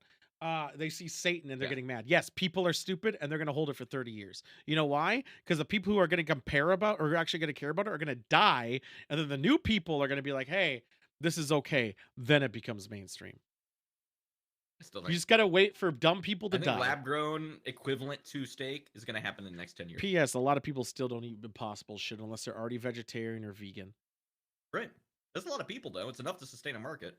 They see Satan and they're getting mad. Yes, people are stupid and they're going to hold it for 30 years. You know why? Because the people who are going to compare about or are actually going to care about it are going to die. And then the new people are going to be like, hey, this is okay. Then it becomes mainstream. You just got to wait for dumb people to die. Lab grown equivalent to steak is going to happen in the next 10 years. P.S. A lot of people still don't eat impossible shit unless they're already vegetarian or vegan. Right. There's a lot of people, though. It's enough to sustain a market.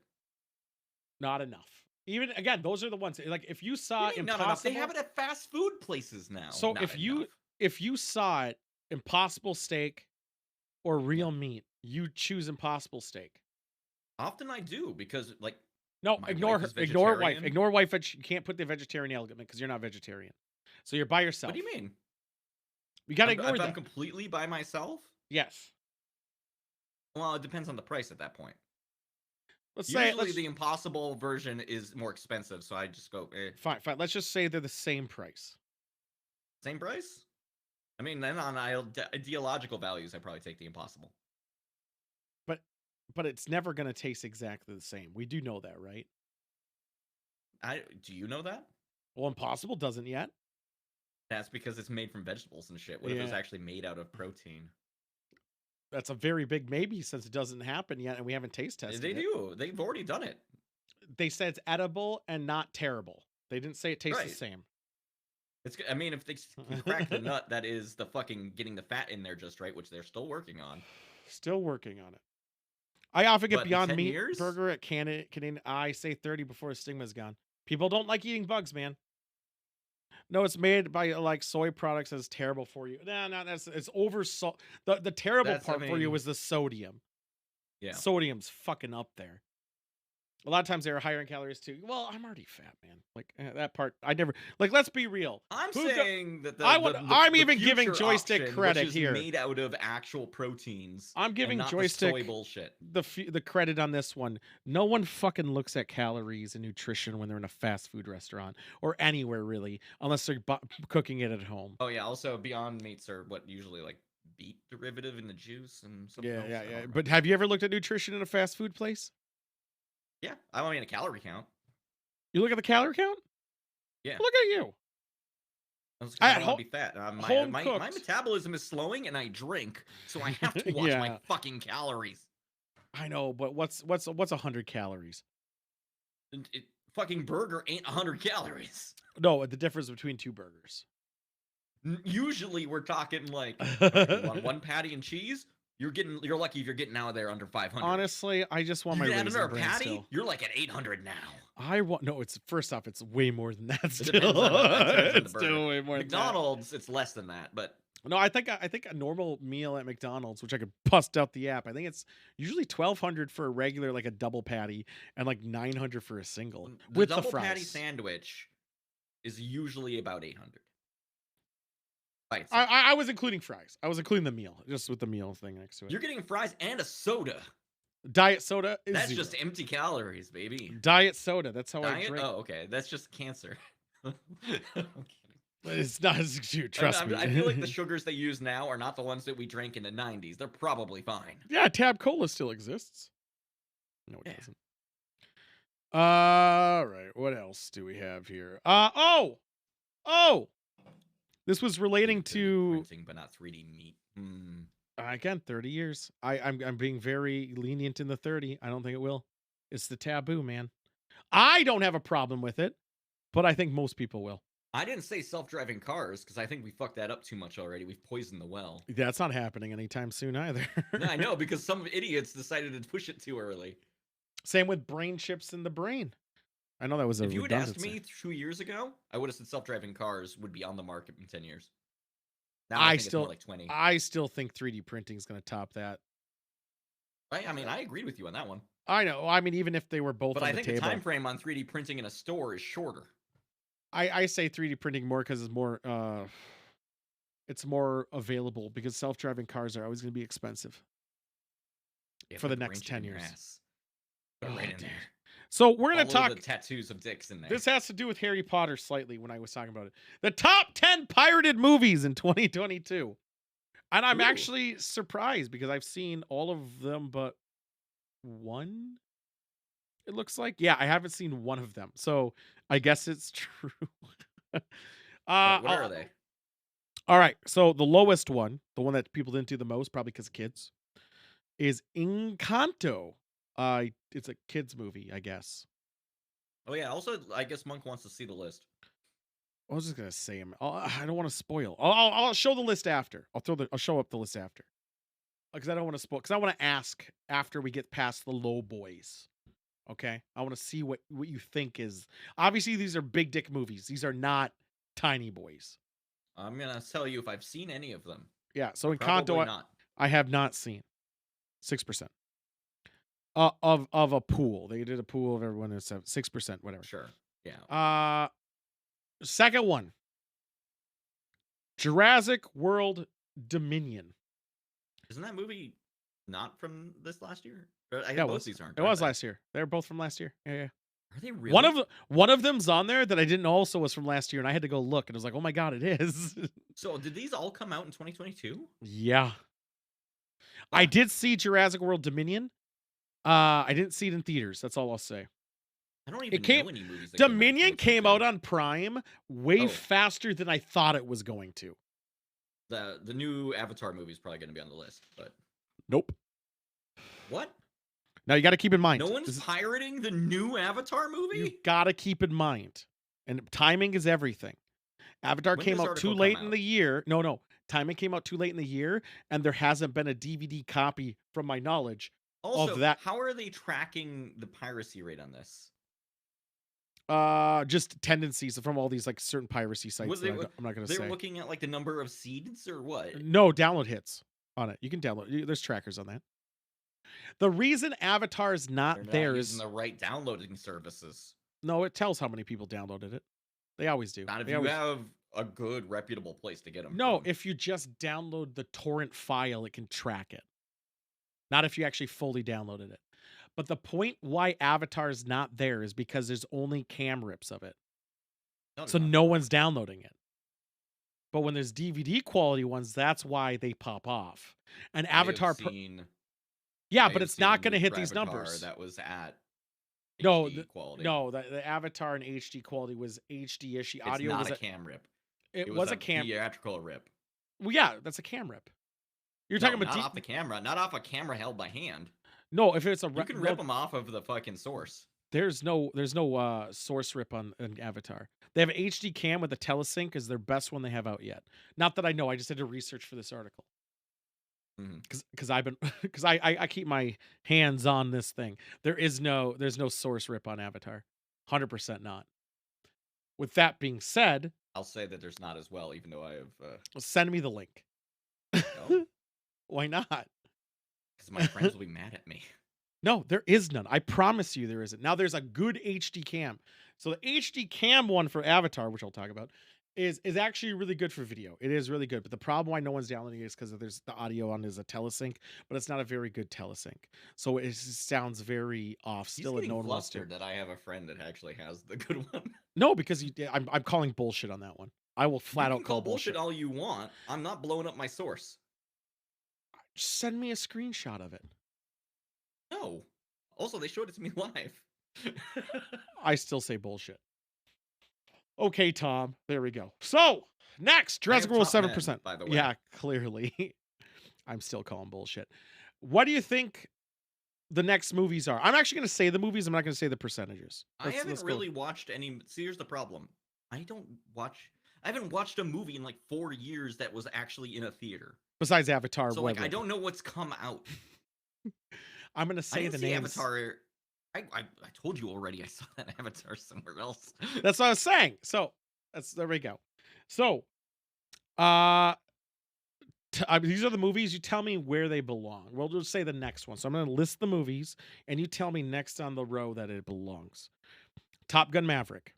Not enough. Even again, those are the ones like if you saw Impossible, they have it at fast food places now. So if you saw it Impossible Steak or real meat, you choose Impossible Steak. Often I do because like no, ignore her, ignore wife. You can't put the vegetarian element because you're not vegetarian, so you're by yourself. What do you mean? You gotta ignore that. that. I'm completely by myself. Yes. Well, it depends on the price at that point. Usually the Impossible version is more expensive, so I just go. Fine. Let's just say they're the same price. Same price? I mean, then on ideological values, I probably take the Impossible. But it's never going to taste exactly the same. We do know that, right? Do you know that? Well, Impossible doesn't yet. That's because it's made from vegetables and shit. What if it's actually made out of protein? That's a very big maybe since it doesn't happen yet and we haven't taste tested it. They do. They've already done it. They said it's edible and not terrible. They didn't say it tastes the same. I mean, if they crack the nut, that is the fucking getting the fat in there just right, which they're still working on. Still working on it. I often get Beyond Meat burger at Canadian. I say 30 before the stigma's gone. People don't like eating bugs, man. No, it's made by like soy products that's terrible for you. No, it's over salt. The terrible part for you is the sodium. Yeah. Sodium's fucking up there. A lot of times they're higher in calories too. Well, I'm already fat, man. Like that part, I never like. Let's be real. I'm saying that I'm even giving Joystick option, credit which is here. Made out of actual proteins. I'm giving Joystick the soy bullshit. The credit on this one. No one fucking looks at calories and nutrition when they're in a fast food restaurant or anywhere really, unless they're cooking it at home. Oh yeah. Also, Beyond Meats are what usually like beet derivative in the juice and something else. Yeah. But have you ever looked at nutrition in a fast food place? Yeah, I mean a calorie count. You look at the calorie count? Yeah. Look at you. I want to be fat. My metabolism is slowing, and I drink, so I have to watch my fucking calories. I know, but what's 100 calories? Fucking burger ain't 100 calories. No, the difference between two burgers. Usually, we're talking like one patty and cheese. You're lucky if you're getting out of there under 500. Honestly, I just want my Raisin Bran patty. Still. You're like at 800 now. It's first off, it's way more than that. Still, It depends on it's still way more. McDonald's, it's less than that, but No, I think a normal meal at McDonald's, which I could bust out the app. I think it's usually 1,200 for a regular, like a double patty, and like 900 for a single The with the double patty fries. sandwich is usually about 800. Right. I was including fries. I was including the meal, just with the meal thing next to it. You're getting fries and a soda. Diet soda is That's 0. just empty calories, baby. Diet soda. That's how I Diet? drink. Oh, okay. That's just cancer. It's not as cute. Trust me. I feel like the sugars they use now are not the ones that we drank in the 90s. They're probably fine. Yeah, Tab Cola still exists. No, it doesn't. All right. What else do we have here? Oh! This was relating to printing, but not 3D meat. Again, 30 years. I'm being very lenient in the 30. I don't think it will. It's the taboo, man. I don't have a problem with it, but I think most people will. I didn't say self-driving cars because I think we fucked that up too much already. We've poisoned the well. That's not happening anytime soon either. No, I know, because some idiots decided to push it too early. Same with brain chips in the brain. I know that was a If you had asked redundancy. me 2 years ago, I would have said self-driving cars would be on the market in 10 years. Now I think it's still more like 20. I still think 3D printing is going to top that. Right? I mean, I agreed with you on that one. I know. I mean, even if they were both But on I the think table. the time frame on 3D printing in a store is shorter. I say 3D printing more because it's more available, because self-driving cars are always going to be expensive for the next 10 years. Put it right in there. So we're going to All talk over the tattoos of dicks in there. This has to do with Harry Potter slightly when I was talking about it. The top 10 pirated movies in 2022. And I'm actually surprised because I've seen all of them but one. It looks like. Yeah, I haven't seen one of them. So I guess it's true. What are they? All right. So the lowest one, the one that people didn't do the most, probably because of kids, is Encanto. It's a kids movie, I guess. Oh yeah. Also, I guess Monk wants to see the list. I was just gonna say him. I don't want to spoil. I'll show the list after. I'll show up the list after, because I don't want to spoil. Because I want to ask after we get past the low boys. Okay, I want to see what you think is. Obviously, these are big dick movies. These are not tiny boys. I'm gonna tell you if I've seen any of them. Yeah. So Probably Encanto, not. I have not seen. 6%. Of a pool. They did a pool of everyone. It's 6%. Whatever. Sure. Yeah. Second one. Jurassic World Dominion. Isn't that movie not from this last year? I Yeah, both these aren't. It was last year. They were both from last year. Yeah. Are they really? One of them's on there that I didn't know also was from last year, and I had to go look, and I was like, oh my god, it is. So did these all come out in 2022? Yeah. I did see Jurassic World Dominion. I didn't see it in theaters. That's all I'll say. I don't even know any movies. That Dominion came out on Prime way faster than I thought it was going to. The new Avatar movie is probably going to be on the list, but nope. What? Now you got to keep in mind. No one's pirating the new Avatar movie? You got to keep in mind. And timing is everything. Avatar came out too late in the year. No. Timing came out too late in the year, and there hasn't been a DVD copy, from my knowledge, also, of that. How are they tracking the piracy rate on this? Just tendencies from all these like certain piracy sites. I'm not going to say. They're looking at like the number of seeds or what? No, download hits on it. You can download. There's trackers on that. The reason Avatar is not there is using the right downloading services. No, it tells how many people downloaded it. They always do. Not if you have a good, reputable place to get them. No, if you just download the torrent file, it can track it. Not if you actually fully downloaded it. But the point why Avatar is not there is because there's only cam rips of it. So no one's downloading it. But when there's DVD quality ones, that's why they pop off. And Avatar... Yeah, but it's not going to hit these numbers. That was at HD quality. No, the Avatar in HD quality was HD-ish. Audio it's not was a cam rip. It was a cam theatrical rip. Well, yeah, that's a cam rip. You're talking about not off the camera, not off a camera held by hand. No, if it's a you can rip them off of the fucking source. There's no source rip on an Avatar. They have HD cam with a telesync is their best one they have out yet. Not that I know. I just had to research for this article. Because I keep my hands on this thing. There's no source rip on Avatar. 100% not. With that being said, I'll say that there's not as well, even though I have. Send me the link. No, Why not? because my friends will be mad at me. No, there is none. I promise you there isn't. Now there's a good HD cam. So the HD cam one for Avatar, which I'll talk about, is actually really good for video. It is really good. But the problem why no one's downloading it is because there's the audio on is a telesync, but it's not a very good telesync. So it sounds very off He's still, and getting no one wants to. flustered that I have a friend that actually has the good one. No, because I'm calling bullshit on that one. I will flat You out can call call bullshit all you want. I'm not blowing up my source. Just send me a screenshot of it. No. Also, they showed it to me live. I still say bullshit. Okay, Tom. There we go. So next, Jurassic World 7%. By the way, Yeah, clearly. I'm still calling bullshit. What do you think the next movies are? I'm actually going to say the movies. I'm not going to say the percentages. I haven't really watched any. See, here's the problem. I haven't watched a movie in like 4 years that was actually in a theater. Besides Avatar. So like, I don't know what's come out. I'm going to say the names. Avatar. I told you already. I saw that Avatar somewhere else. That's what I was saying. So there we go. So, these are the movies. You tell me where they belong. We'll just say the next one. So I'm going to list the movies, and you tell me next on the row that it belongs. Top Gun Maverick,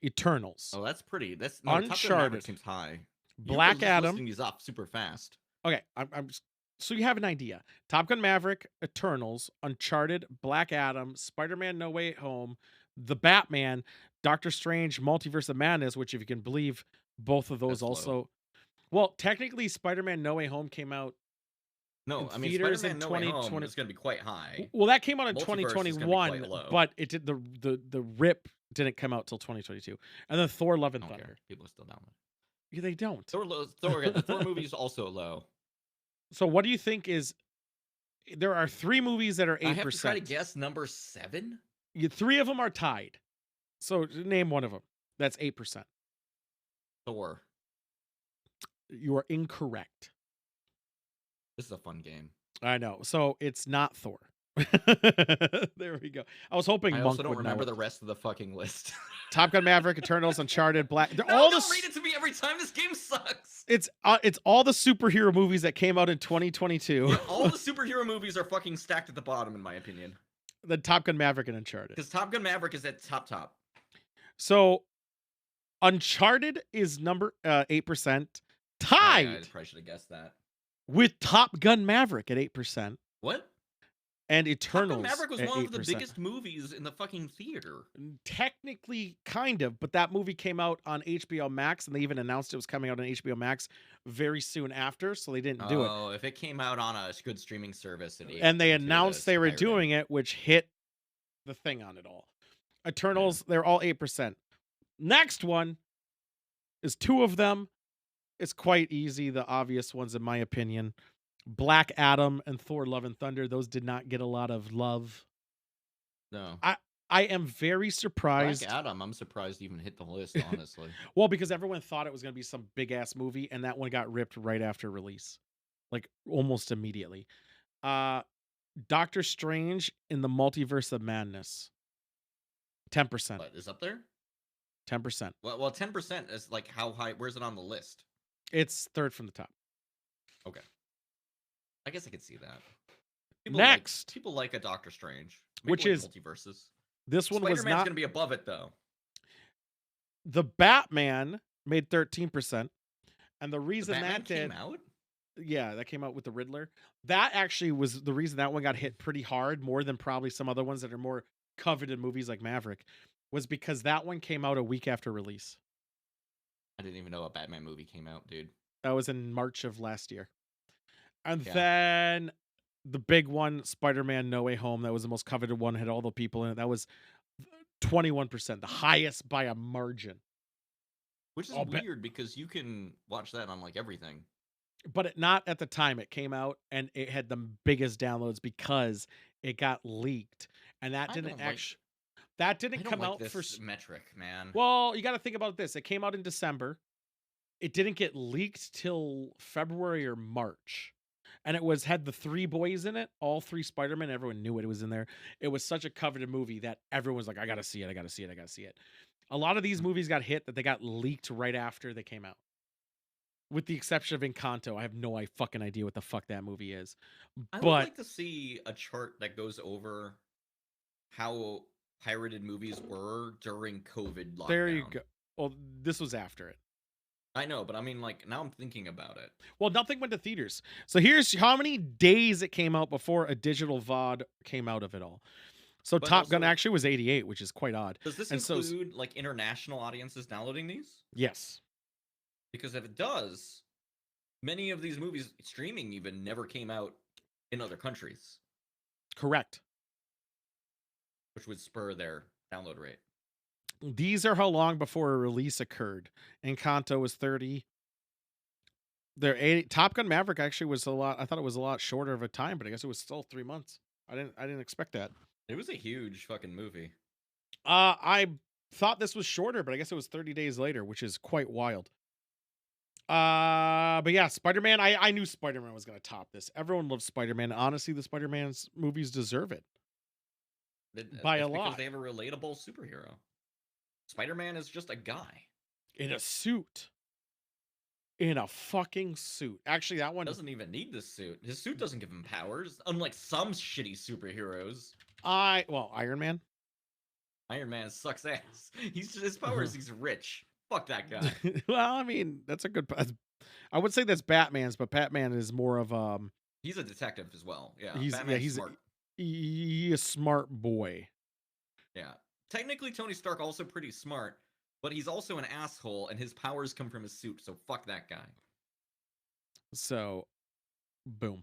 Eternals. Oh, that's pretty. That's Uncharted. Top Gun Maverick seems high. Black Adam. Listing these up super fast. Okay, I'm just, so you have an idea. Top Gun Maverick, Eternals, Uncharted, Black Adam, Spider-Man No Way Home, The Batman, Doctor Strange, Multiverse of Madness, which if you can believe both of those That's also low. Well, technically Spider-Man No Way Home came out No, I mean theaters Spider-Man in No Way 2020. Home is going to be quite high. Well, that came out in Multiverse is gonna be 2021, quite low. but it did the rip didn't come out till 2022. And then Thor Love and I don't Thunder. care. People are still down with it. Yeah, they don't. The Thor movie is also low. So what do you think is there are 3 movies that are 8%. I have to try to guess number 7. 3 of them are tied. So name one of them. That's 8%. Thor. You are incorrect. This is a fun game. I know. So it's not Thor. There we go. I was hoping I Monk also don't would know remember it. the rest of the fucking list. Top Gun Maverick, Eternals, Uncharted, Black. They're No, all don't read it to me every time. This game sucks. It's all the superhero movies that came out in 2022. All the superhero movies are fucking stacked at the bottom, in my opinion. The Top Gun Maverick and Uncharted. Because Top Gun Maverick is at top. So Uncharted is number 8%, tied I probably should have guessed that. with Top Gun Maverick at 8%. What? And Eternals. Top Gun Maverick was at one of the 8%. biggest movies in the fucking theater. Technically, kind of, but that movie came out on HBO Max, and they even announced it was coming out on HBO Max very soon after, so they didn't do it. Oh, if it came out on a good streaming service, And they announced they were doing it, which hit the thing on it all. Eternals, they're all 8%. Next one is 2 of them. It's quite easy, the obvious ones, in my opinion. Black Adam and Thor Love and Thunder. Those did not get a lot of love. No. I am very surprised. Black Adam, I'm surprised even hit the list, honestly. Well, because everyone thought it was going to be some big ass movie, and that one got ripped right after release, like almost immediately. Doctor Strange in the Multiverse of Madness, 10%. What, is up there? 10%. Well, 10% is like how high? Where's it on the list? It's 3rd from the top. Okay. I guess I could see that. Next, people like a Doctor Strange, which like is multiverses. This one was Spider-Man's not going to be above it though. The Batman made 13%, and the reason Batman that did came out. Yeah, that came out with the Riddler. That actually was the reason that one got hit pretty hard, more than probably some other ones that are more coveted movies like Maverick, was because that one came out a week after release. I didn't even know a Batman movie came out, dude. That was in March of last year. And Yeah. then the big one, Spider-Man No Way Home, that was the most coveted one, had all the people in it. That was 21%, the highest by a margin. Which is weird because you can watch that on like everything. But not at the time it came out, and it had the biggest downloads because it got leaked, and that didn't actually come out for metric, man. Well, you got to think about this. It came out in December. It didn't get leaked till February or March. And it had the 3 boys in it, all 3 Spider-Man. Everyone knew it was in there. It was such a coveted movie that everyone was like, I got to see it. I got to see it. I got to see it. A lot of these movies got hit that they got leaked right after they came out. with the exception of Encanto. I have no fucking idea what the fuck that movie is. I would But like to see a chart that goes over how pirated movies were during COVID lockdown. there you go. Well, this was after it. I know, but I mean, like, now I'm thinking about it. Well, nothing went to theaters. So here's how many days it came out before a digital VOD came out of it all. So But Top Gun also- actually was 88, which is quite odd. Does this And so include, like, international audiences downloading these? yes. Because if it does, many of these movies, streaming even, never came out in other countries, Correct. which would spur their download rate. These are how long before a release occurred. Encanto was 30. Top Gun Maverick actually was a lot. I thought it was a lot shorter of a time, but I guess it was still 3 months. I didn't expect that. It was a huge fucking movie. I thought this was shorter, but I guess it was 30 days later, which is quite wild. But yeah, Spider-Man, I knew Spider-Man was going to top this. Everyone loves Spider-Man. Honestly, the Spider-Man's movies deserve it. By a lot. Because they have a relatable superhero. Spider-Man is just a guy. In a suit. In a fucking suit. Actually, that one Doesn't even need the suit. His suit doesn't give him powers, unlike some shitty superheroes. Iron Man. Iron Man sucks ass. His powers. He's rich. Fuck that guy. Well, I mean, that's a good. I would say that's Batman's, but Batman is more of He's a detective as well. Yeah, he's smart. He a smart boy. Yeah, technically Tony Stark also pretty smart, but he's also an asshole, and his powers come from his suit. So fuck that guy. So, boom.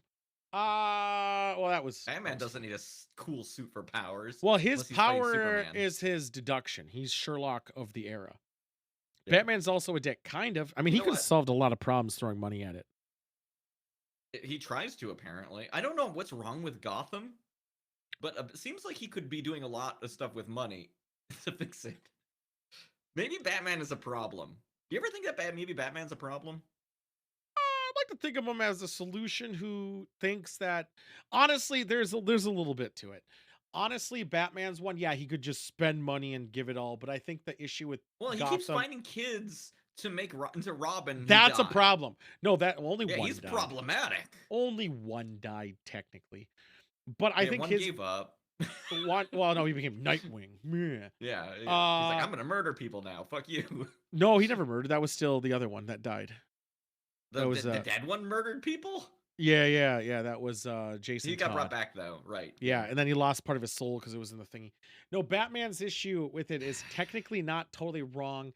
Well, that was Batman doesn't need a cool suit for powers. Well, his unless he's fighting power Superman. is his deduction. He's Sherlock of the era. Yeah. Batman's also a dick, kind of. I mean, he You know could have what? solved a lot of problems throwing money at it. He tries to, apparently. I don't know what's wrong with Gotham, but it seems like he could be doing a lot of stuff with money to fix it. Maybe Batman is a problem. You ever think that maybe Batman's a problem? I'd like to think of him as a solution who thinks that, honestly, there's a little bit to it. Honestly, Batman's one, yeah, he could just spend money and give it all, but I think the issue with Well, he Gotham, keeps finding kids to make into Robin. who that's a die. problem. No, that only Yeah, one he's died. problematic. Only one died technically, but I Yeah, think one his gave up. one. Well, no, he became Nightwing. Meh. Yeah, he's like, I'm gonna murder people now. Fuck you. No, he never murdered. That was still the other one that died. The, That was, the dead one murdered people. Yeah. That was Jason. He got brought Todd. back though, right? Yeah, and then he lost part of his soul because it was in the thingy. No, Batman's issue with it is technically not totally wrong,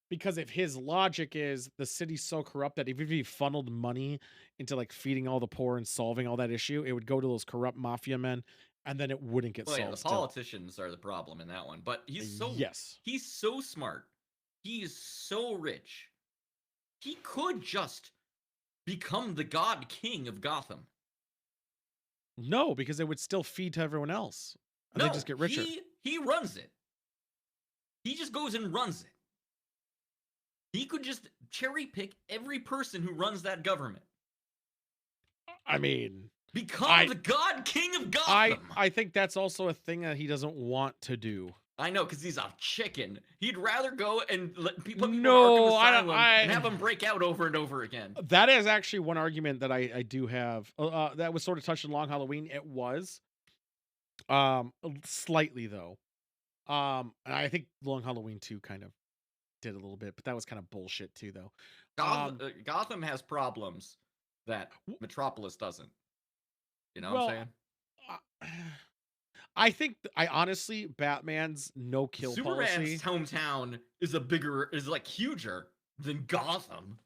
because if his logic is the city's so corrupt that if he funneled money into like feeding all the poor and solving all that issue, it would go to those corrupt mafia men, and then it wouldn't get Well, solved. yeah, the still. politicians are the problem in that one. But he's so he's so smart. He is so rich. He could just become the God King of Gotham. No, because they would still feed to everyone else. And they just get richer. He runs it. He just goes and runs it. He could just cherry pick every person who runs that government. I mean, Become the God King of Gotham. I think that's also a thing that he doesn't want to do. I know, because he's a chicken. He'd rather go and put people in No, Arkham Asylum I and have them break out over and over again. That is actually one argument that I do have. That was sort of touched in Long Halloween. It was, slightly though. And I think Long Halloween 2 kind of did a little bit, but that was kind of bullshit too, though. Gotham has problems that Metropolis doesn't. You know what I'm saying? I think I honestly, Batman's no kill policy. Superman's hometown is like huger than Gotham.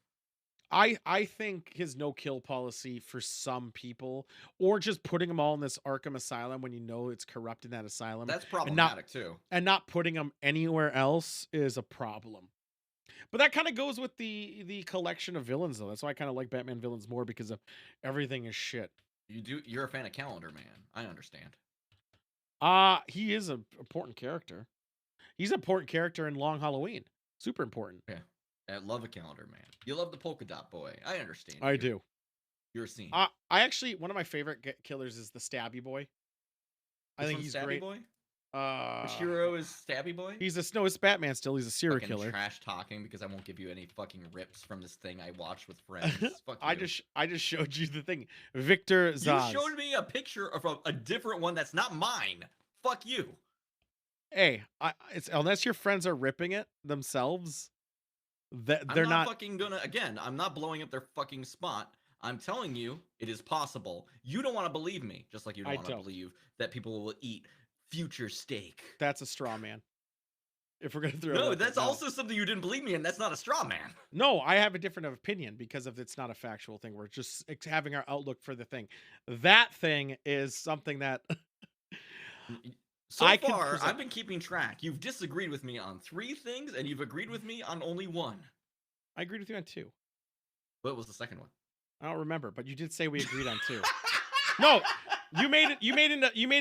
I think his no kill policy for some people, or just putting them all in this Arkham Asylum when you know it's corrupt in that asylum. That's problematic too. And not putting them anywhere else is a problem. But that kind of goes with the collection of villains, though. That's why I kind of like Batman villains more, because of everything is shit. You're a fan of Calendar Man. I understand. He is an important character. He's an important character in Long Halloween. Super important. Yeah. I love a Calendar Man. You love the polka dot boy. I understand. I do. You're a scene. I actually, one of my favorite killers is the Stabby Boy. I think he's Stabby great. Boy? Which hero is Stabby Boy? It's Batman still. He's a serial Fucking killer. trash talking because I won't give you any fucking rips from this thing I watched with friends. Fuck you. I just showed you the thing. Victor Zaz. You showed me a picture of a different one that's not mine. Fuck you. Hey, it's unless your friends are ripping it themselves, that they're I'm not fucking gonna. Again, I'm not blowing up their fucking spot. I'm telling you, it is possible. You don't want to believe me, just like you don't want to believe that people will eat future steak. That's a straw man. If we're gonna throw no, that's also something you didn't believe me in. That's not a straw man. No, I have a different opinion because of it's not a factual thing. We're just having our outlook for the thing. That thing is something that so far I've been keeping track. You've disagreed with me on 3 things, and you've agreed with me on only 1. I agreed with you on 2. What was the second one? I don't remember, but you did say we agreed on 2. No, you made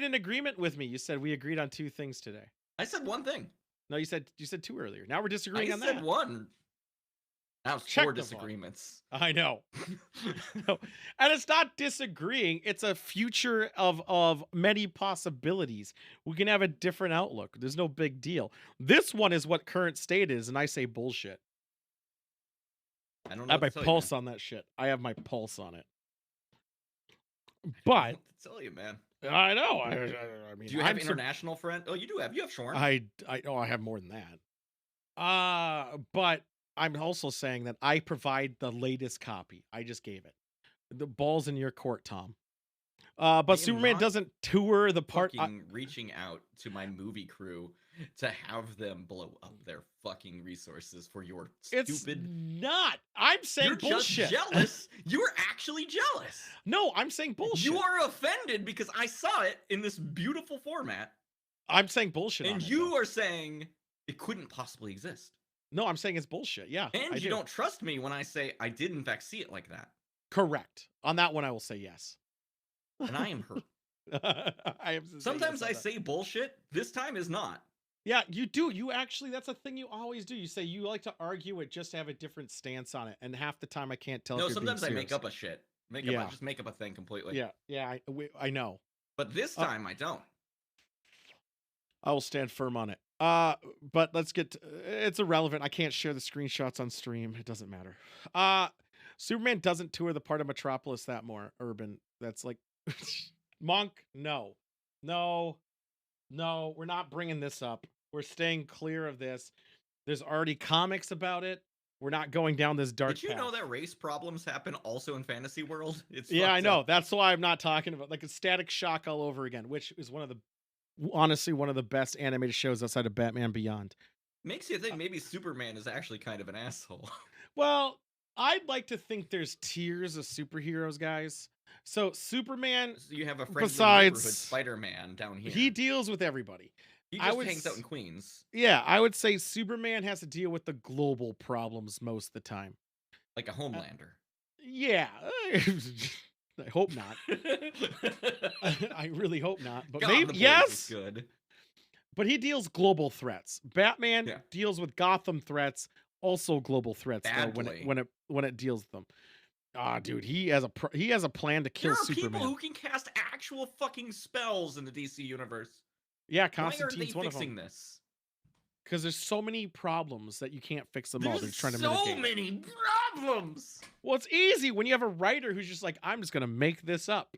an agreement with me. You said we agreed on 2 things today. I said 1 thing. No, you said 2 earlier. Now we're disagreeing on that. I said 1. Now it's 4 disagreements. I know. No. And it's not disagreeing. It's a future of many possibilities. We can have a different outlook. There's no big deal. This one is what current state is, and I say bullshit. I don't know. I have my pulse on that shit. I have my pulse on it. But I tell you, man. I know. I mean, do you have international friend? Oh, you do have. You have Shorn. I know I have more than that. But I'm also saying that I provide the latest copy. I just gave it. The ball's in your court, Tom. But Superman doesn't tour the part. Reaching out to my movie crew to have them blow up their fucking resources for your stupid. It's not. I'm saying You're bullshit. Just jealous. You were actually jealous. No, I'm saying bullshit. You are offended because I saw it in this beautiful format. I'm saying bullshit. And you are saying it couldn't possibly exist. No, I'm saying it's bullshit. Yeah. And you don't trust me when I say I did in fact see it like that. Correct. On that one, I will say yes. And I am hurt. Sometimes I say bullshit. This time is not. Yeah, you do. You actually, that's a thing you always do. You say you like to argue it just to have a different stance on it. And half the time I can't tell. No, if you're sometimes I being make up a shit. Just make up a thing completely. Yeah, I know. But this time I don't. I will stand firm on it. But let's get it's irrelevant. I can't share the screenshots on stream. It doesn't matter. Superman doesn't tour the part of Metropolis that more urban. That's like Monk. No, we're not bringing this up. We're staying clear of this. There's already comics about it. We're not going down this dark path. Did you know that race problems happen also in Fantasy World? I know. That's why I'm not talking about like a Static Shock all over again, which is honestly one of the best animated shows outside of Batman Beyond. Makes you think maybe Superman is actually kind of an asshole. Well, I'd like to think there's tiers of superheroes, guys. So Superman, you have a friendly besides neighborhood Spider-Man down here. He deals with everybody. He just hangs out in Queens. Yeah, I would say Superman has to deal with the global problems most of the time. Like a Homelander. Yeah. I hope not. I really hope not. But maybe yes. Good. But he deals global threats. Batman deals with Gotham threats, also global threats though, when it deals with them. Dude, he has a plan to kill Superman. There are people who can cast actual fucking spells in the DC universe. Yeah, Constantine's one of them. Why are they fixing this? Because there's so many problems that you can't fix them all. They're trying to mitigate. So many problems. Well, it's easy when you have a writer who's just like, I'm just gonna make this up.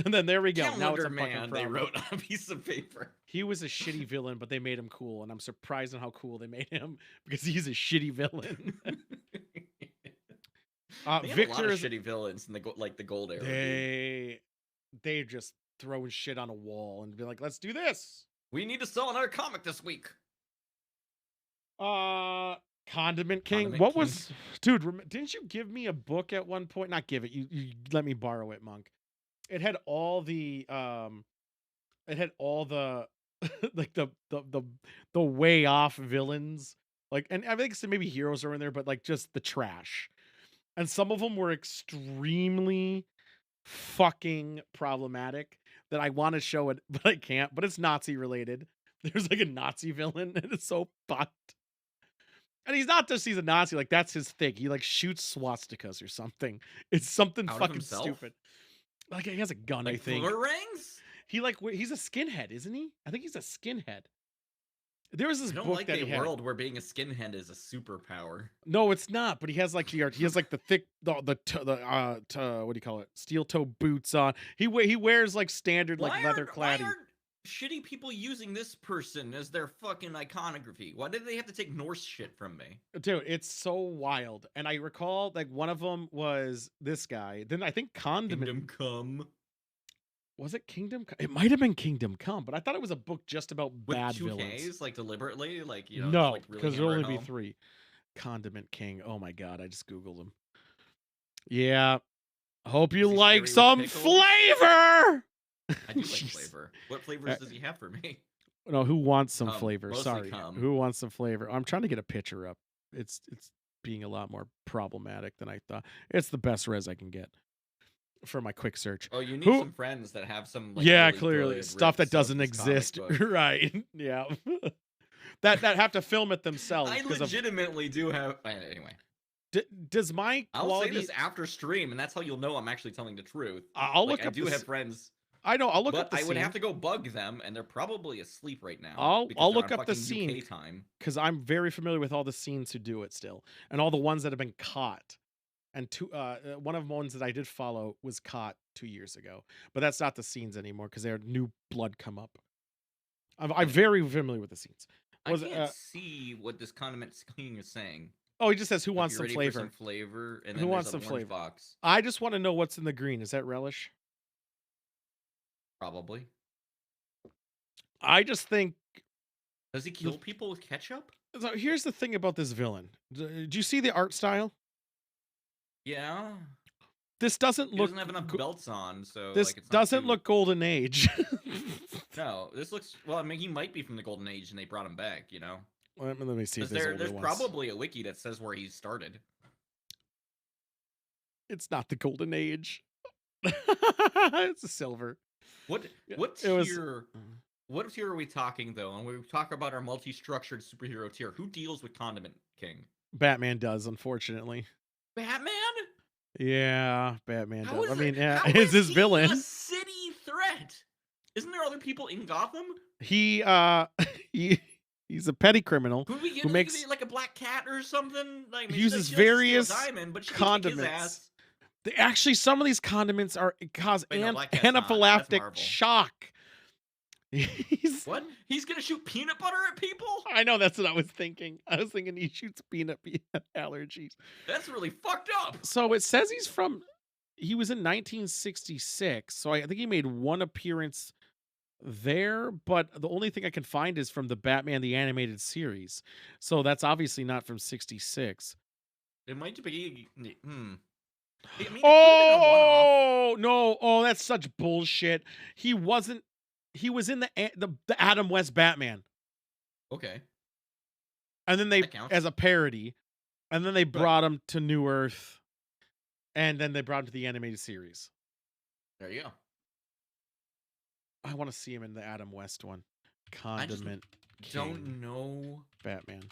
And then there we go. Now it's a fucking problem. They wrote on a piece of paper. He was a shitty villain, but they made him cool, and I'm surprised on how cool they made him because he's a shitty villain. Victor is shitty villains in the Gold Era. They just throwing shit on a wall and be like, let's do this. We need to sell another comic this week. Condiment King. Dude, didn't you give me a book at one point? Not give it. You let me borrow it, Monk. It had all the like the way off villains. Like, and I think some maybe heroes are in there, but like just the trash. And some of them were extremely fucking problematic that I want to show it, but I can't. But it's Nazi related. There's like a Nazi villain, and it's so fucked. And he's a Nazi, like that's his thing. He like shoots swastikas or something. It's something fucking stupid. Like he has a gun, like I think. Boomerangs? he's a skinhead, isn't he? I think he's a skinhead. There was this I don't book like that a he had. world where being a skinhead is a superpower. No, it's not. But he has like the thick what do you call it? Steel toe boots on. He wears like standard like leather clad. Why are shitty people using this person as their fucking iconography? Why did they have to take Norse shit from me? Dude, it's so wild. And I recall like one of them was this guy. Then I think Kingdom Come. Was it Kingdom? It might have been Kingdom Come, but I thought it was a book just about With bad 2 villains. Ks, like deliberately, like you know, No, like really because there'll hammer only it be home? 3. Condiment King. Oh my god, I just googled him. Yeah. Hope you Is he like scary some with pickles? flavor. I do like Jeez. flavor. What flavors does he have for me? No, who wants some Cum. flavor? Mostly Sorry. cum. Who wants some flavor? I'm trying to get a picture up. It's being a lot more problematic than I thought. It's the best res I can get for my quick search. Oh, you need Who- some friends that have some like yeah, really clearly good stuff that rips of doesn't this comic exist. book. Right. Yeah. that have to film it themselves. I 'cause of- legitimately do have. Anyway, does my I'll quality? say this after stream, and that's how you'll know I'm actually telling the truth. I'll Like, look I up do the have s- friends, I know. I'll look but up the I would scene. have to go bug them, and they're probably asleep right now. I'll because they're look on up the fucking scene UK time. because I'm very familiar with all the scenes who do it still, and all the ones that have been caught. And one of the ones that I did follow was caught 2 years ago, but that's not the scenes anymore because their new blood come up. I'm very familiar with the scenes. I can't see what this condiment king is saying. Oh, he just says, "Who Like, wants you some ready for flavor?" some flavor, and Who then wants there's some an orange flavor? box. I just want to know what's in the green. Is that relish? Probably. I just think. Does he kill people with ketchup? So here's the thing about this villain. Do you see the art style? Yeah. This doesn't He look. doesn't have enough belts on, so This like, it's not doesn't too- look Golden Age. No, this looks. Well, I mean, he might be from the Golden Age, and they brought him back. You know. Let me see if 'Cause there's older there's ones. probably a wiki that says where he started. It's not the Golden Age. It's a silver. What it was- tier? What tier are we talking though? And we talk about our multi-structured superhero tier. Who deals with Condiment King? Batman does, unfortunately. Batman? Yeah, Batman How does. is I mean, it- yeah, how it's is his he villain. a city threat? Isn't there other people in Gotham? He's a petty criminal Could we get who makes like a black cat or something? Like, I mean, he uses she doesn't steal a various diamond, but she can kick his condiments. ass. Actually, some of these condiments cause Wait, no, Black Cat's not. That's anaphylactic Marvel. shock. What? He's gonna shoot peanut butter at people? I know, that's what I was thinking. I was thinking he shoots peanut allergies. That's really fucked up. So it says he was in 1966. So I think he made one appearance there, but the only thing I can find is from the Batman the Animated Series. So that's obviously not from 66. It might be. I mean, it could've been a one-off. Oh no! Oh, that's such bullshit. He wasn't. He was in the Adam West Batman, Okay. and then they That counts. as a parody, and then they brought him to New Earth, and then they brought him to the animated series. There you go. I want to see him in the Adam West one. I just Condiment don't King know Batman.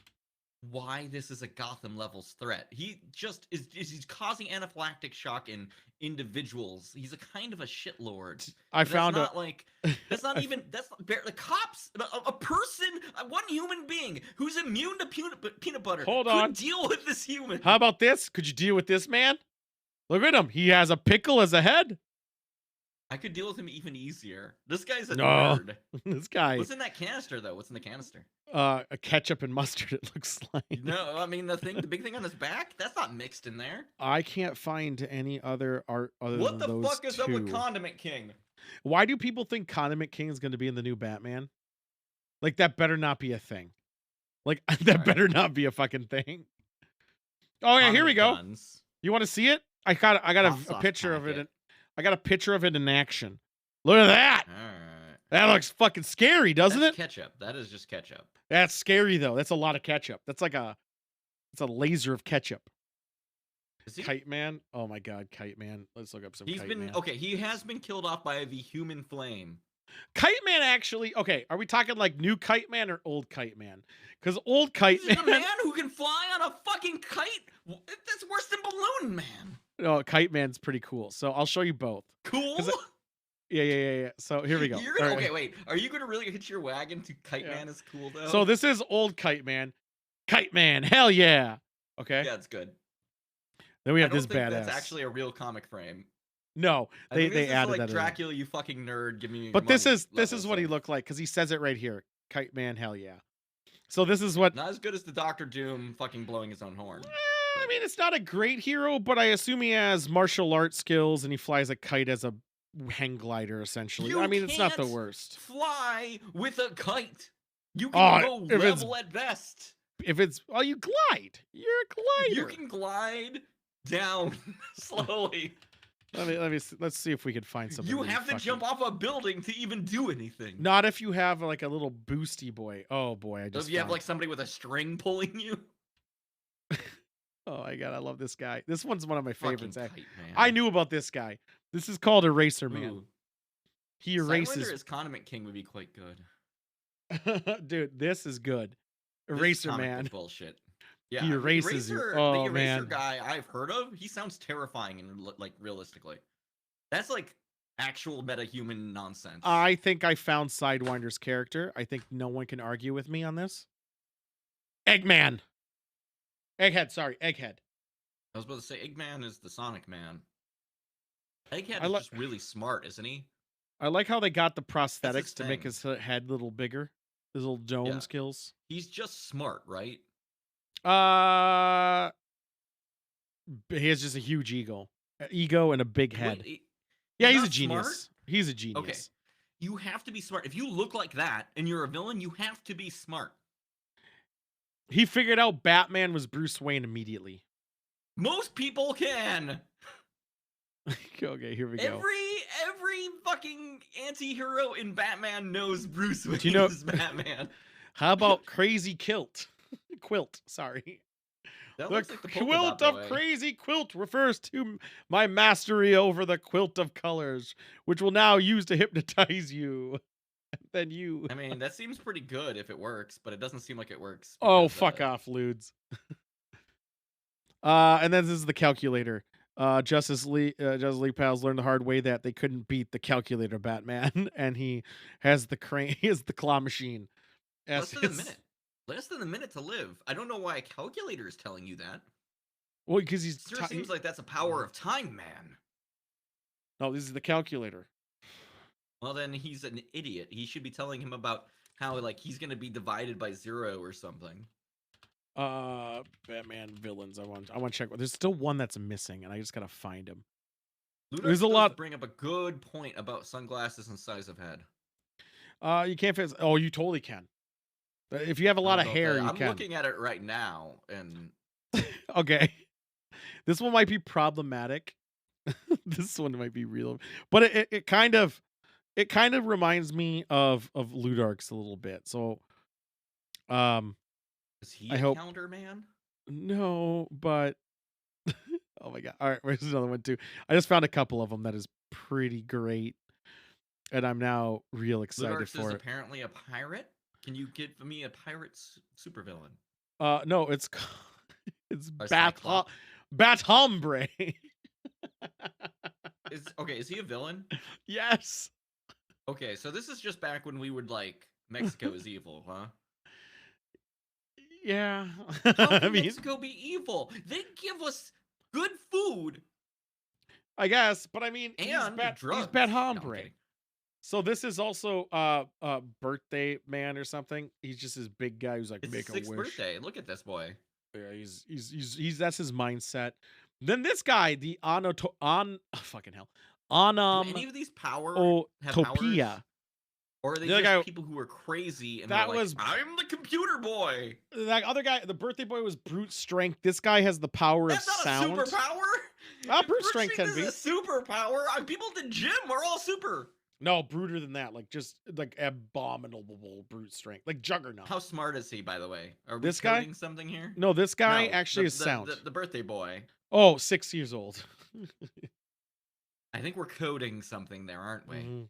why this is a Gotham levels threat. He just he's causing anaphylactic shock in individuals. He's a kind of a shitlord. I That's found not like that's not even that's not, the cops. A person, one human being who's immune to peanut butter. Hold could on. deal with this human. How about this? Could you deal with this man? Look at him. He has a pickle as a head. I could deal with him even easier. This guy's a No, nerd. this guy. What's in that canister though? What's in the canister? A ketchup and mustard. It looks like. No, I mean the big thing on his back. That's not mixed in there. I can't find any other art other What than the those fuck is up with two. Condiment King? Why do people think Condiment King is going to be in the new Batman? Like that better not be a thing. Like that better not be a fucking thing. Oh yeah, here we go. Guns. You want to see it? I got Hot a sauce picture of it. packet. I got a picture of it in action. Look at that. All right. That looks fucking scary, doesn't That's it? ketchup. That is just ketchup. That's scary though. That's a lot of ketchup. That's like it's a laser of ketchup. Is he? Kite Man. Oh my god, Kite Man. Let's look up some He's Kite been Man. okay. He has been killed off by the human flame. Kite Man actually, okay, are we talking like new Kite Man or old Kite Man? Because old Kite He's a Man, man who can fly on a fucking kite. That's worse than Balloon Man. no, Kite Man's pretty cool. So I'll show you both. Cool. Yeah. So here we go. You're gonna, All right. okay, wait. Are you gonna really hitch your wagon to Kite Man is cool though? So this is old Kite Man. Kite Man, hell yeah. Okay. Yeah, it's good. Then we I have don't this think badass. that's actually a real comic frame. No, I they think this is added like that. Dracula, you fucking nerd. Give me. Your But this money is what he looked like because he says it right here. Kite Man, hell yeah. So this is what. Not as good as the Doctor Doom fucking blowing his own horn. I mean, it's not a great hero, but I assume he has martial arts skills and he flies a kite as a hang glider, essentially. I mean, it's not the can't worst. Fly with a kite. You can go if level at best. If it's you glide. You're a glider. You can glide down slowly. Let's see if we can find something. You have to jump off a building to even do anything. Not if you have like a little boosty boy. Oh boy, I just. So if you have like somebody with a string pulling you. Oh my god, I love this guy. This one's one of my favorites. Kite Man. I knew about this guy. This is called Eraser Man. Ooh. He erases. Sidewinder as Condiment King would be quite good. Dude, this is good. This Eraser comic Man. book bullshit. Yeah, He erases you. Oh, the eraser man. guy I've heard of, he sounds terrifying and like realistically. That's like actual metahuman nonsense. I think I found Sidewinder's character. I think no one can argue with me on this. Eggman. Egghead, sorry, Egghead. I was about to say Eggman is the Sonic Man. Egghead is just really smart, isn't he? I like how they got the his prosthetics to make thing. his head a little bigger. His little dome skills. He's just smart, right? He has just a huge ego and a big head. Yeah, he's a not genius. smart? He's a genius. Okay. You have to be smart. If you look like that and you're a villain, you have to be smart. He figured out Batman was Bruce Wayne immediately. Most people can. Okay, here we go. Every fucking anti-hero in Batman knows Bruce Wayne Do you know- is Batman. How about Crazy Quilt? Sorry. That The looks like the polka quilt dot of boy. Crazy Quilt refers to my mastery over the quilt of colors, which will now use to hypnotize you. And then you. I mean, that seems pretty good if it works, but it doesn't seem like it works. Oh, because, fuck off, Ludes. And then this is the calculator. Justice League pals learned the hard way that they couldn't beat the calculator Batman, and he has the crane. He has the claw machine. Less than a minute. Less than a minute to live. I don't know why a calculator is telling you that. Well, because he's. Sure seems like that's a power of time, man. No, this is the calculator. Well, then he's an idiot. He should be telling him about how like he's gonna be divided by 0 or something. Batman villains. I want to check. There's still one that's missing, and I just gotta find him. Ludas There's a does lot. Bring up a good point about sunglasses and size of head. You can't fit. Oh, you totally can. If you have a lot of hair, you I'm can. looking at it right now, and Okay. This one might be problematic. This one might be real, but it kind of reminds me of Ludark's a little bit. So, is he I a hope counter man? no, but oh my god! All right, where's another one too? I just found a couple of them that is pretty great, and I'm now real excited Ludark's for is it. apparently a pirate. Can you give me a pirate supervillain? No, it's it's A Cyclops? Bathombre. Is he a villain? Yes. Okay, so this is just back when we would like Mexico is evil, huh? Yeah. How I can mean, Mexico be evil? They give us good food I guess, but I mean, and he's drugs. Bad No, I'm Hombre. kidding. So this is also birthday man or something. He's just this big guy who's like It's make his a sixth wish. birthday. Look at this boy. Yeah, he's that's his mindset. Then this guy, the fucking hell. Do any of these have powers? Topia. Or are they The other just guy- people who are crazy and That they're like, was- I'm the computer boy? That other guy, the birthday boy was brute strength. This guy has the power That's of not sound. a superpower. Brute strength can be. Is a superpower. People at the gym are all super. No, bruter than that. Like just like abominable brute strength. Like Juggernaut. How smart is he, by the way? Are we This guy? coding something here? No, this guy No, actually is sound. The birthday boy. Oh, 6 years old. I think we're coding something there, aren't we? Mhm.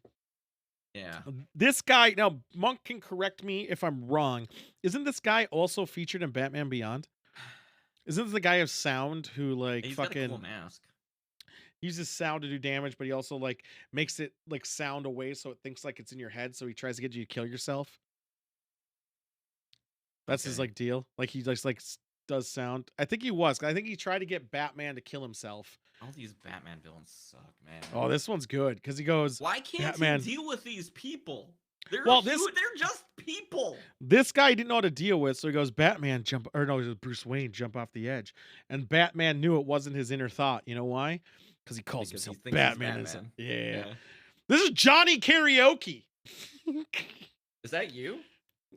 Yeah. This guy, now Monk can correct me if I'm wrong. Isn't this guy also featured in Batman Beyond? Isn't this the guy of sound who like He's fucking got a cool mask. He uses sound to do damage, but he also like makes it like sound away so it thinks like it's in your head. So he tries to get you to kill yourself. That's his Okay. like deal. Like he just like does sound. I think he was. I think he tried to get Batman to kill himself. All these Batman villains suck, man. Oh, this one's good because he goes, Why can't Batman. he deal with these people? They're This they're just people. This guy didn't know how to deal with, so he goes, Batman, jump, or no, it was Bruce Wayne, jump off the edge. And Batman knew it wasn't his inner thought. You know why? Because he calls himself he thinks Batman. he's Batman. Yeah. This is Johnny Karaoke. Is that you?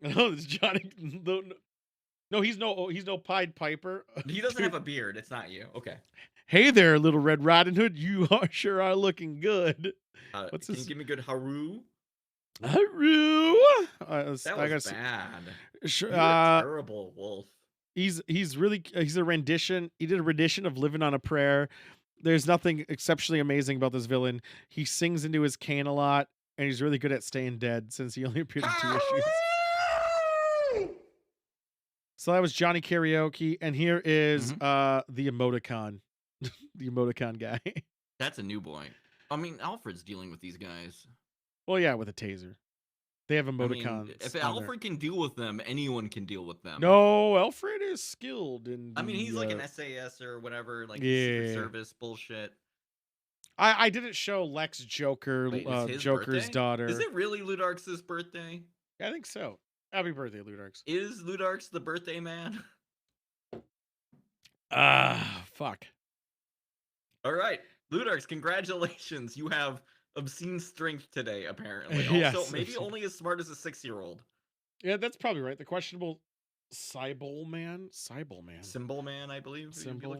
No, it's Johnny. No, he's no Pied Piper. He doesn't have a beard. It's not you. Okay. Hey there, little Red Riding Hood. You sure are looking good. What's Can this? you give me a good Haru? Haru. That was bad. Sure, You're a terrible wolf. He's a rendition. He did a rendition of "Living on a Prayer." There's nothing exceptionally amazing about this villain. He sings into his cane a lot, and he's really good at staying dead since he only appeared in 2 issues. So that was Johnny Karaoke, and here is the emoticon, the emoticon guy. That's a new boy. I mean, Alfred's dealing with these guys. Well, yeah, with a taser. They have emoticons. I mean, if Alfred can deal with them, anyone can deal with them. No, Alfred is skilled in. I mean, he's like an SAS or whatever, like yeah. Secret Service bullshit. I didn't show Lex Joker, Wait, Joker's birthday? daughter. Is it really Ludark's birthday? I think so. Happy birthday, Ludarks. Is Ludark's the birthday man? Fuck. All right, Ludarks, congratulations. You have obscene strength today, apparently. Yes. Also, maybe only as smart as a 6-year-old. Yeah, that's probably right. The questionable Cybole man? Symbol man, I believe. Symbol.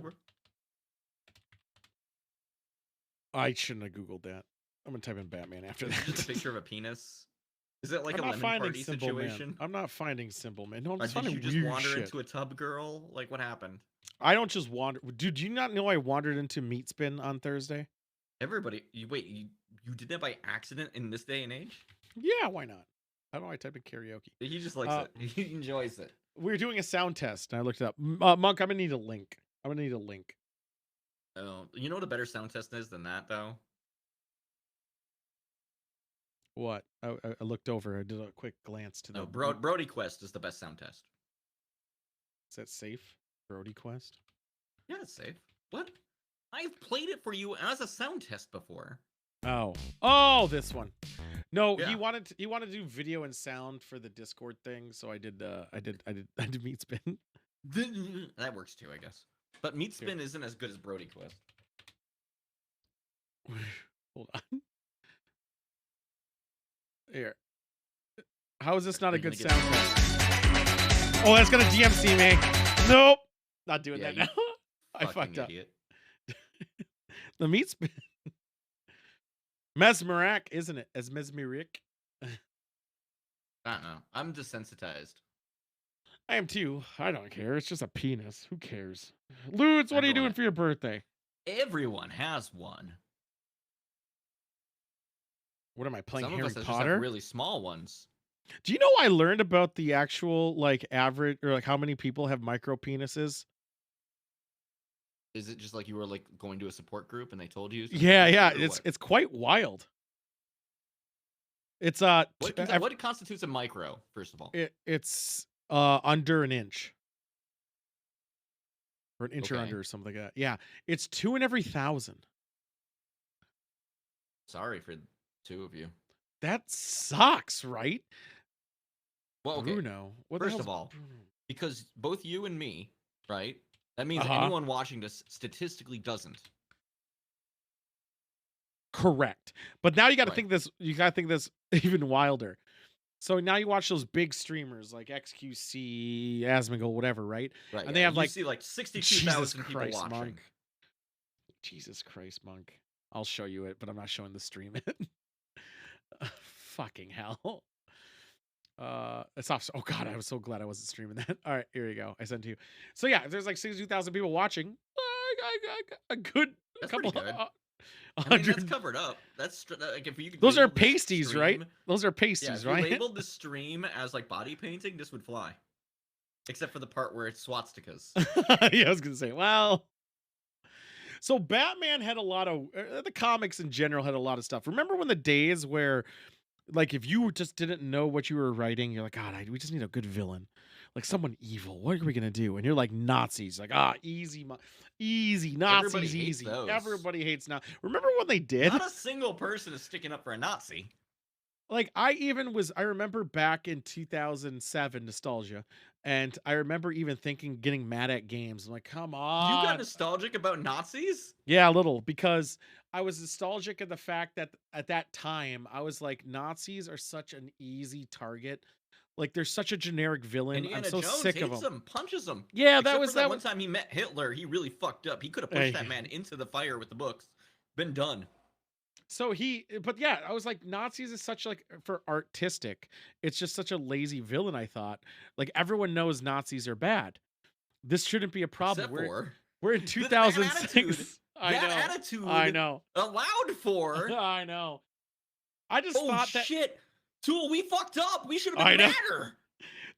I shouldn't have Googled that. I'm going to type in Batman after that. Just a picture of a penis? Is it like I'm a not lemon finding party Symbol situation? Man. I'm not finding Symbol Man. No, I'm Or just did finding you just weird wander shit. into a tub girl? Like, what happened? I don't just wander. Dude, do you not know I wandered into Meat Spin on Thursday? Everybody, you did that by accident in this day and age? Yeah, why not? I don't know. I type in karaoke. He just likes it. He enjoys it. We're doing a sound test, and I looked it up. Monk, I'm gonna need a link. Oh, you know what a better sound test is than that, though? What? I looked over. I did a quick glance to the. No, Brody Quest is the best sound test. Is that safe? Brody Quest? Yeah, it's safe. What? I've played it for you as a sound test before. Oh, this one. No, Yeah. he wanted to do video and sound for the Discord thing, so I did Meat Spin. That works too, I guess. But Meat Spin isn't as good as Brody Quest. Hold on. Here. How is this not a good sound test? Oh, that's gonna DMC me. Nope. Not doing that now. I fucked up. Idiot. The Meat Spin. Mesmeric, isn't it? As Mesmeric. I don't know. I'm desensitized. I am too. I don't care. It's just a penis. Who cares? Ludes, what are you doing for your birthday? Everyone has one. What am I playing? Some Harry of us Potter? just have really small ones. Do you know I learned about the actual like average or like how many people have micro penises? Is it just like you were like going to a support group and they told you? Yeah. Or It's quite wild. It's what constitutes a micro? First of all, it's under an inch. Or an inch or Okay. under or something like that. Yeah. It's 2 in every 1,000. sorry for 2 of you. That sucks, right? Well, okay. Bruno. What the First hell's of all, Bruno? because both you and me, right? That means Uh-huh. anyone watching this statistically doesn't. Correct. But now you got to Right. think this. You got to think this even wilder. So now you watch those big streamers like XQC, Asmongold, whatever, right? Right. And they yeah, have you like see like Jesus 62,000 people Christ, watching. Monk. Jesus Christ, Monk. I'll show you it, but I'm not showing the stream it. Fucking hell. It's off. Oh God, I was so glad I wasn't streaming that. All right, here you go. I sent to you. So yeah, if there's like 62,000 people watching, a good That's couple. pretty good. I mean, 100. that's covered up. That's like if you could. Those are label this pasties, right? stream- Those are Yeah, pasties, if you right? labeled the stream as like body painting, this would fly. Except for the part where it's swastikas. Yeah, I was gonna say, well, So Batman had a lot of the comics in general had a lot of stuff. Remember when the days where like if you just didn't know what you were writing, you're like, God, we just need a good villain, like someone evil. What are we gonna do? And you're like Nazis, like easy, easy Everybody Nazis, hates easy. those. Everybody hates now. Remember when they did? Not a single person is sticking up for a Nazi. Like I remember back in 2007 nostalgia, and I remember even thinking getting mad at games. I'm like, come You got on. nostalgic about Nazis? Yeah, a little, because I was nostalgic at the fact that at that time I was like, Nazis are such an easy target. Like they're such a generic villain. I'm Indiana so Jones sick of hates them. him, punches him. Yeah, that Except was for that that one time he met Hitler. He really fucked up. He could have pushed that man into the fire with the books. Been done. So but yeah, I was like, Nazis is such like for artistic. It's just such a lazy villain. I thought like everyone knows Nazis are bad. This shouldn't be a problem. We're in 2006. That attitude I know. allowed for. I know. I just thought that shit. Tool, we fucked up. We should have been madder.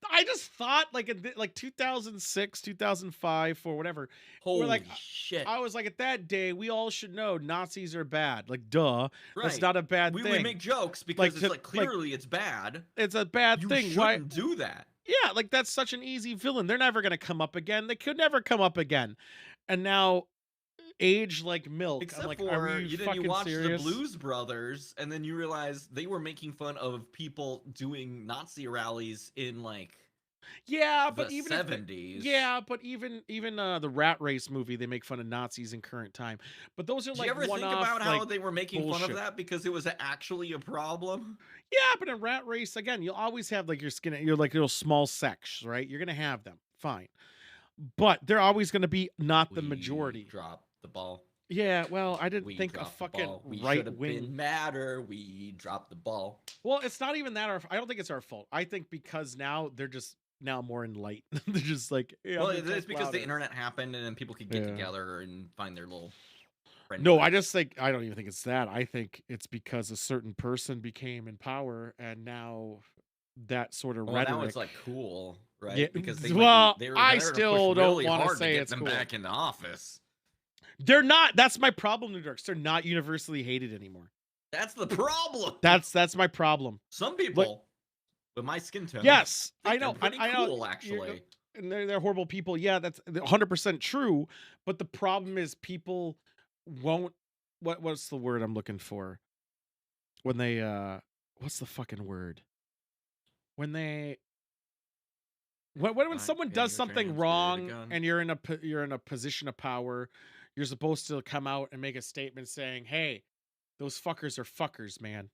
I just thought like in like 2006, 2005, or whatever. Holy shit. I was like, at that day, we all should know Nazis are bad. Like, duh. That's Right. not a bad thing. We make jokes because it's like clearly it's bad. It's a bad thing. You shouldn't do that. Yeah, like that's such an easy villain. They're never gonna come up again. They could never come up again. And now age like milk. Except I'm like, for are you fucking watch serious? the Blues Brothers, and then you realize they were making fun of people doing Nazi rallies in like but the even 70s. but even the Rat Race movie, they make fun of Nazis in current time. But those are Did like you ever think one-off, about how like, they were making fun bullshit. of that because it was actually a problem? Yeah, but in Rat Race, again, you'll always have like you're like little small sects, right? You're gonna have them, fine, but they're always gonna be not the majority. Drop the ball. Yeah, well, I didn't We think a dropped the fucking ball. We right should have wing. been madder. We dropped the ball. Well, it's not even that. I don't think it's our fault. I think because now they're just now more enlightened. They're just like, yeah, Well, I'm gonna it's talk because the louder. internet happened and then people could get Yeah. together and find their little friend. No, I just think I don't even think it's that. I think it's because a certain person became in power, and now that sort of Well, rhetoric. now it's like cool, right? Yeah, Because they were I there to still push don't really wanna hard say to get it's them cool. back into office. They're not. That's my problem, New Darks. They're not universally hated anymore. That's the problem. That's my problem. Some people with my skin tone. Yes, think I know. they're pretty I know. cool, actually. And they're horrible people. Yeah, that's 100% true. But the problem is people won't. What's the word I'm looking for? When they what's the fucking word? When they when someone does something wrong and you're in a position of power, you're supposed to come out and make a statement saying, "Hey, those fuckers are fuckers, man.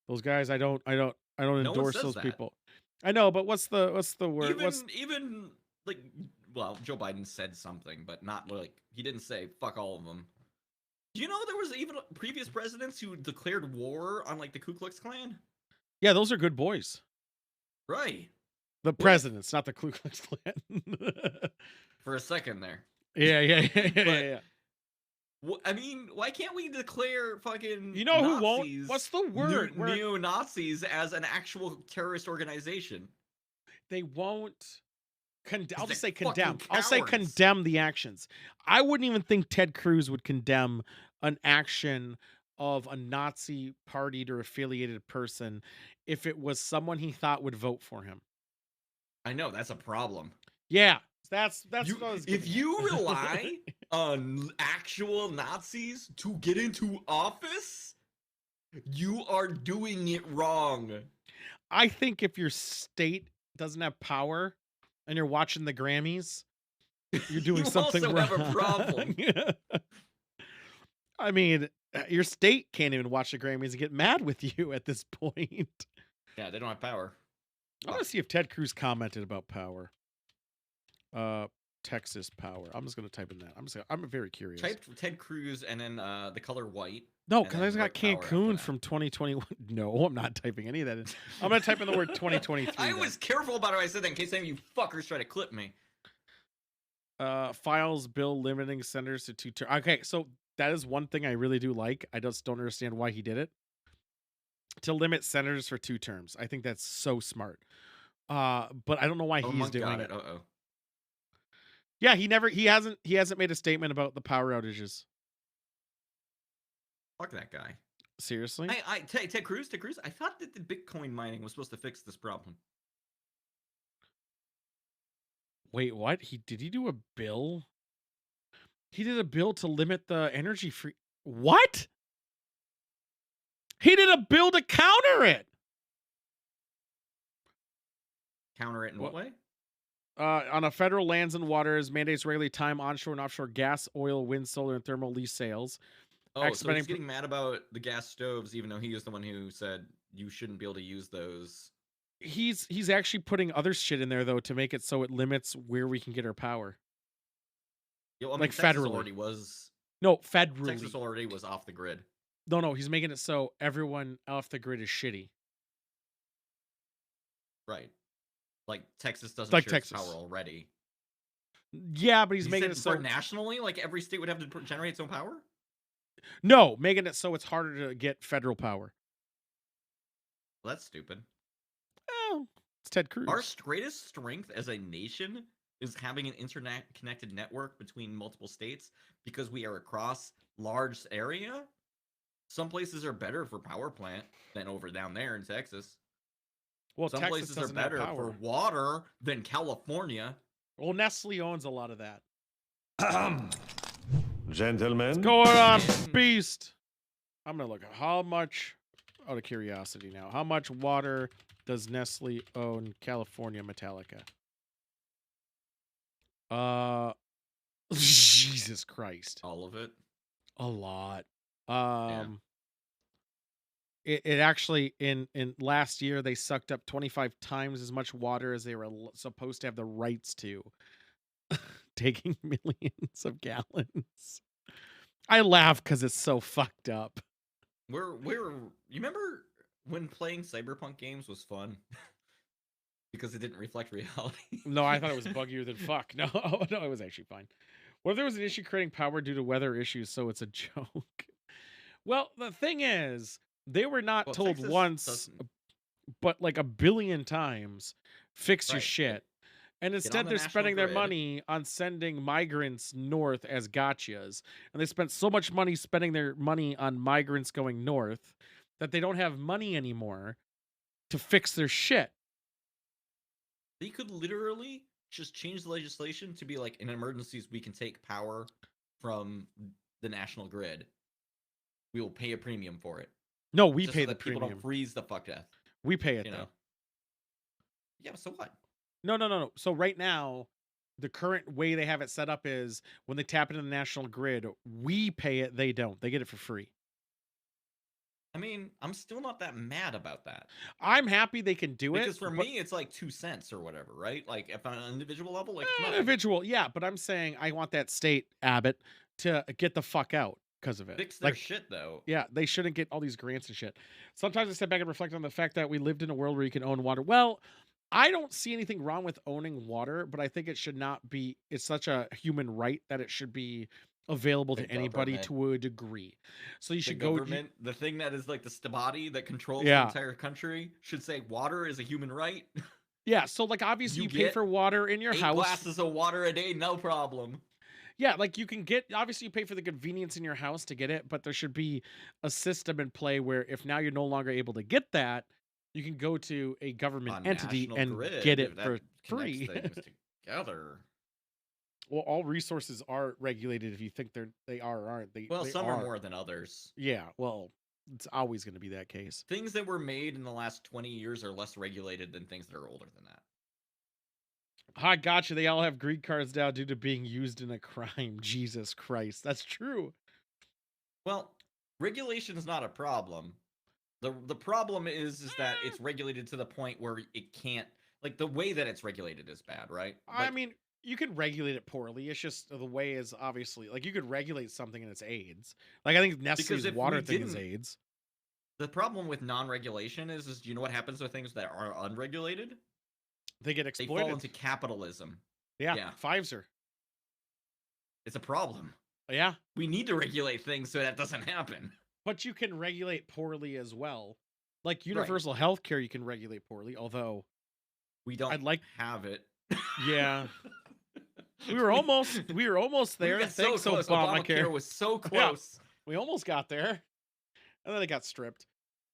Those guys, I don't No one endorse says those that. people." I know, but what's the word? Even like, well, Joe Biden said something, but not like he didn't say fuck all of them. Do you know there was even previous presidents who declared war on like the Ku Klux Klan? Yeah, those are good boys. Right. The presidents, not the Ku Klux Klan. For a second there. Yeah. I mean, why can't we declare fucking You know who won't? Nazis, What's the word? neo-Nazis as an actual terrorist organization? They won't. I'll just say they're condemn. fucking I'll say cowards. condemn the actions. I wouldn't even think Ted Cruz would condemn an action of a Nazi partied or affiliated person if it was someone he thought would vote for him. I know that's a problem. Yeah, that's what I was If getting you at. rely on actual Nazis to get into office, you are doing it wrong. I think if your state doesn't have power and you're watching the Grammys, you're doing You something also wrong. have a problem. I mean, your state can't even watch the Grammys and get mad with you at this point. Yeah, they don't have power. I want to see if Ted Cruz commented about power. Texas power. I'm just gonna type in that. I'm very curious. Type Ted Cruz and then the color white. No, and because I then just got write power after Cancun that. from 2021. No, I'm not typing any of that in. I'm gonna type in the word 2023. I then. was careful about how I said that in case any of you fuckers try to clip me. Files bill limiting senators to 2 terms. Okay, so that is one thing I really do like. I just don't understand why he did it. To limit senators for 2 terms. I think that's so smart. But I don't know why he's Monk doing got it. Uh-oh. Yeah, he hasn't made a statement about the power outages. Fuck that guy. Seriously? Ted Cruz. I thought that the Bitcoin mining was supposed to fix this problem. Wait, what? Did he do a bill? He did a bill to limit the energy free. What? He did a bill to counter it. Counter it in what way? On a federal lands and waters, mandates regulate time onshore and offshore gas, oil, wind, solar, and thermal lease sales. Oh, so he's getting mad about the gas stoves, even though he is the one who said you shouldn't be able to use those. He's actually putting other shit in there though to make it so it limits where we can get our power. Yeah, well, I mean, like Texas federally. already was. No, federally. Texas already was off the grid. No, he's making it so everyone off the grid is shitty. Right. Like Texas doesn't Like share its Texas. power already. Yeah, but he's You making said it so nationally, like every state would have to generate its own power. No, making it so it's harder to get federal power. Well, that's stupid. Well, it's Ted Cruz. Our greatest strength as a nation is having an internet-connected network between multiple states because we are across large area. Some places are better for power plant than over down there in Texas. Well, some Texas places are doesn't have better power. for water than California. Well, Nestle owns a lot of that. Gentlemen. What's going on, Beast? I'm going to look at how much, out of curiosity now, how much water does Nestle own California Metallica? Jesus Christ. All of it? A lot. It actually, in last year, they sucked up 25 times as much water as they were supposed to have the rights to. Taking millions of gallons. I laugh because it's so fucked up. You remember when playing Cyberpunk games was fun? Because it didn't reflect reality. No, I thought it was buggier than fuck. No, it was actually fine. What if there was an issue creating power due to weather issues, so it's a joke? Well, the thing is, they were not told Texas once, but like a billion times, fix your Right. shit. And instead, the they're national spending their grid. money on sending migrants north as gotchas. And they spent so much money spending their money on migrants going north that they don't have money anymore to fix their shit. They could literally just change the legislation to be like, in emergencies, we can take power from the national grid. We will pay a premium for it. No, we Just pay so the that people premium. don't freeze the fuck to death. We pay it, You though. know? Yeah, so what? No. So right now, the current way they have it set up is when they tap into the national grid, we pay it, they don't. They get it for free. I mean, I'm still not that mad about that. I'm happy they can do it. Because for but- me, it's like 2 cents or whatever, right? Like, if on an individual level, like, it's nothing. individual, yeah, but I'm saying I want that state, Abbott, to get the fuck out because of it. Fix their shit, though. Yeah, they shouldn't get all these grants and shit. Sometimes I step back and reflect on the fact that we lived in a world where you can own water. Well, I don't see anything wrong with owning water, but I think it should not be, it's such a human right that it should be available to The anybody government. to a degree. So you The should go. government, the thing that is like the body that controls Yeah. the entire country, should say water is a human right. Yeah, so like obviously you pay get for water in your 8 house. glasses of water a day, no problem. Yeah, like you can get, obviously you pay for the convenience in your house to get it, but there should be a system in play where if now you're no longer able to get that, you can go to a government A entity national and grid get it that for connects free. things together. Well, all resources are regulated if you think they are or aren't. Well, they some are more than others. Yeah, well, it's always going to be that case. Things that were made in the last 20 years are less regulated than things that are older than that. I gotcha. They all have green cards now due to being used in a crime. Jesus Christ. That's true. Well, regulation is not a problem. The problem is that it's regulated to the point where it can't, like, the way that it's regulated is bad, right? I Like, mean, you can regulate it poorly. It's just the way is obviously, like, you could regulate something and it's AIDS. Like, I think Nestle's if water we thing is didn't- AIDS. the problem with non-regulation is you know what happens with things that are unregulated? They get They exploited. fall into capitalism. Yeah, Pfizer. It's a problem. Yeah. We need to regulate things so that doesn't happen. But you can regulate poorly as well. Like universal health care, you can regulate poorly, although we don't I'd like have it. Yeah. we were almost there. got so Thanks, close. Obamacare. Obamacare was so Yeah, close. we almost got there. and then it got stripped.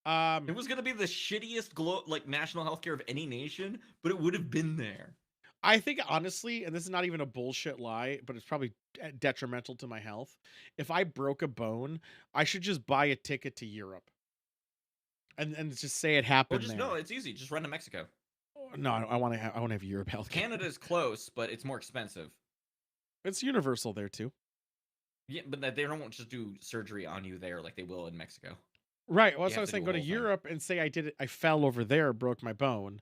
It was gonna be the shittiest national healthcare of any nation, but it would have been there. I think honestly, and this is not even a bullshit lie, but it's probably detrimental to my health. If I broke a bone, I should just buy a ticket to Europe, and just say it Or happened just there. no, it's easy. Just run to Mexico. No, I want to have Europe healthcare. Canada's close, but it's more expensive. It's universal there too. Yeah, but they don't just do surgery on you there like they will in Mexico. Right. Well, You that's what I have was to saying. do Go a to whole thing. Europe and say I fell over there, broke my bone.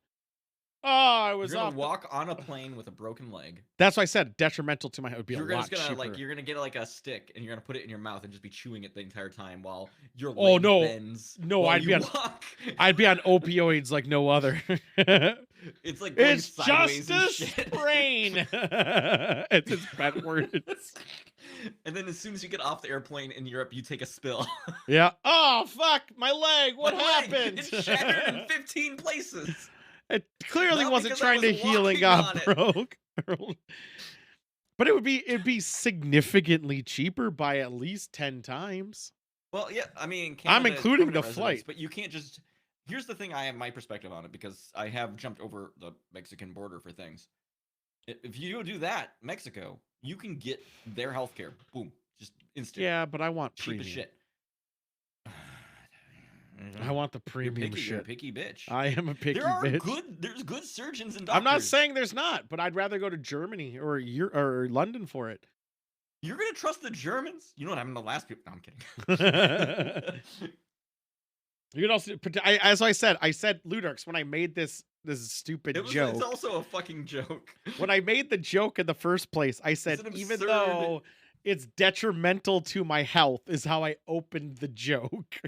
Oh, I was You're gonna off. walk on a plane with a broken leg. That's why I said detrimental to my health. It would be You're a lot just gonna cheaper. you're gonna get like a stick and you're gonna put it in your mouth and just be chewing it the entire time while your leg Oh no, bends. no! while I'd you be on walk. I'd be on opioids like no other. It's like going It's sideways just and a shit. sprain. It's his pet words. And then as soon as you get off the airplane in Europe, you take a spill. Yeah. Oh fuck, my leg! What My leg, happened? It's shattered in 15 places. It clearly Not wasn't because I trying to was heal and walking got on broke. But it'd be significantly cheaper by at least 10 times. Well, yeah, I mean, I'm Canada is including the permanent residence, flight. but you can't just. Here's the thing: I have my perspective on it because I have jumped over the Mexican border for things. If you do that, Mexico, you can get their healthcare. Boom, just instant. Yeah, but I want cheap premium. as shit. I want the premium You're a shit. picky bitch. I am a picky there are bitch. There's good surgeons and doctors. I'm not saying there's not, but I'd rather go to Germany or London for it. You're gonna trust the Germans? You know what happened to the last people? No, I'm kidding. You could also, as I said, Ludarks when I made this stupid joke. It's also a fucking joke. When I made the joke in the first place, I said even absurd- though it's detrimental to my health, is how I opened the joke.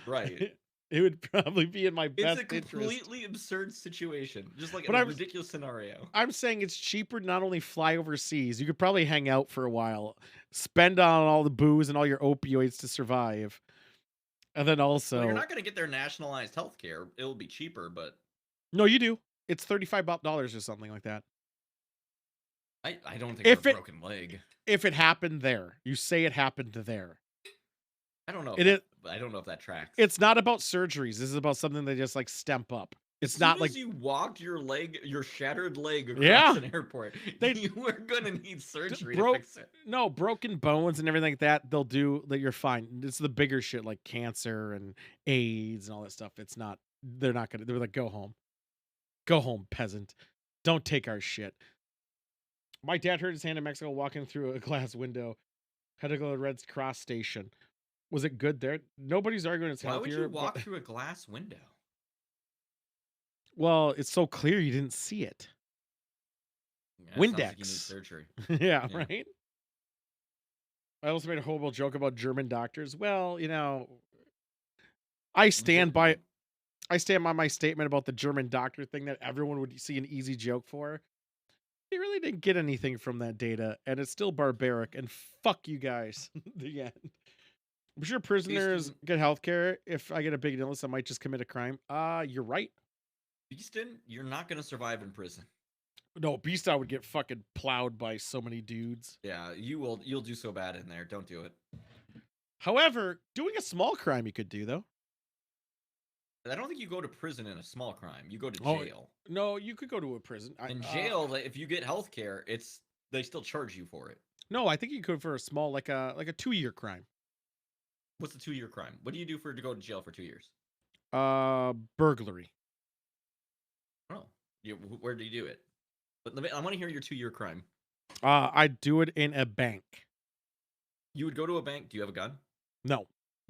Right. It would probably be in my It's best a interest. completely absurd situation. Just like But a I'm- ridiculous scenario. I'm saying it's cheaper to not only fly overseas, you could probably hang out for a while, spend on all the booze and all your opioids to survive. And then also, Well, you're not going to get their nationalized health care. It'll be cheaper, but no, you do. It's $35 or something like that. I don't think If for a it- broken leg. If it happened there, you say it happened there. I don't know. I don't know if that tracks. It's not about surgeries. This is about something they just like stamp up. It's As not soon like as you walked your shattered leg across Yeah. an airport, you are gonna need surgery broke to fix it. no broken bones and everything like that. They'll do that. You're fine. It's the bigger shit like cancer and AIDS and all that stuff. It's not. They're not gonna. They're like, go home, peasant. Don't take our shit. My dad hurt his hand in Mexico walking through a glass window. Had to go to the Red Cross station. Was it good there? Nobody's arguing it's Why would healthier. you walk but- through a glass window? Well, it's so clear you didn't see it. Yeah, it sounds Windex. like you need surgery. Yeah, right. I also made a horrible joke about German doctors. Well, I stand by my statement about the German doctor thing that everyone would see an easy joke for. They really didn't get anything from that data, and it's still barbaric. And fuck you guys. The end. I'm sure prisoners get healthcare. If I get a big illness, I might just commit a crime. You're right. Beaston, you're not gonna survive in prison. No, Beast, I would get fucking plowed by so many dudes. Yeah, you will. You'll do so bad in there. Don't do it. However, doing a small crime you could do though. I don't think you go to prison in a small crime. You go to Oh, jail. No, you could go to a prison. In jail, if you get health care, they still charge you for it. No, I think you could for a small, like a 2-year crime. What's the 2-year crime? What do you do to go to jail for 2 years? Burglary. Oh, where do you do it? But I want to hear your 2-year crime. I'd do it in a bank. You would go to a bank. Do you have a gun? No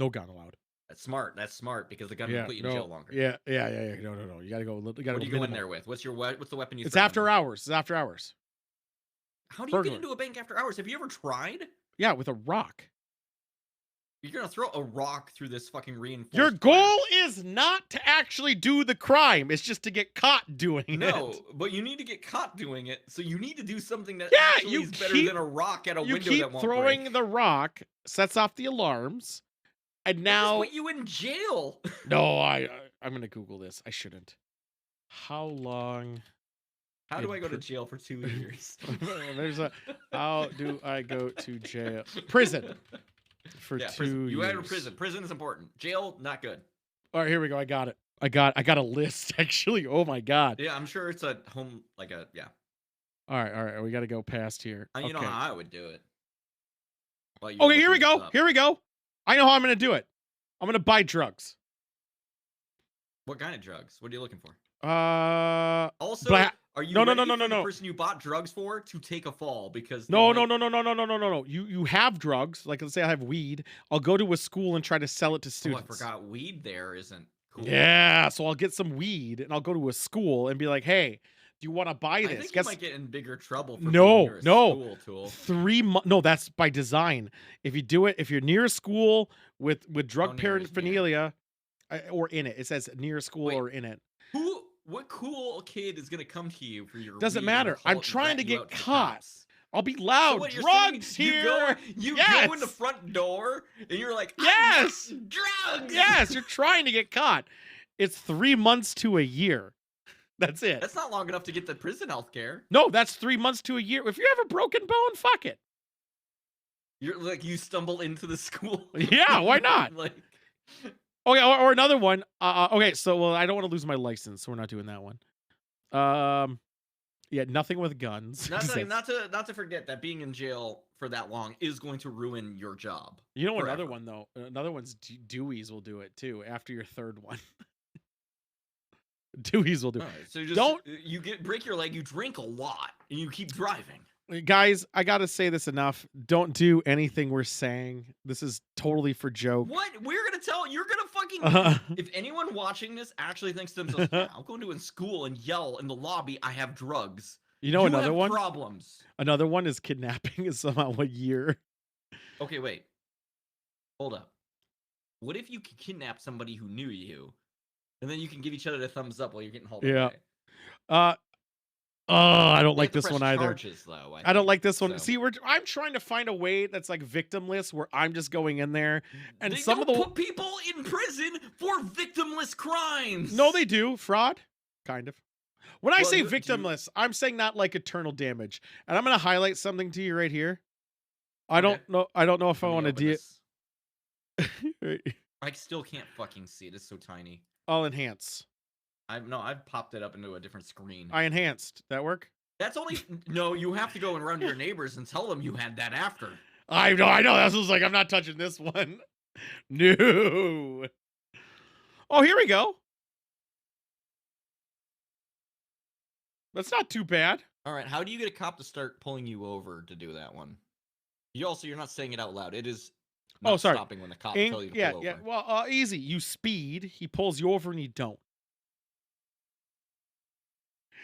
gun allowed. That's smart. That's smart because the gun will put you in jail longer. Yeah. No. You gotta go. What do you go in there with? What's the weapon you? It's after hours. It's after hours. How do you get into a bank after hours? Have you ever tried? Yeah, with a rock. You're gonna throw a rock through this fucking reinforced. Your goal is not to actually do the crime. It's just to get caught doing it. No, but you need to get caught doing it. So you need to do something that actually is better than a rock at a window that won't throwing break. the rock, sets off the alarms, and now Just put you in jail. No, I'm gonna Google this. I shouldn't. How long? How do I go to jail for 2 years? How do I go to jail? Prison. for Yeah, 2 prison. You years. enter prison. Prison is important. Jail, not good. All right, here we go. I got it. I got a list actually. Oh my god. Yeah, I'm sure it's a home like a yeah. All right. We got to go past here. You know Okay. how I would do it. While you're Okay, here we looking this go. up. Here we go. I know how I'm going to do it. I'm going to buy drugs. What kind of drugs? What are you looking for? Also, Are you no, the person you bought drugs for to take a fall because No. You have drugs. Like, let's say I have weed. I'll go to a school and try to sell it to Oh, I students. forgot weed there isn't cool. Yeah, so I'll get some weed and I'll go to a school and be like, "Hey, do you want to buy this?" I think you might get in bigger trouble for being No, near a school tool. 3 months. No, that's by design. If you do it, if you're near a school with drug paraphernalia or in it, it says near a school or in it. What cool kid is gonna come to you for your? Doesn't weed and matter. call I'm it and trying to rat you get out the caught. cops? I'll be So loud. what, you're Drugs saying here. You Yes. go in the front door and you're like, Yes. drugs. Yes, you're trying to get caught. It's 3 months to a year. That's it. That's not long enough to get the prison health care. No, that's 3 months to a year. If you have a broken bone, fuck it. You're like you stumble into the school. Yeah, why not? Like, Okay, or another one. Okay, so I don't want to lose my license, so we're not doing that one. Yeah, nothing with guns. not to forget that being in jail for that long is going to ruin your job. You know forever. another one though. Another one's Dewey's will do it too after your third one. Dewey's will do it. All right, so just Don't break your leg, you drink a lot, and you keep driving. guys, I gotta say this enough. Don't do anything we're saying. This is totally for joke. What? You're gonna fucking if anyone watching this actually thinks to themselves, yeah, I'll go into a school and yell in the lobby, I have drugs. You know another have one? Problems. Another one is kidnapping is somehow a year. Okay, wait. Hold up. What if you could kidnap somebody who knew you, and then you can give each other the thumbs up while you're getting hauled away? I don't They like have to this press one either. charges, though, I don't think, like this one. so. See, I'm trying to find a way that's like victimless, where I'm just going in there, and They some don't of the put people in prison for victimless crimes. no, they do fraud, kind of. When I Well, say do you- victimless, I'm saying not like eternal damage, and I'm gonna highlight something to you right here. I don't know if I Let me want to open do this. it. I still can't fucking see it. It's so tiny. I'll enhance. I've popped it up into a different screen. I enhanced. That work? That's only no. You have to go and run to your neighbors and tell them you had that after. I know. That's just like I'm not touching this one. No. Oh, here we go. That's not too bad. All right. How do you get a cop to start pulling you over to do that one? You're not saying it out loud. It is. Not sorry. Stopping when the cop tells you to yeah, pull yeah. over. Well, easy. You speed. He pulls you over, and you don't.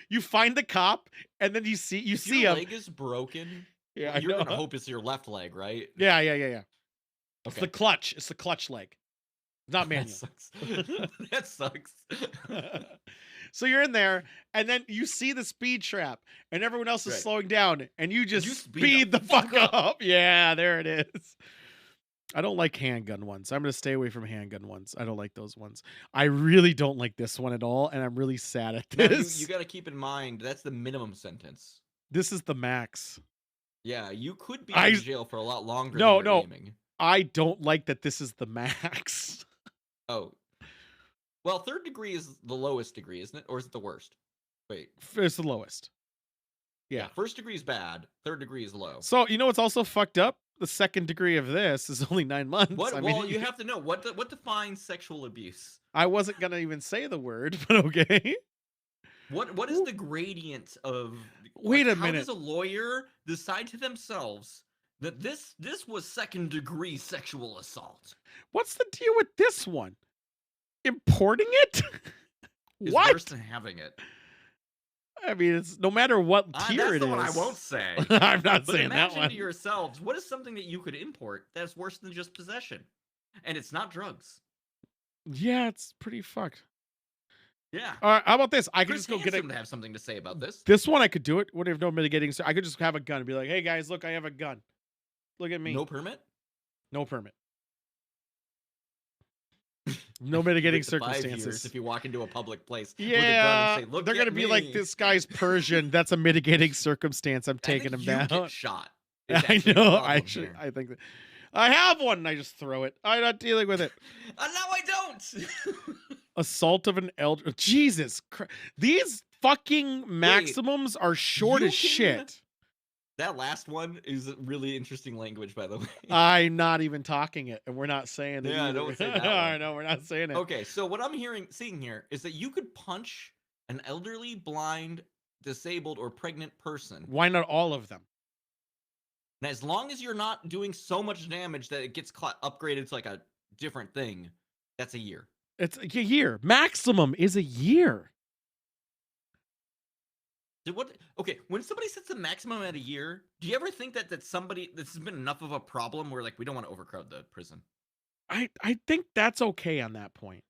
You find the cop, and then you see If him. your leg is broken. Yeah, you're I know. gonna hope it's your left leg, right? Yeah. It's Okay. the clutch. It's the clutch leg. Not That manual. sucks. That sucks. So you're in there, and then you see the speed trap, and everyone else is Right. slowing down, and you just You speed speed the the fuck fuck up. Yeah, there it is. I don't like handgun ones. I'm gonna stay away from handgun ones. I don't like those ones. I really don't like this one at all, and I'm really sad at Now, this. you got to keep in mind that's the minimum sentence. This is the max. Yeah, you could be I- in jail for a lot longer. No, than you're no. aiming. I don't like that this is the max. Oh, well, third degree is the lowest degree, isn't it, or is it the worst? Wait, It's the lowest. Yeah. first degree is bad. Third degree is low. So you know what's also fucked up? The second degree of this is only 9 months. What? I Well, mean, you have to know what defines sexual abuse. I wasn't gonna even say the word, but okay. What is the gradient of? Wait a How minute. does a lawyer decide to themselves that this was second degree sexual assault? What's the deal with this one? Importing it? Is What? worse than having it. I mean, it's no matter what tier That's it the one I is. won't say. I'm not But saying that imagine one. to yourselves, what is something that you could import that's worse than just possession? And it's not drugs. Yeah, it's pretty fucked. Yeah. All right, how about this? I could Chris just go get Hansen a. to have something to say about this. This one I could do it. Would have no mitigating. So I could just have a gun and be like, "Hey guys, look, I have a gun. Look at me. No permit? No permit. No mitigating You get to 5 years circumstances. if you walk into a public place with a gun Yeah, and say, "Look they're at gonna be like, me." "This guy's Persian. That's a mitigating circumstance. I'm taking him you down." get shot. is I actually the know. problem here. I think that. I have one. And I just throw it. I'm not dealing with it. Now I don't. Assault of an elder. Jesus Christ. These fucking maximums are short you as can- shit. That last one is really interesting language, by the way. I'm not even talking it, and we're not saying it. Yeah, either. don't say that one. I know, we're not saying it. Okay, so what I'm seeing here is that you could punch an elderly, blind, disabled, or pregnant person. Why not all of them? And as long as you're not doing so much damage that it gets upgraded to like a different thing, that's a year. It's a year. Maximum is a year. Okay, when somebody sets a maximum at a year, do you ever think that this has been enough of a problem where like we don't want to overcrowd the prison? I think that's okay on that point.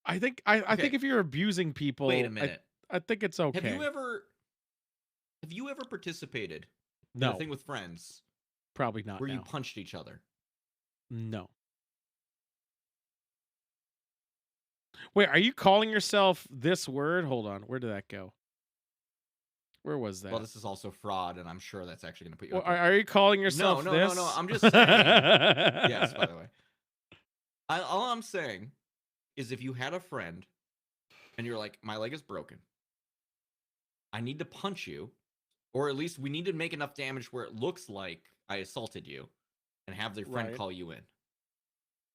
I think if you're abusing people, Wait a minute. I think it's okay. Have you ever participated in No. a thing with friends Probably not. where you now. punched each other? No. Wait, are you calling yourself this word? Hold on. Where did that go? Where was that? Well, this is also fraud, and I'm sure that's actually going to put you. Well, up there. are you calling yourself no, this? No. I'm just saying. Yes, by the way. All I'm saying is if you had a friend and you're like, my leg is broken. I need to punch you, or at least we need to make enough damage where it looks like I assaulted you, and have their friend Right. call you in,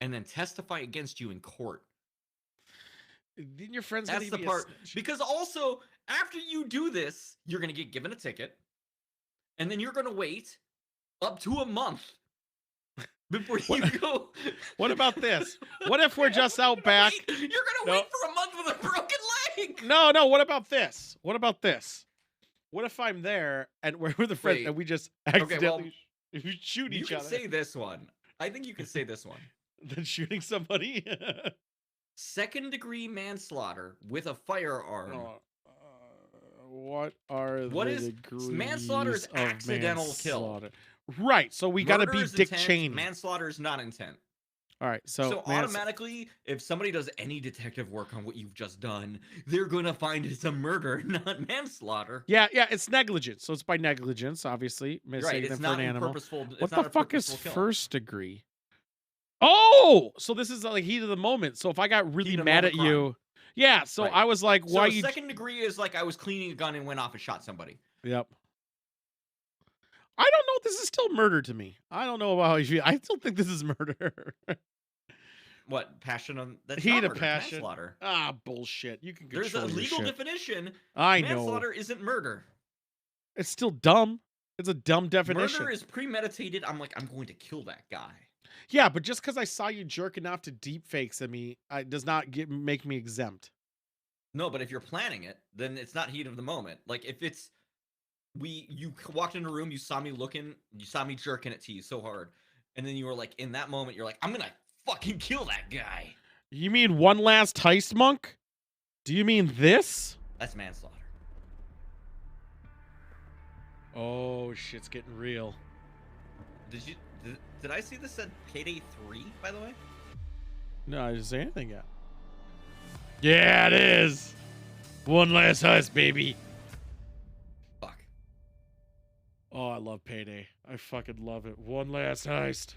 and then testify against you in court. Then your friend's That's gonna the be part. Because also, after you do this, you're going to get given a ticket, and then you're going to wait up to a month before you go. What about this? What if we're just out back? You're going to wait for a month with a broken leg. No. What about this? What about this? What if I'm there and we're with a friend Wait. and we just Okay, accidentally shoot You each can other? say this one. I think you can say this one. Than shooting somebody? Second-degree manslaughter with a firearm. What are What the is degrees manslaughter is of accidental kill. manslaughter? Right, so we gotta Murder be is Dick intent, Cheney. Manslaughter is not intent. All right, So automatically, if somebody does any detective work on what you've just done, they're gonna find it's a murder, not manslaughter. Yeah, it's negligence. So it's by negligence, obviously. Missing Right, it's them for not an in animal. purposeful. What It's the not a fuck is purposeful kill. first degree? Oh, so this is like heat of the moment. So if I got really Heat of mad at moment you, yeah. So Right. I was like, why So you? second degree is like I was cleaning a gun and went off and shot somebody. Yep. I don't know if this is still murder to me. I don't know about how you feel. I still think this is murder. What passion on that's Heat not of murder, passion. manslaughter. Ah, bullshit. You can There's a control your legal shit. definition. I know. Manslaughter isn't murder. It's still dumb. It's a dumb definition. Murder is premeditated. I'm going to kill that guy. Yeah, but just because I saw you jerking off to deep fakes at me, does not make me exempt. No, but if you're planning it, then it's not heat of the moment. Like if it's you walked in a room, you saw me looking, you saw me jerking it to you so hard, and then you were like, in that moment, you're like, I'm gonna fucking kill that guy. You mean one last heist, monk? Do you mean this? That's manslaughter. Oh, shit's getting real. Did I see this at Payday 3, by the way? No, I didn't say anything yet. Yeah, it is. One last heist, baby. Fuck. Oh, I love Payday. I fucking love it. One last heist.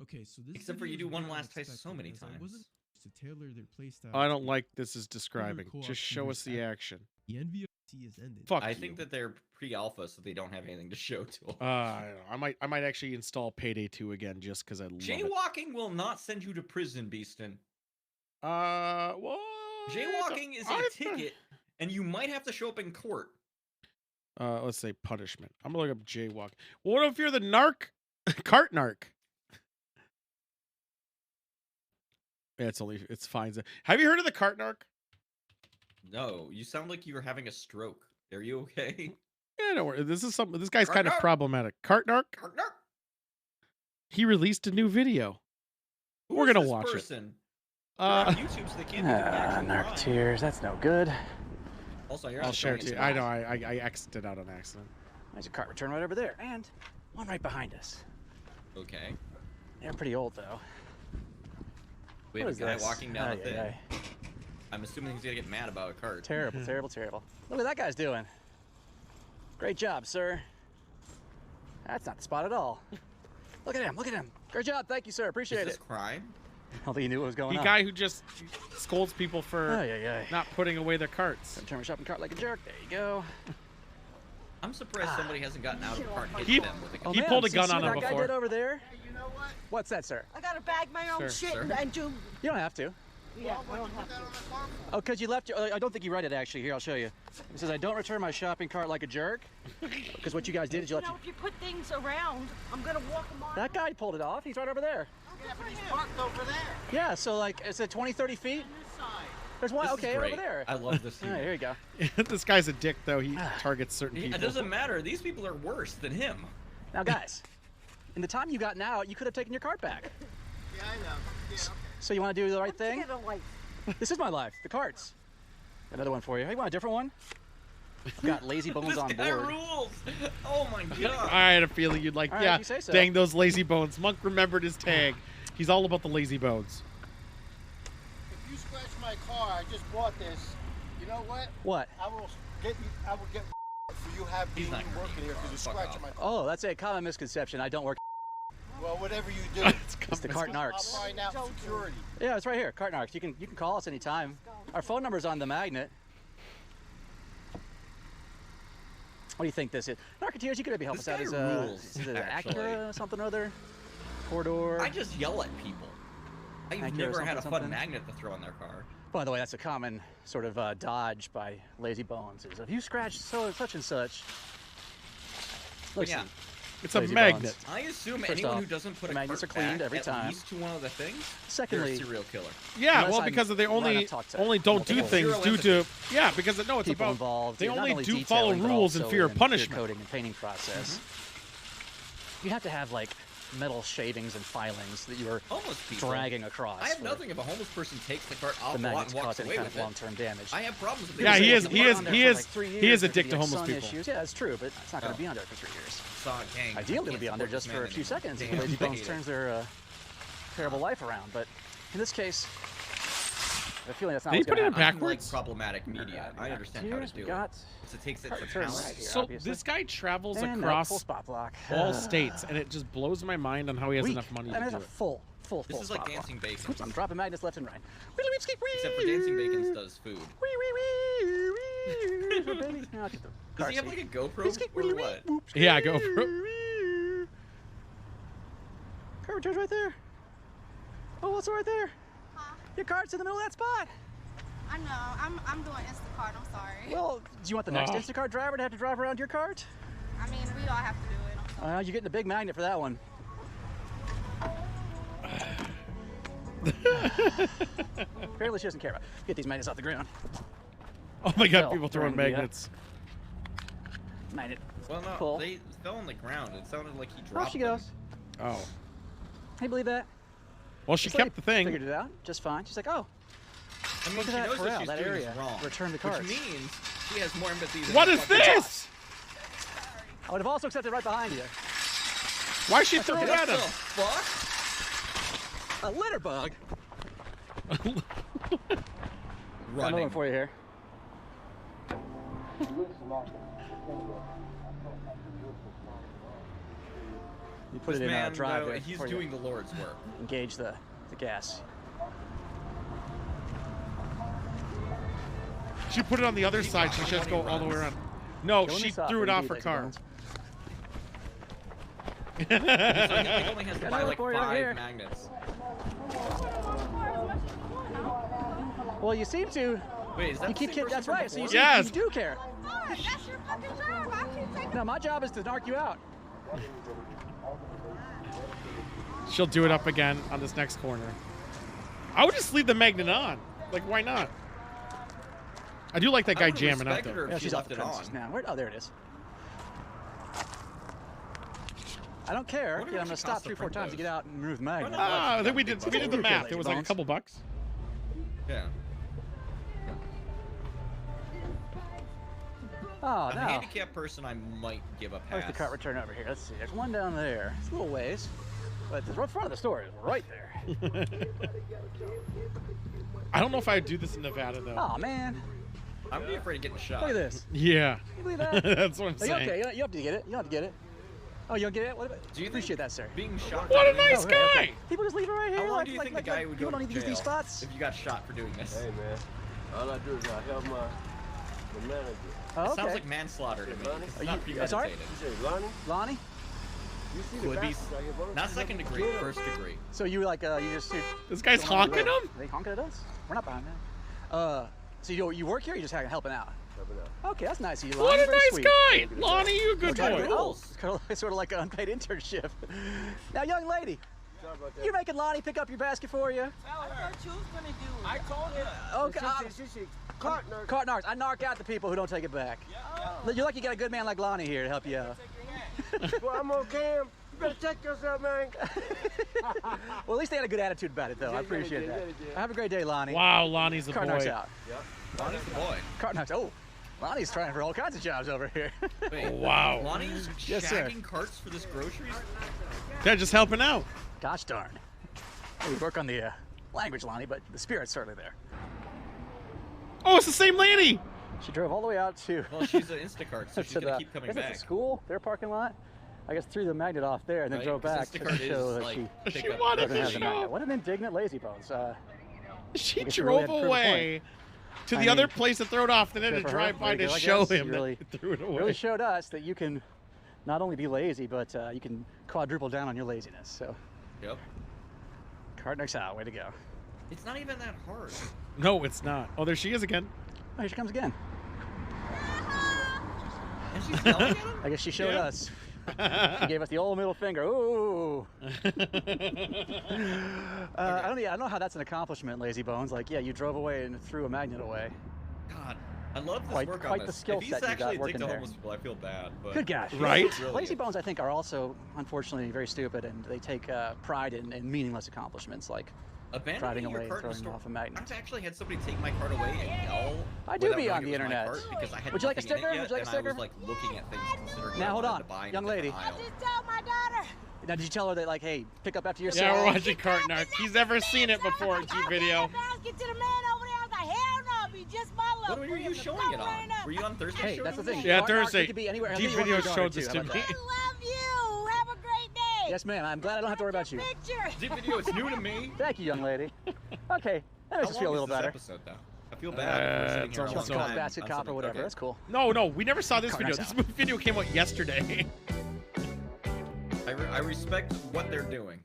Okay, so this Except for you do one last heist so many as I times. wasn't to tailor their playstyle I don't to like this is describing. co-op Just show us the players. action. The NVOC has ended. Fuck I you. think that they're pre-alpha, so they don't have anything to show to them. I don't know. I might actually install Payday 2 again just because I love it. Jaywalking will not send you to prison, Beaston. Well, Jaywalking is a ticket, and you might have to show up in court. Let's say punishment. I'm gonna look up jaywalk. What if you're the narc? Cart narc. Yeah, it's fine. Have you heard of the cart narc? No, you sound like you were having a stroke. Are you okay? Yeah, don't worry. This guy's Cart kind of narc. problematic. Cart narc? Cart narc. He released a new video. Who We're is gonna this watch person? it. They're on YouTube, so they can't be doing actual Narc crime. tears, that's no good. Also, you're I'll not share showing it to you. his I know. eyes. I exited out on accident. There's a cart return right over there, and one right behind us. Okay. They're pretty old, though. We have What a is guy this? walking down the Ay, thing. ay, ay. I'm assuming he's gonna get mad about a cart. Terrible, terrible, terrible. Look what that guy's doing. Great job, sir. That's not the spot at all. Look at him. Look at him. Great job. Thank you, sir. Appreciate Is this it. crime? I don't think he knew what was going The on. guy who just scolds people for Ay. not putting away their carts. Turn my shopping cart like a jerk. There you go. I'm surprised somebody hasn't gotten out of the cart and He- hit them with a gun. He pulled a gun see on what him that guy before. did over there? You know what? What's that, sir? I gotta bag my own Sure, shit sir. and do. You don't have to. Yeah, I don't have to. Oh, because you left your... I don't think you read it, actually. Here, I'll show you. It says, I don't return my shopping cart like a jerk. Because what you guys did is you left... If you put things around, I'm gonna walk them on. That guy pulled it off. He's right over there. Yeah, but he's parked over there. Yeah, so like, is it 20, 30 feet? There's one, This is okay, over great. there. I love this. All right, here you go. This guy's a dick, though. He targets certain people. It doesn't matter. These people are worse than him. Now, guys, in the time you got out, you could have taken your cart back. Yeah, I know. Yeah, okay. So you want to do the right thing? Get a life. This is my life, the carts. Another one for you. Hey, you want a different one? I've got lazy bones on Guy board. rules. Oh my god. I had a feeling you'd like, All right, yeah, if you say so. dang those lazy bones. Monk remembered his tag. He's all about the lazy bones. If you scratch my car, I just bought this. You know what? What? I will get for you being working here because you scratching my car. Oh, that's a common misconception. I don't work. Well, whatever you do, It's the cart I'll narcs. find out security. Yeah, it's right here, cart narcs. You can call us anytime. Our phone number's on the magnet. What do you think this is? Narketeers, you could maybe help This us out. guy Is rules, it an actually. Acura, something or other? Four-door? I just yell at people. I've Acura never had a something, fun something. magnet to throw in their car. By the way, that's a common sort of dodge by lazy bones. Is if you scratch such and such. But yeah, it's a lazy magnet. bones. I assume First anyone off, who doesn't put the a magnets cart are cleaned back every at time. least to one of the things, Secondly, they're a serial killer. Yeah, Unless well, I'm because they right only enough to talk to don't do multiple things Zero due to empathy. because no, it's people about involved. they not only only do follow detailing, but rules and also fear of in the punishment. coding and painting process. You have to have like metal shavings and filings that you are Homeless people. dragging across. I have for nothing if a homeless person takes the cart off the the lot magnets and walks cause any away kind with of it. long-term damage. I have problems with it. Yeah, he is People on there for like 3 he years, is a there dick could to be homeless sun people. Issues. Yeah, that's true, but it's not going to be on there for 3 years. Saw a gang. Ideally, it'll be on there just for a few seconds if the lazy bones turns their terrible life around. But in this case, I have a feeling that's not Did he what's put going it to in happen. backwards? Like problematic media. I understand how to do it. It takes it cart to return talent. right here, So obviously. this guy travels And now across full spot block. all states, and it just blows my mind on how he has Weak. enough money And to it's do a it. full This is like spot block. Dancing Bacon. Oops, I'm dropping magnets left and right. Except for Dancing Bacon's does food. Baby. Now I'll get the Does car he have seat. like a GoPro or what? Yeah, go. For Car returns right there. Oh, what's right there? Huh? Your cart's in the middle of that spot. I know. I'm doing Instacart. I'm sorry. Well, do you want the next Instacart driver to have to drive around your cart? I mean, we all have to do it. I'm sorry. You're getting a big magnet for that one. Apparently she doesn't care about. Get these magnets off the ground. Oh my God, Fell people throwing during the, magnets. Magnet. Well, no, Pull. they fell on the ground. It sounded like he Off dropped she them. goes. Oh. Can you believe that? Well, she This kept lady the thing. Figured it out just fine. She's like, oh, I mean, look she at that knows corral, what she's that doing area. is wrong. Return the carts. Which means she has more empathy than What the is fucking this? I would have also accepted right behind you. Why is she That's throwing okay. at him? Fuck. A litter bug. Another Running. one for you here. You put This it in man, drive. though, there he's before you doing the Lord's work. Engage the gas. She put it on the other side, so she has to go all the way around. No, Killing she us off, threw it indeed, off her ladies car. and He only has to buy like for you right here. 5 magnets. Well, you seem to. Wait, is that You the keep same kid. That's person from right. So you, before? Yes. you do care. That's your fucking job. I keep taking. No, my job is to narc you out. She'll do it up again on this next corner. I would just leave the magnet on. Like, why not? I do like that guy jamming out respected though. her if Yeah, she she's off left the it on. premises now. Where? Oh, there it is. I don't care. Wonder Yeah, if I'm she gonna stop costs to 3-4 print times to those. get out and remove the magnet. Ah, I think we did What's the it math. for, It was like a lazy couple bucks. Yeah. Oh, As a no. handicapped person, I might give a pass. Where's the cart return over here? Let's see. There's one down there. It's a little ways, but the front of the store is right there. I don't know if I'd do this in Nevada though. Oh man, I'm be afraid of getting shot. look at this. Yeah. Can you believe that? That's what I'm Are you saying. okay, you have to get it. You don't have to get it. Oh, you don't get it? What about, Do you appreciate that, sir. being shot? What a for doing nice this- guy! People just leave it right here. How long like, do you like, think like, the guy like, would people go don't to need to use these jail spots. if you got shot for doing this? Hey, man. All I do is I help the manager. Oh, okay. It sounds like manslaughter to me. It's Are not you, sorry? premeditated. You say Lonnie? Lonnie? You see the Could be bastards out here, bro? not second degree, first degree. So you like you just This guy's honking him? Are they honking at us? We're not behind that. So you work here or you just helping out? Helping out. Okay, that's nice of you, What Lonnie. a Very nice sweet. guy! Lonnie, you a good Trying to boy. be- oh, it's sort of like an unpaid internship. Now, young lady, Sorry about that. you're making Lonnie pick up your basket for you? I thought you was gonna do it. I told her. Okay. She cart nurse. Cart narcs. I narc out the people who don't take it back. You're lucky you got a good man like Lonnie here to help you out. Well, I'm on cam. You better check yourself, man. Well, at least they had a good attitude about it, though. I appreciate that. Have a great day, Lonnie. Wow, Lonnie's a Cart boy. narcs out. Yep. Lonnie's the boy. Cart narcs. Oh, Lonnie's trying for all kinds of jobs over here. Wait, Wow. Lonnie's Yes, sir. shagging carts for this groceries? They're just helping out. Gosh darn. We work on the language, Lonnie, but the spirit's certainly there. Oh, it's the same lady. She drove all the way out to Well, she's an Instacart, so she's to gonna the, keep coming I guess it's back. the school, their parking lot. I guess threw the magnet off there and then Right, drove 'cause back to Instacart show is, that like, She pickup. wanted doesn't to have the magnet. show. What an indignant lazy bones. She I guess you really drove had to prove a point. away to I the other mean, place to throw it off, and then good to for her. drive by Very to good, I show guess. him You that really- he threw it away. really showed us that you can not only be lazy, but you can quadruple down on your laziness. So, Yep. cart narcs out. Way to go. It's not even that hard. No, it's not. Oh, there she is again. Oh, here she comes again. And she's yelling at him? I guess she showed Yeah. us. She gave us the old middle finger. Ooh. I don't know how that's an accomplishment, lazy bones. Like, yeah, you drove away and threw a magnet away. God, I love this Quite- work quite on the this. skill If he's set you got actually a dick working to there. homeless people, I feel bad. But Good gosh. Right? It's brilliant. Lazy bones, I think, are also, unfortunately, very stupid, and they take pride in meaningless accomplishments like driving Abandoning your away and cart in the throwing store. off a magnet. I've actually had somebody take my cart away and yell. I do without be knowing on the it was my internet. cart because I had Would you like a nothing in it sticker? yet, Would you like a and I sticker? was like looking at things, considering Now, hold what I on, wanted to buy in young a different lady. aisle. Just tell my daughter. Now, did you tell her that, like, hey, pick up after yourself? Yeah, we're watching Cart Narc. He's never seen it before in G video. Basket to the man over there. I was like, hell no, be just my What little were you friend. showing it on? Were you on Thursday? Hey, showing that's the it? thing. Yeah, Cart narcs, Thursday. they could be anywhere. G I'll tell you video what your daughter showed this too. to How about me. that? I love you. Have a great day. Yes, ma'am. I'm glad I don't have to worry about you. Picture. G video, it's new to me. Thank you, young lady. Okay, that makes us How feel a long little is this better. episode, though? I feel bad. We're sitting it's here a almost long It's called time basket on cop or something. whatever. Okay. That's cool. No, we never saw this Cart video. Narcs This out. video came out yesterday. I respect what they're doing.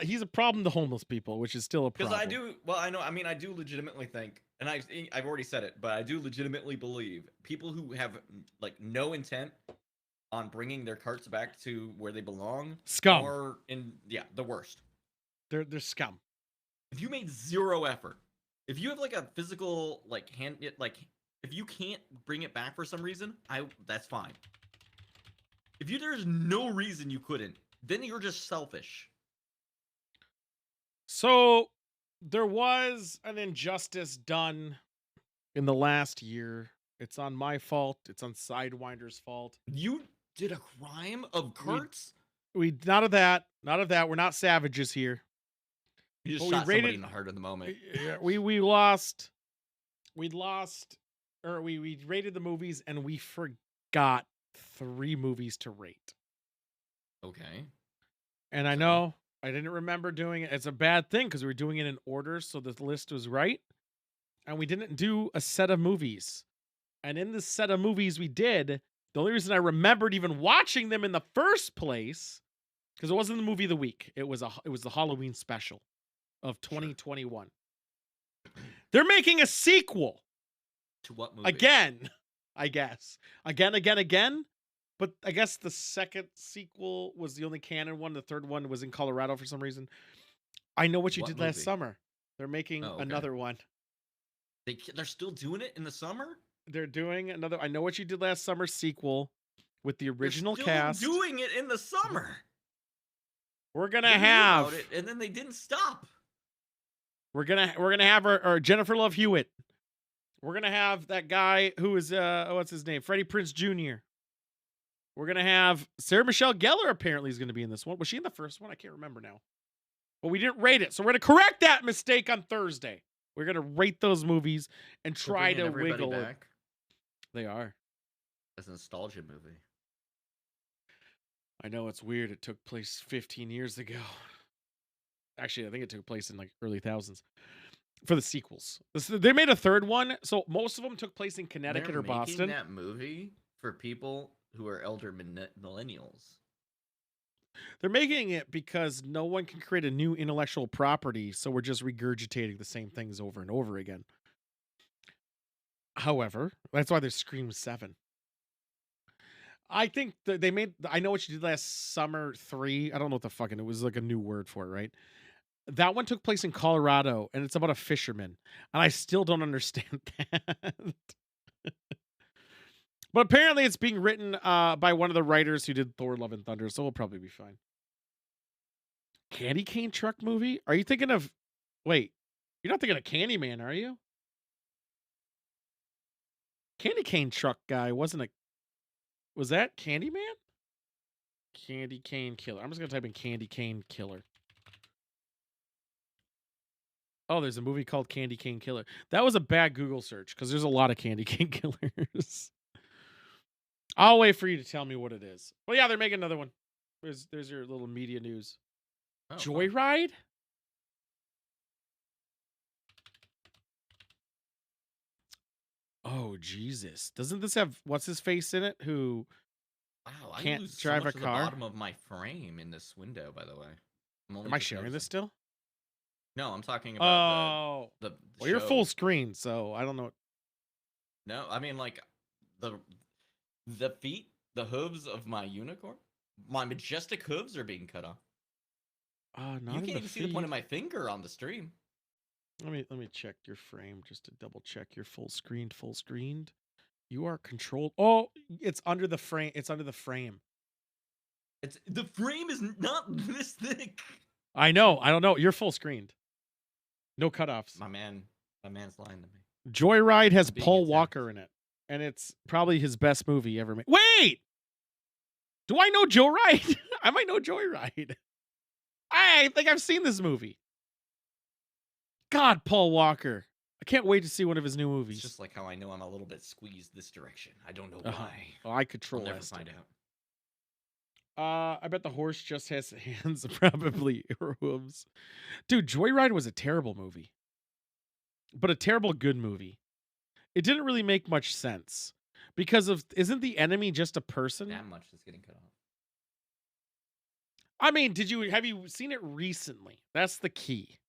He's a problem to homeless people, which is still a Because problem. I do, well, I know, I mean, I do legitimately think, and I've already said it, but I do legitimately believe people who have, like, no intent on bringing their carts back to where they belong Scum. are the worst. They're scum. If you made zero effort, if you have, like, a physical, like, if you can't bring it back for some reason, that's fine. If there's no reason you couldn't, then you're just selfish. So there was an injustice done in the last year. It's on my fault. It's on Sidewinder's fault. You did a crime of carts? We not of that. Not of that. We're not savages here. You just But shot somebody in the heart in the moment. Yeah, we lost. We lost, or we rated the movies, and we forgot 3 movies to rate. Okay. And I know I didn't remember doing it. It's a bad thing because we were doing it in order, so the list was right. And we didn't do a set of movies. And in this set of movies we did, the only reason I remembered even watching them in the first place, because it wasn't the movie of the week. It was the Halloween special of 2021. They're making a sequel. To what movie? Again, I guess. Again. But I guess the second sequel was the only canon one. The third one was in Colorado for some reason. I Know What You What Did Last movie? Summer. They're making Oh, okay. another one. They're still doing it in the summer? They're doing another I Know What You Did Last Summer sequel with the original Still cast. doing it in the summer. We're gonna They knew have about it, and then they didn't stop. we're gonna have our Jennifer Love Hewitt. We're gonna have that guy who is what's his name? Freddie Prinze Jr. We're gonna have Sarah Michelle Gellar apparently is gonna be in this one. Was she in the first one? I can't remember now. But we didn't rate it, so we're gonna correct that mistake on Thursday. We're gonna rate those movies and They're try bringing to everybody wiggle it. back They are. as a nostalgia movie. I know it's weird. It took place 15 years ago. Actually, I think it took place in like early thousands for the sequels. They made a third one, so most of them took place in Connecticut They're or Boston. making that movie for people who are elder millennials. They're making it because no one can create a new intellectual property, so we're just regurgitating the same things over and over again. However, that's why there's Scream 7. I think that they made I Know What You Did Last Summer 3. I don't know what the fucking it was like a new word for it, right? That one took place in Colorado and it's about a fisherman. And I still don't understand that. But apparently it's being written by one of the writers who did Thor Love and Thunder, so we'll probably be fine. Candy Cane Truck movie? Are you thinking of wait, you're not thinking of Candyman, are you? Candy Cane Truck guy wasn't a was that Candyman? Candy Cane Killer. I'm just gonna type in Candy Cane Killer. Oh, there's a movie called Candy Cane Killer. That was a bad Google search because there's a lot of Candy Cane Killers. I'll wait for you to tell me what it is. Well, yeah, they're making another one. There's your little media news. Oh, Joyride? Oh, Jesus. Doesn't this have what's his face in it who Wow, I can't lose so drive much a of the car? bottom of my frame in this window, by the way. Am I sharing this still? No, I'm talking about Oh. the Well, you're full show. screen, so I don't know. No, I mean like the feet, the hooves of my unicorn, my majestic hooves are being cut off. Not You in can't the even see the point feed. of my finger on the stream. Let me check your frame just to double check you're full screened. You are controlled. Oh, it's under the frame. It's under the frame. It's the frame is not this thick. I know. I don't know. You're full screened. No cutoffs. My man's lying to me. Joyride has I'm being Paul attacked. Walker in it, and it's probably his best movie ever made. Wait, do I know Joyride? I might know Joyride. I think I've seen this movie. God, Paul Walker. I can't wait to see one of his new movies. It's just like how I know I'm a little bit squeezed this direction. I don't know why. Oh, I control I'll never that find stuff. out. I bet the horse just has hands, probably, or hooves. Dude, Joyride was a terrible movie. But a terrible good movie. It didn't really make much sense. Because of, isn't the enemy just a person? That much is getting cut off. I mean, have you seen it recently? That's the key.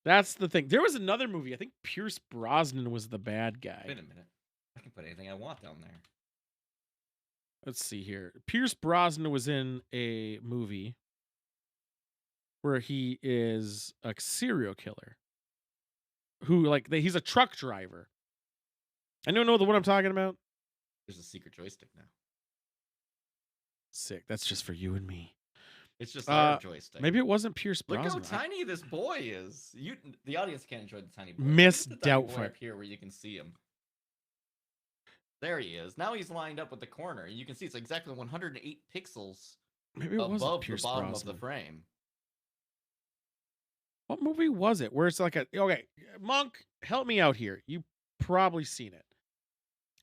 That's the thing. There was another movie. I think Pierce Brosnan was the bad guy. Wait a minute. I can put anything I want down there. Let's see here. Pierce Brosnan was in a movie where he is a serial killer who, he's a truck driver. Anyone know what I'm talking about? There's a secret joystick now. Sick. That's just for you and me. It's just our joystick. Maybe it wasn't Pierce Look Brosnan. how tiny this boy is. The audience can't enjoy the tiny boy. Miss Look at the tiny boy Doubtfire. up here where you can see him. There he is. Now he's lined up with the corner. You can see it's exactly 108 pixels Maybe it wasn't above Pierce the bottom Brosnan. of the frame. What movie was it? Where it's like okay, Monk, help me out here. You probably seen it.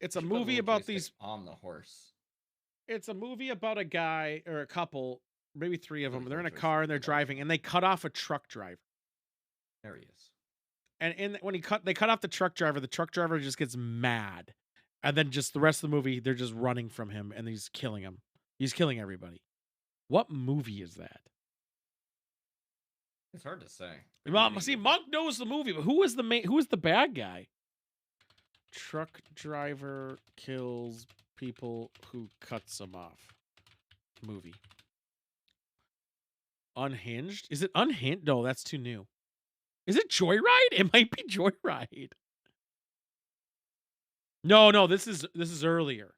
It's a Should put movie little about joystick these. on the horse. It's a movie about a guy or a couple, maybe three of them. Little They're in a joystick. car and they're driving, and they cut off a truck driver. There he is. And when they cut off the truck driver just gets mad, and then just the rest of the movie they're just running from him and he's killing him. He's killing everybody. What movie is that? It's hard to say. Well, see, Monk knows the movie, but who is the bad guy? Truck driver kills people who cuts them off. Movie. Unhinged? Is it Unhinged? No, that's too new. Is it Joyride? It might be Joyride. No, this is earlier.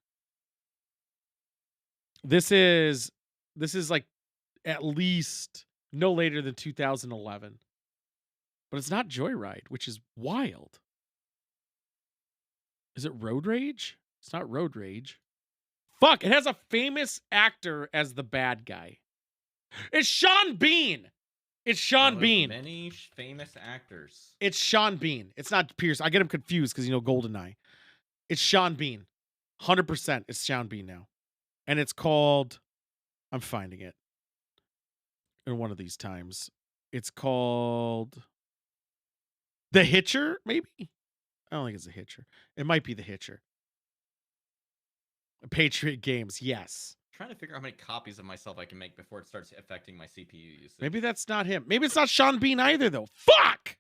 This is like at least no later than 2011. But it's not Joyride, which is wild. Is it Road Rage? It's not Road Rage. Fuck, it has a famous actor as the bad guy. It's Sean Bean. It's Sean There's Bean. Many famous actors. It's Sean Bean. It's not Pierce. I get him confused because, GoldenEye. It's Sean Bean. 100%. It's Sean Bean now. And it's called, I'm finding it in one of these times. It's called The Hitcher, maybe? I don't think it's The Hitcher. It might be The Hitcher. Patriot Games, yes. Trying to figure out how many copies of myself I can make before it starts affecting my CPU usage. Maybe that's not him. Maybe it's not Sean Bean either, though. Fuck!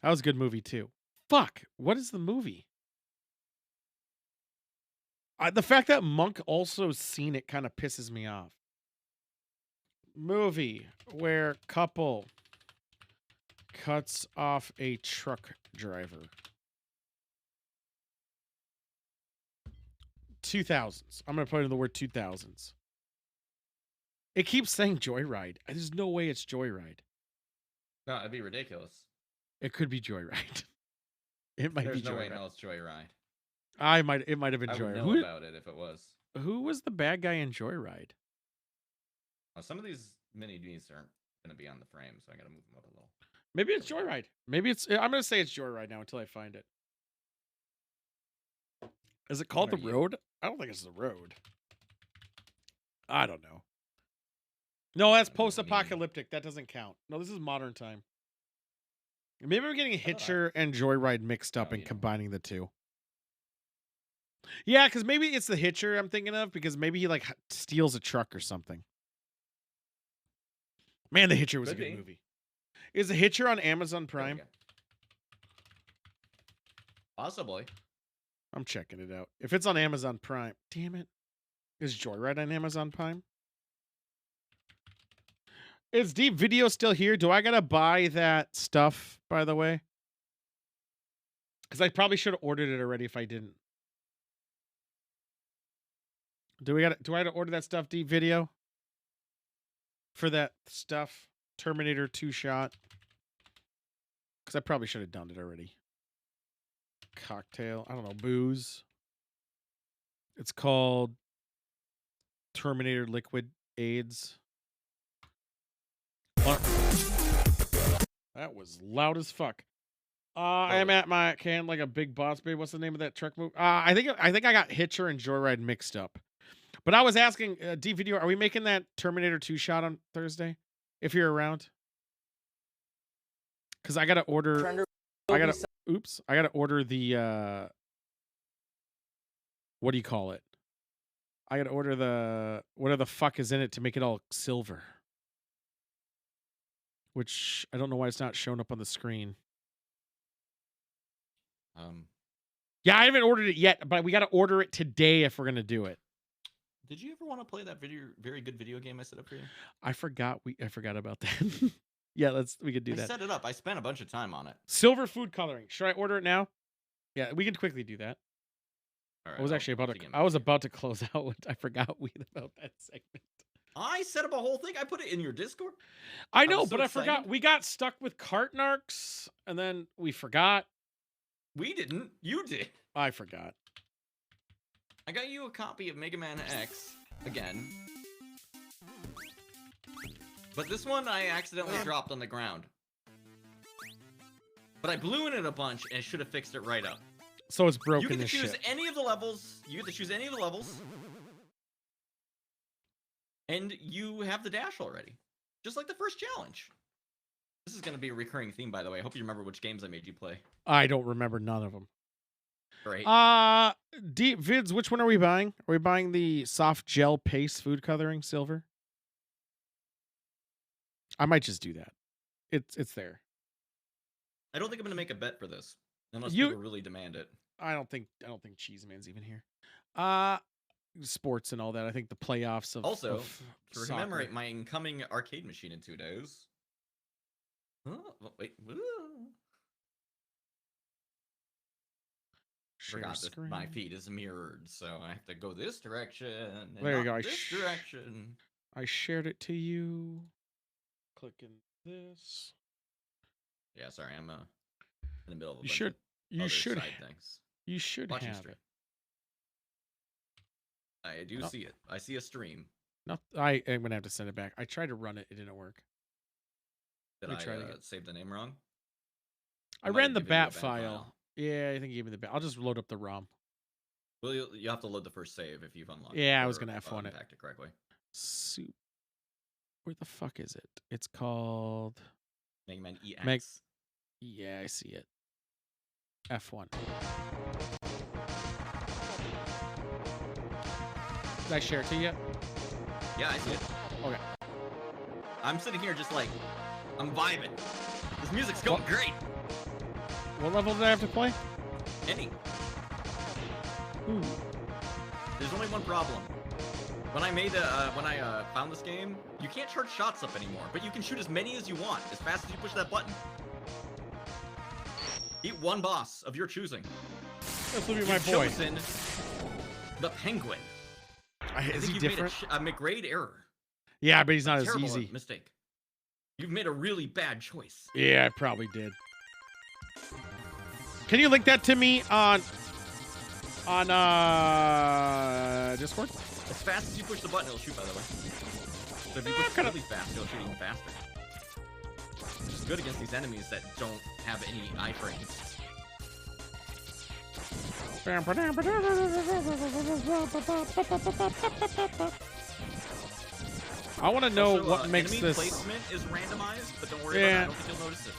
That was a good movie, too. Fuck. What is the movie? The fact that Monk also seen it kind of pisses me off. Movie where couple cuts off a truck driver. 2000s. I'm going to put in the word 2000s. It keeps saying Joyride. There's no way it's Joyride. No, it'd be ridiculous. It could be Joyride. It might There's be no way Joyride. no, it's Joyride. It might have been I would Joyride. know about it if it was. Who was the bad guy in Joyride? Some of these mini Ds aren't going to be on the frame, so I got to move them up a little. Maybe it's Joyride. Maybe it's. I'm going to say it's Joyride now until I find it. Is it called The Road? I don't think it's The Road. I don't know. No, that's post-apocalyptic. That doesn't count. No, this is modern time. Maybe we're getting Hitcher and Joyride mixed up and combining the two. Yeah, because maybe it's the Hitcher I'm thinking of, because maybe he like steals a truck or something. Man, the Hitcher was a good movie. Is the Hitcher on Amazon Prime? Possibly. I'm checking it out. If it's on Amazon Prime, damn it. Is Joyride on Amazon Prime? Is Deep Video still here? Do I gotta buy that stuff, by the way? Because I probably should have ordered it already if I didn't. Do I have to order that stuff, Deep Video? For that stuff? Terminator 2 shot? Because I probably should have done it already. Cocktail. I don't know. Booze. It's called Terminator Liquid AIDS. That was loud as fuck. I am at my can like a big boss babe. What's the name of that truck movie? I think I got Hitcher and Joyride mixed up. But I was asking Deep Video, are we making that Terminator 2 shot on Thursday? If you're around. Because I gotta order. I gotta order the what do you call it? I gotta order the whatever the fuck is in it to make it all silver. Which I don't know why it's not showing up on the screen. Yeah, I haven't ordered it yet, but we gotta order it today if we're gonna do it. Did you ever want to play that very good video game I set up for you? I forgot about that. Yeah, we could do that. I set it up. I spent a bunch of time on it. Silver food coloring. Should I order it now? Yeah, we can quickly do that. All right, I was actually about to close out. I forgot about that segment. I set up a whole thing. I put it in your Discord. I know, but I forgot. We got stuck with Cartnarks, and then we forgot. We didn't. You did. I forgot. I got you a copy of Mega Man X again. But this one I accidentally dropped on the ground. But I blew in it a bunch and should have fixed it right up. So it's broken. You get to choose any of the levels. You get to choose any of the levels. And you have the dash already. Just like the first challenge. This is going to be a recurring theme, by the way. I hope you remember which games I made you play. I don't remember none of them. Great. Deep Vids, which one are we buying? Are we buying the soft gel paste food coloring silver? I might just do that. It's there. I don't think I'm going to make a bet for this. Unless people really demand it. I don't think Cheese Man's even here. Sports and all that. I think the playoffs of Also, to commemorate my incoming arcade machine in 2 days. Oh, wait. Forgot that my feed is mirrored, so I have to go this direction. And there you go. This direction. I shared it to you. Clicking this. Yeah, sorry, I'm in the middle of a you bunch should of other should side things. You should Watching have stream. it. I do see it. I see a stream. No, I am gonna have to send it back. I tried to run it; it didn't work. Did I save the name wrong? I ran the bat file. Yeah, I think you gave me the bat. I'll just load up the ROM. Well, you have to load the first save if you've unlocked. Yeah, it I was or, gonna F1 it. unpacked it correctly. Where the fuck is it? It's called Mega Man EX. Yeah, I see it. F1. Did I share it to you yet? Yeah, I see it. Okay. I'm sitting here just like, I'm vibing. This music's going great. What level did I have to play? Any. Ooh. There's only one problem. When I found this game, you can't charge shots up anymore, but you can shoot as many as you want, as fast as you push that button. Eat one boss of your choosing. This will be my You've boy. chosen the Penguin. I Is think he you've different? made a grade error. Yeah, but he's not as Terrible easy. mistake. You've made a really bad choice. Yeah, I probably did. Can you link that to me on Discord? As fast as you push the button, it'll shoot, by the way. So if you push it really fast, it'll shoot even faster. Which is good against these enemies that don't have any iframes. I want to know Also, what makes enemy this. placement is randomized, but don't worry about it. I don't think you'll notice it.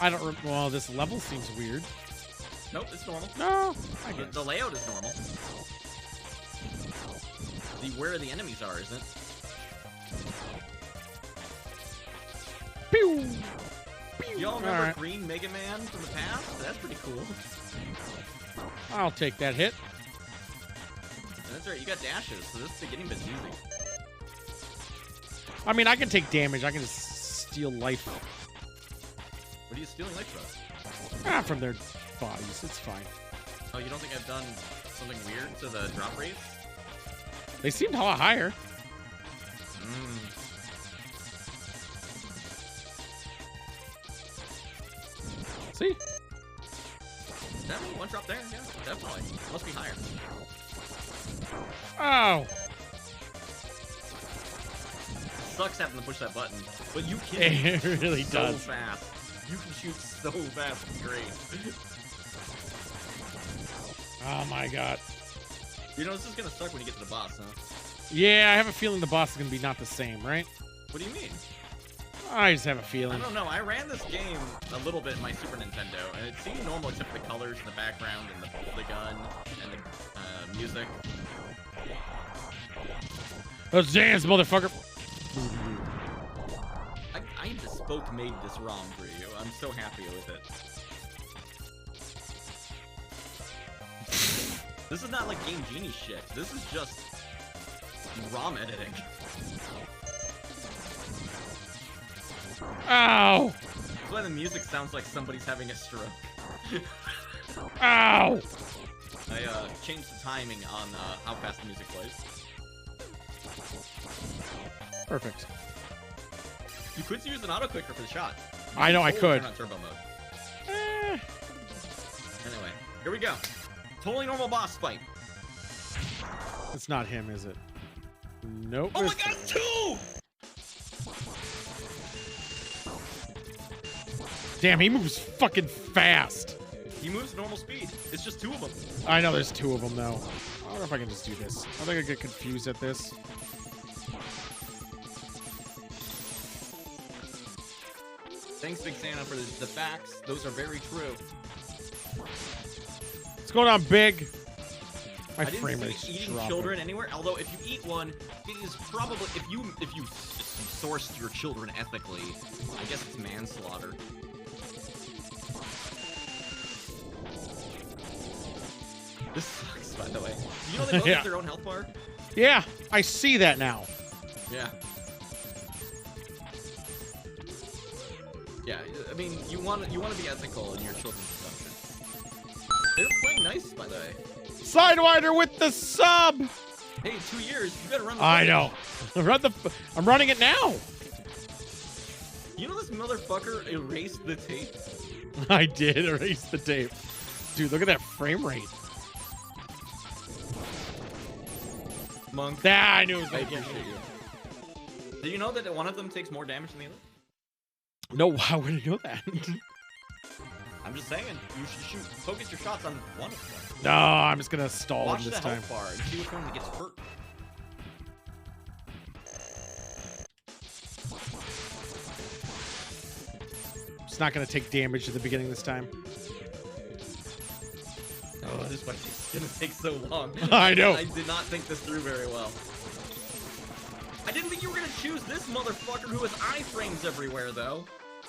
I don't. Well, this level seems weird. Nope, it's normal. No, I guess. The layout is normal. Where the enemies are, isn't? Pew! Y'all remember Alright. Green Mega Man from the past? That's pretty cool. I'll take that hit. That's right, you got dashes, so this beginning bit's easy. I mean, I can take damage. I can just steal life. What are you stealing life from? From their bodies. It's fine. Oh, you don't think I've done something weird to the drop rates? They seemed a lot higher. See? Definitely one drop there, yeah, definitely. Must be higher. Oh! Sucks having to push that button, but you can It shoot really so does. fast. You can shoot so fast, it's great. Oh my god. You know, this is gonna suck when you get to the boss, huh? Yeah, I have a feeling the boss is going to be not the same, right? What do you mean? I just have a I feeling. don't know. I ran this game a little bit in my Super Nintendo, and it seemed normal except for the colors in the background and the gun and the music. Let's dance, motherfucker. I bespoke made this ROM for you. I'm so happy with it. This is not like Game Genie shit. This is just ROM editing. Ow! That's why the music sounds like somebody's having a stroke. Ow! I changed the timing on how fast the music plays. Perfect. You could use an auto clicker for the shot. I know I Totally could. turn on turbo mode. Anyway, here we go. Totally normal boss fight. It's not him, is it? Nope. Oh my it's- god, it's two! Damn, he moves fucking fast. He moves normal speed. It's just two of them. I know there's two of them, though. I don't know if I can just do this. I think I get confused at this. Thanks, Big Santa, for the facts. Those are very true. What's going on, Big? My I didn't frame see rate's eating dropping. children anywhere. Although, if you eat one, it is probably if you sourced your children ethically, I guess it's manslaughter. This sucks, by the way. You know they both Yeah. have their own health bar? Yeah, I see that now. Yeah. Yeah, I mean, you want to be ethical in your children's consumption. They're playing nice, by the way. Sidewinder with the sub. Hey, 2 years, you gotta run the I footage. know. I'm running it now. You know this motherfucker erased the tape? I did erase the tape. Dude, look at that frame rate. Monk. Ah, I knew it was I gonna get appreciate me. you. Did you know that one of them takes more damage than the other? No, how would I know that? I'm just saying, you should focus your shots on one of them. No, I'm just gonna stall Watch him the this time. health bar and see which one that gets hurt. It's not gonna take damage at the beginning this time. Oh, this fight is gonna take so long. I know. I did not think this through very well. I didn't think you were gonna choose this motherfucker who has iframes everywhere, though.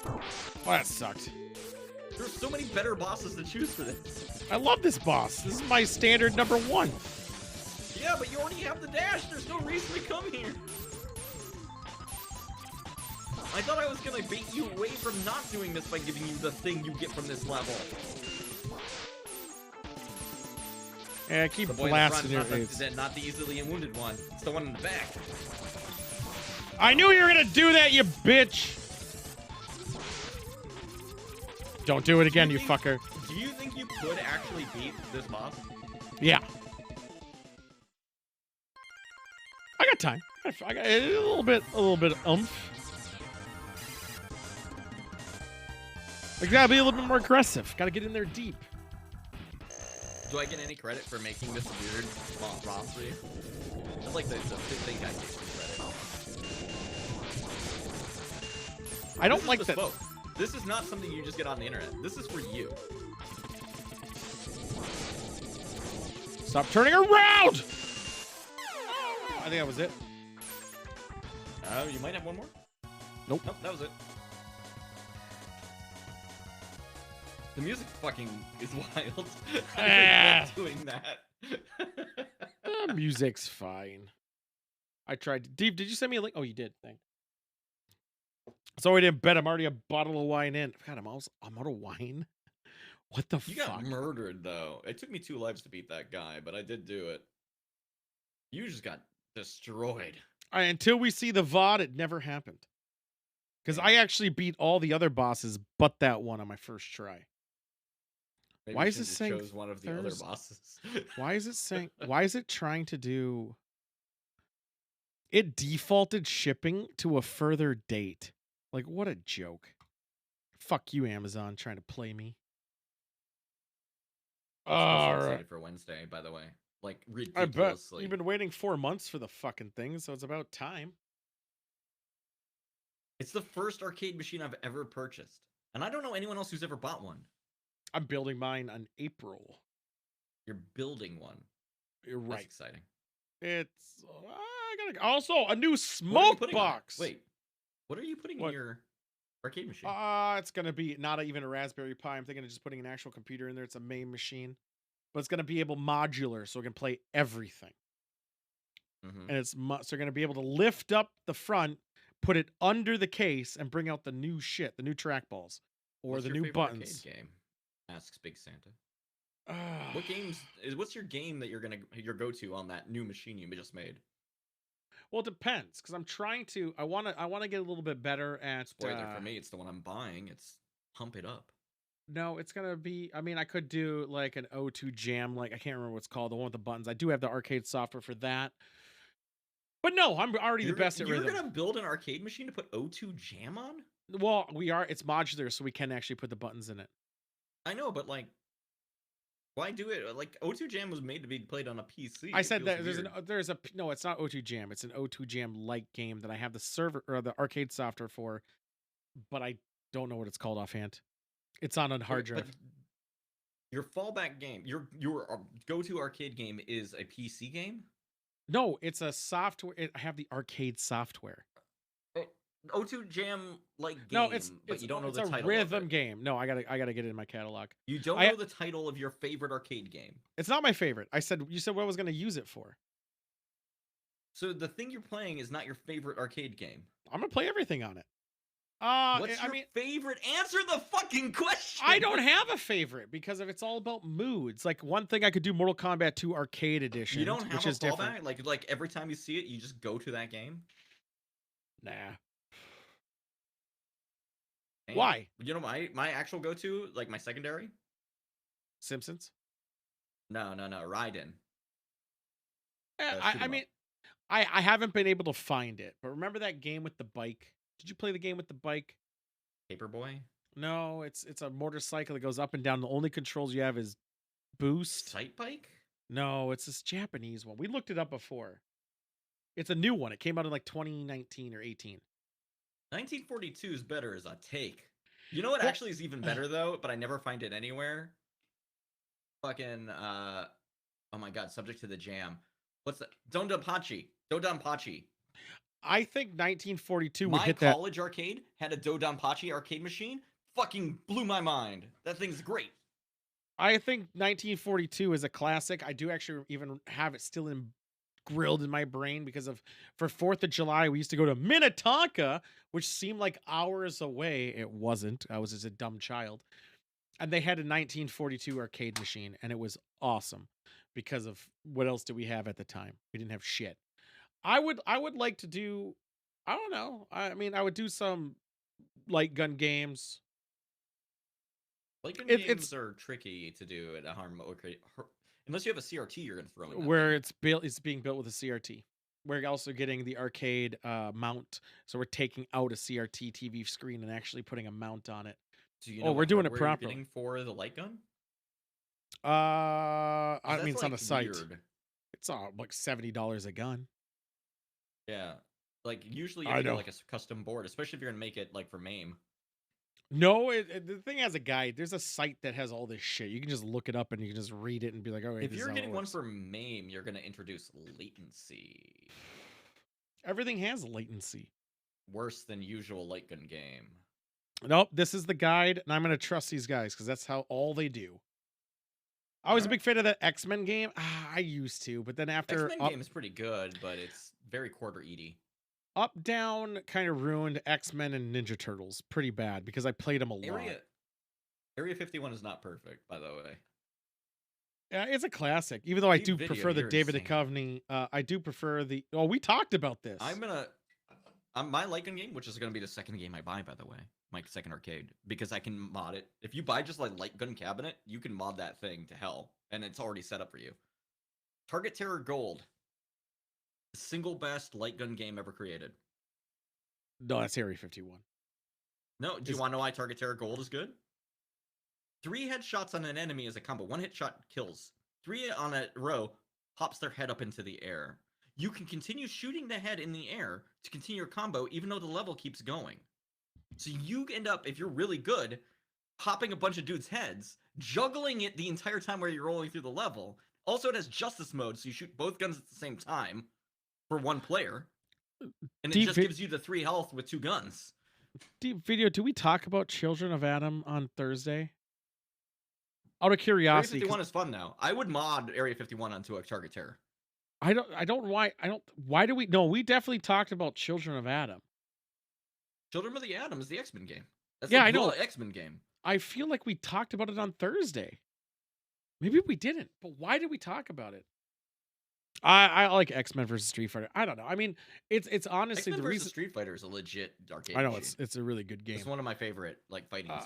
Well, that sucked. There's so many better bosses to choose for this. I love this boss. This is my standard number 1. Yeah, but you already have the dash. There's no reason to come here. I thought I was gonna bait you away from not doing this by giving you the thing you get from this level. Yeah, keep The boy blasting in your the front, face. not the easily wounded one. It's the one in the back. I knew you were gonna do that, you bitch! Don't do it again, you fucker. Do you think you could actually beat this boss? Yeah. I got time. I got a little bit of oomph. I gotta be a little bit more aggressive. Gotta get in there deep. Do I get any credit for making this weird monstrosity? That's like the thing I get credit. I don't like that. Bespoke. This is not something you just get on the internet. This is for you. Stop turning around! I think that was it. You might have one more? Nope. Nope, that was it. The music fucking is wild. I regret doing that. Music's fine. I tried. Dave, did you send me a link? Oh, you did. Thanks. So I didn't bet. I'm already a bottle of wine in. God, I'm out of wine. What the fuck? You got murdered, though. It took me 2 lives to beat that guy, but I did do it. You just got destroyed. Until we see the VOD, it never happened. Because I actually beat all the other bosses but that one on my first try. Maybe Why you is it should've saying chose one of the other bosses? Why is it saying? Why is it trying to do? It defaulted shipping to a further date. Like, what a joke. Fuck you, Amazon, trying to play me. I'm so excited for Wednesday, by the way. Like, I bet. ridiculously. You've been waiting 4 months for the fucking thing, so it's about time. It's the first arcade machine I've ever purchased. And I don't know anyone else who's ever bought one. I'm building mine on April. You're building one. You're right. That's exciting. It's also a new What are you smoke putting on it? box. Wait, what are you putting in your arcade machine? It's gonna be not even a Raspberry Pi. I'm thinking of just putting an actual computer in there. It's a main machine, but it's gonna be able modular, so it can play everything. And it's so you're gonna be able to lift up the front, put it under the case, and bring out the new shit, the new trackballs, or What's the your new favorite buttons. arcade game? Asks Big Santa. What's your game that your go-to on that new machine you just made? Well, it depends, because I'm trying to. I want to get a little bit better at. Spoiler for me, it's the one I'm buying. It's Pump It Up. No, it's gonna be. I mean, I could do like an O2 Jam, like I can't remember what it's called, the one with the buttons. I do have the arcade software for that. But no, I'm already the best at rhythm. You're gonna build an arcade machine to put O2 Jam on? Well, we are. It's modular, so we can actually put the buttons in it. I know, but like, why do it? Like, O2 Jam was made to be played on a PC. I said that no, it's not O2 Jam. It's an O2 Jam like game that I have the server or the arcade software for, but I don't know what it's called offhand. It's on a hard drive. But your fallback game, your go-to arcade game is a PC game? No, it's a software. I have the arcade software. O2 Jam like game, No, it's but you don't know it's the a title. rhythm game. No, I gotta get it in my catalog. You don't know the title of your favorite arcade game. It's not my favorite. You said what I was gonna use it for. So the thing you're playing is not your favorite arcade game. I'm gonna play everything on it. What's your favorite? Answer the fucking question. I don't have a favorite because it's all about moods. Like one thing I could do Mortal Kombat 2 Arcade Edition. You don't have which a is fallback? different. Like every time you see it, you just go to that game? Nah. Damn. Why? You know my actual go-to, like my secondary? Simpsons? No, Raiden. I mean, I haven't been able to find it, but remember that game with the bike? Did you play the game with the bike? Paperboy? No, it's a motorcycle that goes up and down. The only controls you have is boost. Sight bike? No, it's this Japanese one. We looked it up before. It's a new one. It came out in like 2019 or 18. 1942 is better as a take. You know what Well- actually is even better though, but I never find it anywhere? Fucking oh my god, subject to the jam. What's that? Dodonpachi. I think 1942 would My hit that. college arcade had a Dodonpachi arcade machine. Fucking blew my mind. That thing's great. I think 1942 is a classic. I do actually even have it still grilled in my brain because for 4th of July, we used to go to Minnetonka, which seemed like hours away. It wasn't. I was just a dumb child. And they had a 1942 arcade machine, and it was awesome because of what else did we have at the time? We didn't have shit. I would like to do, I don't know. I mean, I would do some light gun games. Light gun It's games are tricky to do at a harm arcade. Unless you have a CRT, you're gonna throw in. where it's being built with a CRT. We're also getting the arcade mount, so we're taking out a CRT TV screen and actually putting a mount on it. Do you know we're what doing it hardware you're properly. getting for the light gun? I 'Cause mean, that's, it's on the like, site. weird. It's like $70 a gun. Yeah, like usually you I have to get know. like a custom board, especially if you're gonna make it like for MAME. No, the thing has a guide. There's a site that has all this shit. You can just look it up and you can just read it and be like, "Oh, If you're getting one for MAME, you're gonna introduce latency. everything has latency." Worse than usual light gun game. Nope, this is the guide, and I'm gonna trust these guys because that's how all they do. I was a big fan of that X-Men game. I used to, but then after X-Men game is pretty good, but it's very quarter eaty. Up Down kind of ruined X-Men and Ninja Turtles pretty bad because I played them a lot. Area 51 is not perfect, by the way. Yeah, it's a classic. Even though I Deep do Video, prefer the you're David insane. Duchovny, I do prefer the. Oh, we talked about this. I'm gonna my light gun game, which is gonna be the second game I buy, by the way, my second arcade, because I can mod it. If you buy just like light gun cabinet, you can mod that thing to hell, and it's already set up for you. Target Terror Gold, the single best light gun game ever created. No, that's Area 51. No, do you want to know why Target Terror Gold is good? 3 headshots on an enemy is a combo. 1 hit shot kills. 3 on a row pops their head up into the air. You can continue shooting the head in the air to continue your combo, even though the level keeps going. So you end up, if you're really good, popping a bunch of dudes' heads, juggling it the entire time where you're rolling through the level. Also, it has justice mode, so you shoot both guns at the same time for 1 player. And it Deep just vi- gives you the 3 health with 2 guns. Deep Video, do we talk about Children of Adam on Thursday? Out of Area curiosity, 51 is fun now. I would mod Area 51 onto a Target Terror. why do we? No, we definitely talked about Children of Adam. Children of the Atom is the X-Men game. That's Yeah, the I know. X-Men game. I feel like we talked about it on Thursday. Maybe we didn't, but why did we talk about it? I like X-Men versus Street Fighter. I don't know. I mean, it's honestly X-Men the versus reason. Street Fighter is a legit arcade. I know machine. it's a really good game. It's one of my favorite like fightings.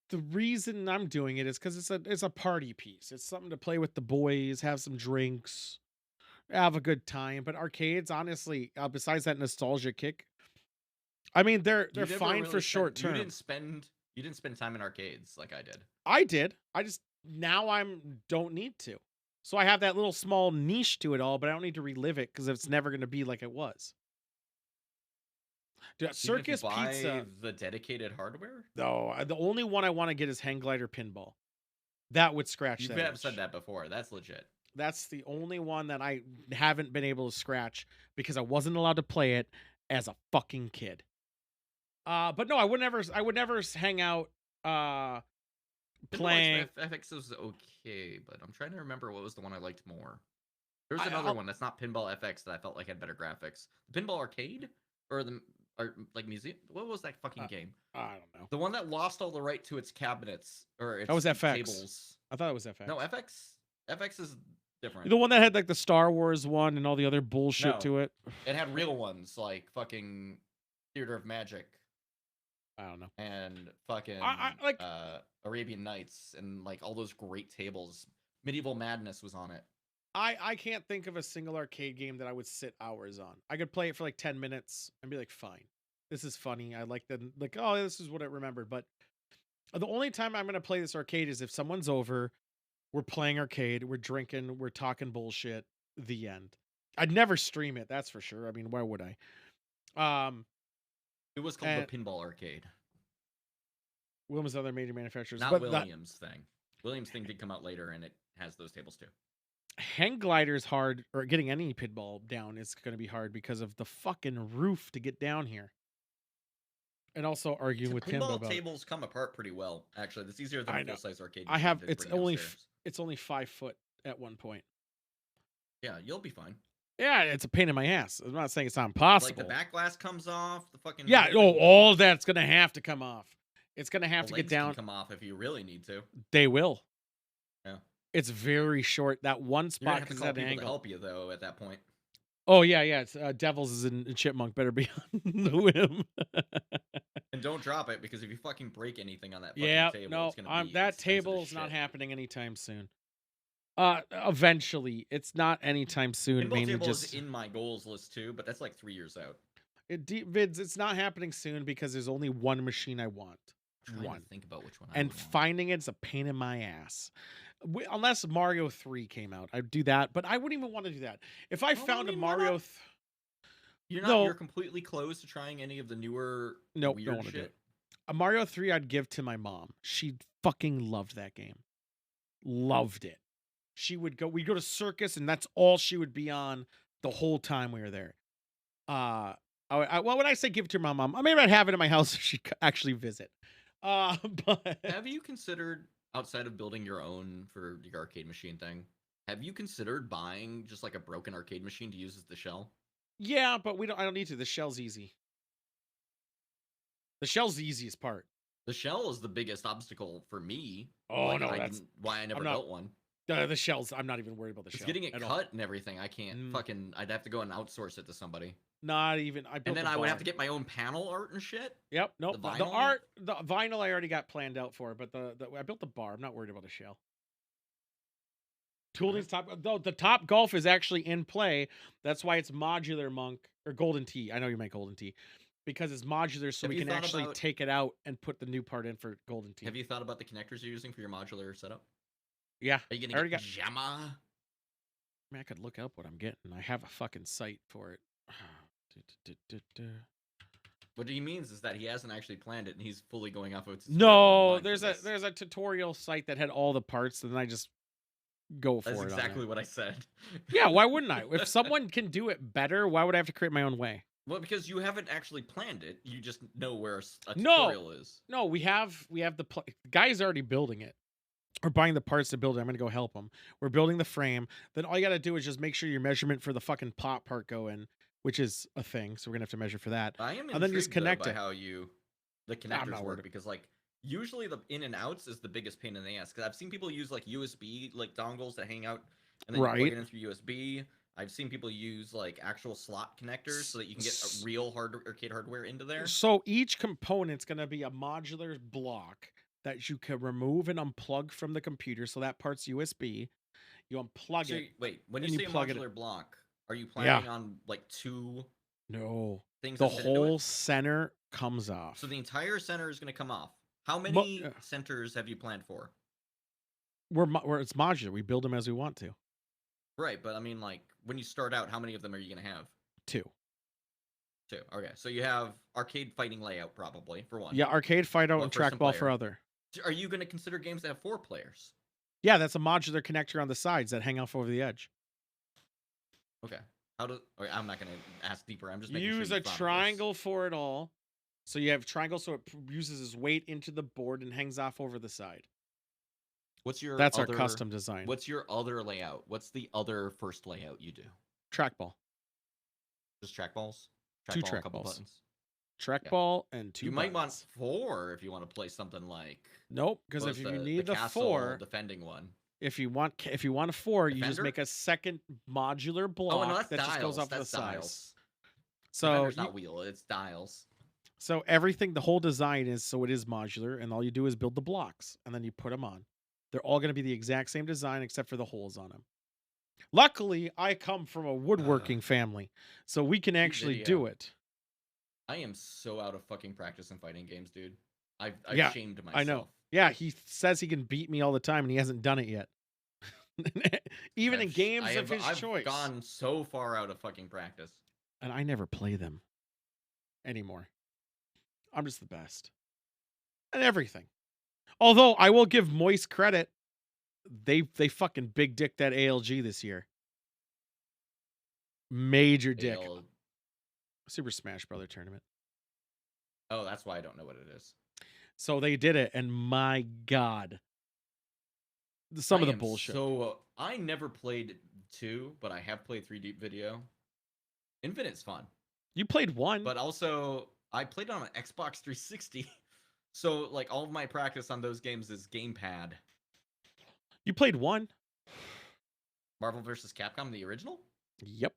The reason I'm doing it is because it's a party piece. It's something to play with the boys, have some drinks, have a good time. But arcades, honestly, besides that nostalgia kick, I mean they're You never fine really for short spent- term. You didn't spend time in arcades like I did. I did. I just now don't need to. So I have that little small niche to it all, but I don't need to relive it because it's never going to be like it was. Dude, Even if Circus you buy Pizza. the dedicated hardware. No, the only one I want to get is Hang Glider Pinball. That would scratch You that have itch. said that before. That's legit. That's the only one that I haven't been able to scratch because I wasn't allowed to play it as a fucking kid. But no, I would never hang out playing. Pinball FX was okay, but I'm trying to remember what was the one I liked more. There's I- another I'll- one that's not Pinball FX that I felt like had better graphics. The Pinball Arcade or like museum. What was that fucking game? I don't know. The one that lost all the right to its cabinets or its That was FX. tables. I thought it was FX. No, FX. FX is different. The one that had like the Star Wars one and all the other bullshit No. to it. It had real ones like fucking Theater of Magic. I don't know. And fucking like Arabian Nights and like all those great tables. Medieval Madness was on it. I can't think of a single arcade game that I would sit hours on. I could play it for like 10 minutes and be like, fine. This is funny. I like the oh, this is what I remembered. But the only time I'm gonna play this arcade is if someone's over, we're playing arcade, we're drinking, we're talking bullshit. The end. I'd never stream it. That's for sure. I mean, why would I? It was called and- the Pinball Arcade. Williams other major manufacturers, Not but Williams thing. Williams thing did come out later, and it has those tables too. Hang glider's hard, or getting any pinball down is going to be hard because of the fucking roof to get down here. And also arguing with Tim Pinball about tables come apart pretty well. Actually, it's easier than I a know. full size arcade. I have machine to bring downstairs. it's only 5 foot at one point. Yeah, you'll be fine. Yeah, it's a pain in my ass. I'm not saying it's not impossible. Like the back glass comes off. The fucking yeah. Oh, all that's gonna have to come off. It's gonna have the to get legs down. can come off if you really need to. They will. Yeah. It's very short. That one You're spot gonna have to because call that people to angle. help you though. At that point. Oh yeah. It's Devils is in Chipmunk. Better be on the whim. And don't drop it because if you fucking break anything on that fucking Yeah. table, No. it's gonna be That expensive table as is not shit. happening anytime soon. Eventually, it's not anytime soon. Pinball Mainly table just is in my goals list too, but that's like 3 years out. Vids. It's not happening soon because there's only one machine I want. I'm trying One. to think about which one. I And would want. finding it's a pain in my ass. Unless Mario 3 came out, I'd do that. But I wouldn't even want to do that. If I found a Mario, You're not. No. You're completely closed to trying any of the newer nope, weird don't want to shit. do it. A Mario 3, I'd give to my mom. She fucking loved that game. Loved it. We'd go to circus, and that's all she would be on the whole time we were there. Well, when I say give it to my mom, I maybe I'd have it in my house so she'd actually visit. But Have you considered, outside of building your own for the arcade machine thing, have you considered buying just like a broken arcade machine to use as the shell? yeah, but I don't need to. The shell's easy. The shell's the easiest part. The shell is the biggest obstacle for me. Oh, Like, no, why I never I'm not- built one. The shells, I'm not even worried about the It's shell. getting it at all. cut and everything. I can't fucking. I'd have to go and outsource it to somebody. Not even. I built And then the I would have bar. to get my own panel art and shit. Yep. Nope. The The vinyl? art, the vinyl, I already got planned out for, but I built the bar. I'm not worried about the shell. Tooling's top. Though the Top Golf is actually in play. That's why it's modular, Monk, or Golden Tee. I know you meant Golden Tee, because it's modular, so Have we you can thought actually about- take it out and put the new part in for Golden Tee. Have you thought about the connectors you're using for your modular setup? Yeah. Are you I gonna already get got. Gemma? I mean, I could look up what I'm getting. I have a fucking site for it. What he means is that he hasn't actually planned it, and he's fully going off of its. No, there's a tutorial site that had all the parts, and then I just go for That's it. on exactly there. what I said. Yeah, why wouldn't I? If someone can do it better, why would I have to create my own way? Well, because you haven't actually planned it, you just know where a No. tutorial is. No, we have the guy's already building it. We're buying the parts to build it. I'm gonna go help him. We're building the frame. Then all you gotta do is just make sure your measurement for the fucking pop part go in, which is a thing. So we're gonna have to measure for that. I am and then just intrigued, though, connect by it. how the I'm connectors not work worried. because like usually the in and outs is the biggest pain in the ass because I've seen people use like USB like dongles that hang out and then you plug Right. it in through USB. I've seen people use like actual slot connectors so that you can get a real arcade hardware into there. So each component's gonna be a modular block that you can remove and unplug from the computer. So that part's USB. You unplug So, it. wait, when you and say a plug it modular block, are you Yeah. planning on like two No. things The that fit into whole it? center comes off. So the entire center is going to come off. How many centers have you planned for? We're it's modular. We build them as we want to. Right, but I mean, like, when you start out, how many of them are you going to have? 2. Two. Okay, so you have arcade fighting layout, probably, for one. Yeah, arcade fight out Well, and first trackball for player. other. Are you going to consider games that have 4 players? Yeah, that's a modular connector on the sides that hang off over the edge. Okay. Okay, I'm not going to ask deeper. I'm just making Use sure a you thought of this. triangle for it all. So you have triangle, so it uses its weight into the board and hangs off over the side. What's your That's other, our custom design. What's your other layout? What's the other first layout you do? Trackball. Just trackballs? Two Trackball, a couple trackballs. buttons. Trackball and 2 You might want buttons. 4 if you want to play something like. Nope, because what if was you need the castle 4, defending one. if you want a 4, you just Defender? make a second modular block Oh, no, that's that dials. just goes off to the That's sides. dials. So Defender's not wheel, it's dials. So everything, the whole design is so it is modular, and all you do is build the blocks, and then you put them on. They're all going to be the exact same design except for the holes on them. Luckily, I come from a woodworking family, so we can actually do video. it. I am so out of fucking practice in fighting games, dude. I've Yeah, shamed myself. I know. Yeah, he says he can beat me all the time, and he hasn't done it yet. Even in games of his I've choice. gone so far out of fucking practice. And I never play them anymore. I'm just the best. And everything. Although I will give Moist credit. They fucking big dick that ALG this year. Major dick. Super Smash Brother tournament. Oh, that's why I don't know what it is. So they did it, and my God. Some of the bullshit. So I never played 2, but I have played 3 Deep Video. Infinite's fun. You played 1. But also, I played on an Xbox 360. So, like, all of my practice on those games is gamepad. You played 1? Marvel vs. Capcom, the original? Yep.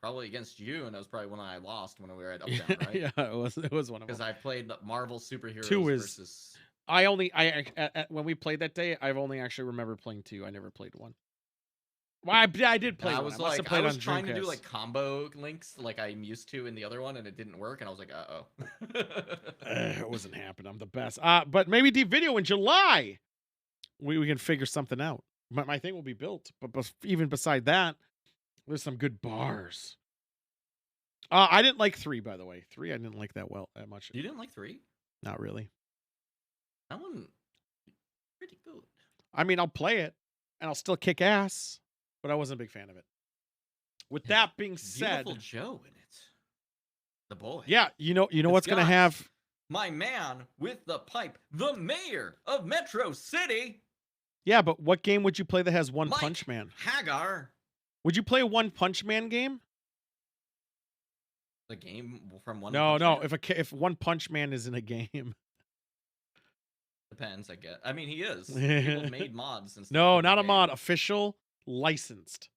Probably against you, and that was probably one I lost when we were at Up Down, right? Yeah, it was one of them. Because I played Marvel superheroes 2 is versus... when we played that day, I've only actually remember playing 2. I never played 1. Well, I did play I one. was I like, I was trying to do like combo links like I'm used to in the other one, and it didn't work, and I was like, uh-oh. It wasn't happening. I'm the best. But maybe Deep Video in July, we can figure something out. My thing will be built, but even beside that, there's some good bars. I didn't like 3, by the way. 3, I didn't like that much. You didn't like 3? Not really. That one, pretty good. I mean, I'll play it, and I'll still kick ass, but I wasn't a big fan of it. With that being said, Beautiful Joe in it. The boy. Yeah, you know what's gonna have my man with the pipe, the mayor of Metro City. Yeah, but what game would you play that has One Mike Punch Man? Hagar. Would you play a One Punch Man game? The game from One No, Punch no. Man? If One Punch Man is in a game. Depends, I guess. I mean, he is. People made mods and stuff. No, not a mod. Official, licensed.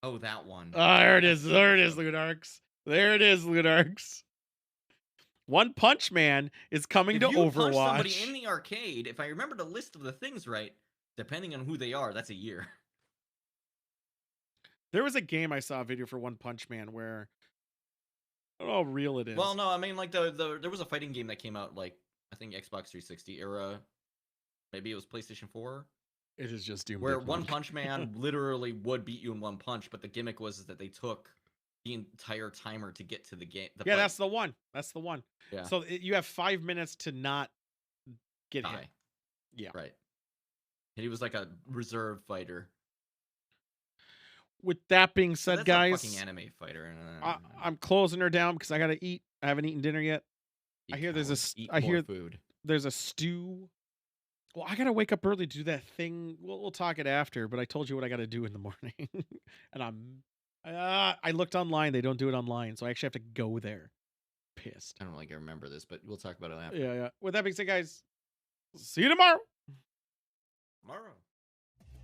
Oh, that one. There it is. There it is, Ludarks. There it is, Ludarks. One Punch Man is coming to If you punch somebody Overwatch. in the arcade, if I remember the list of the things right, depending on who they are, that's a year. There was a game I saw a video for One Punch Man where I don't know how real it is. Well, no, I mean, like, there was a fighting game that came out, like, I think Xbox 360 era. Maybe it was PlayStation 4. It is just Doom. Where Dick One Mode. Punch Man literally would beat you in one punch, but the gimmick was that they took the entire timer to get to the game. Yeah, that's the one. That's the one. Yeah. So you have 5 minutes to not get hit. Die. Yeah. Right. And he was like a reserve fighter. With that being So said, that's guys, a fucking anime fighter. I'm closing her down because I gotta eat. I haven't eaten dinner yet. I hear there's a. Eat I more hear food. there's a stew. Well, I gotta wake up early to do that thing. We'll talk it after. But I told you what I gotta do in the morning, and I looked online. They don't do it online, so I actually have to go there. Pissed. I don't like I remember this, but we'll talk about it after. Yeah, yeah. With that being said, guys, see you tomorrow. Tomorrow.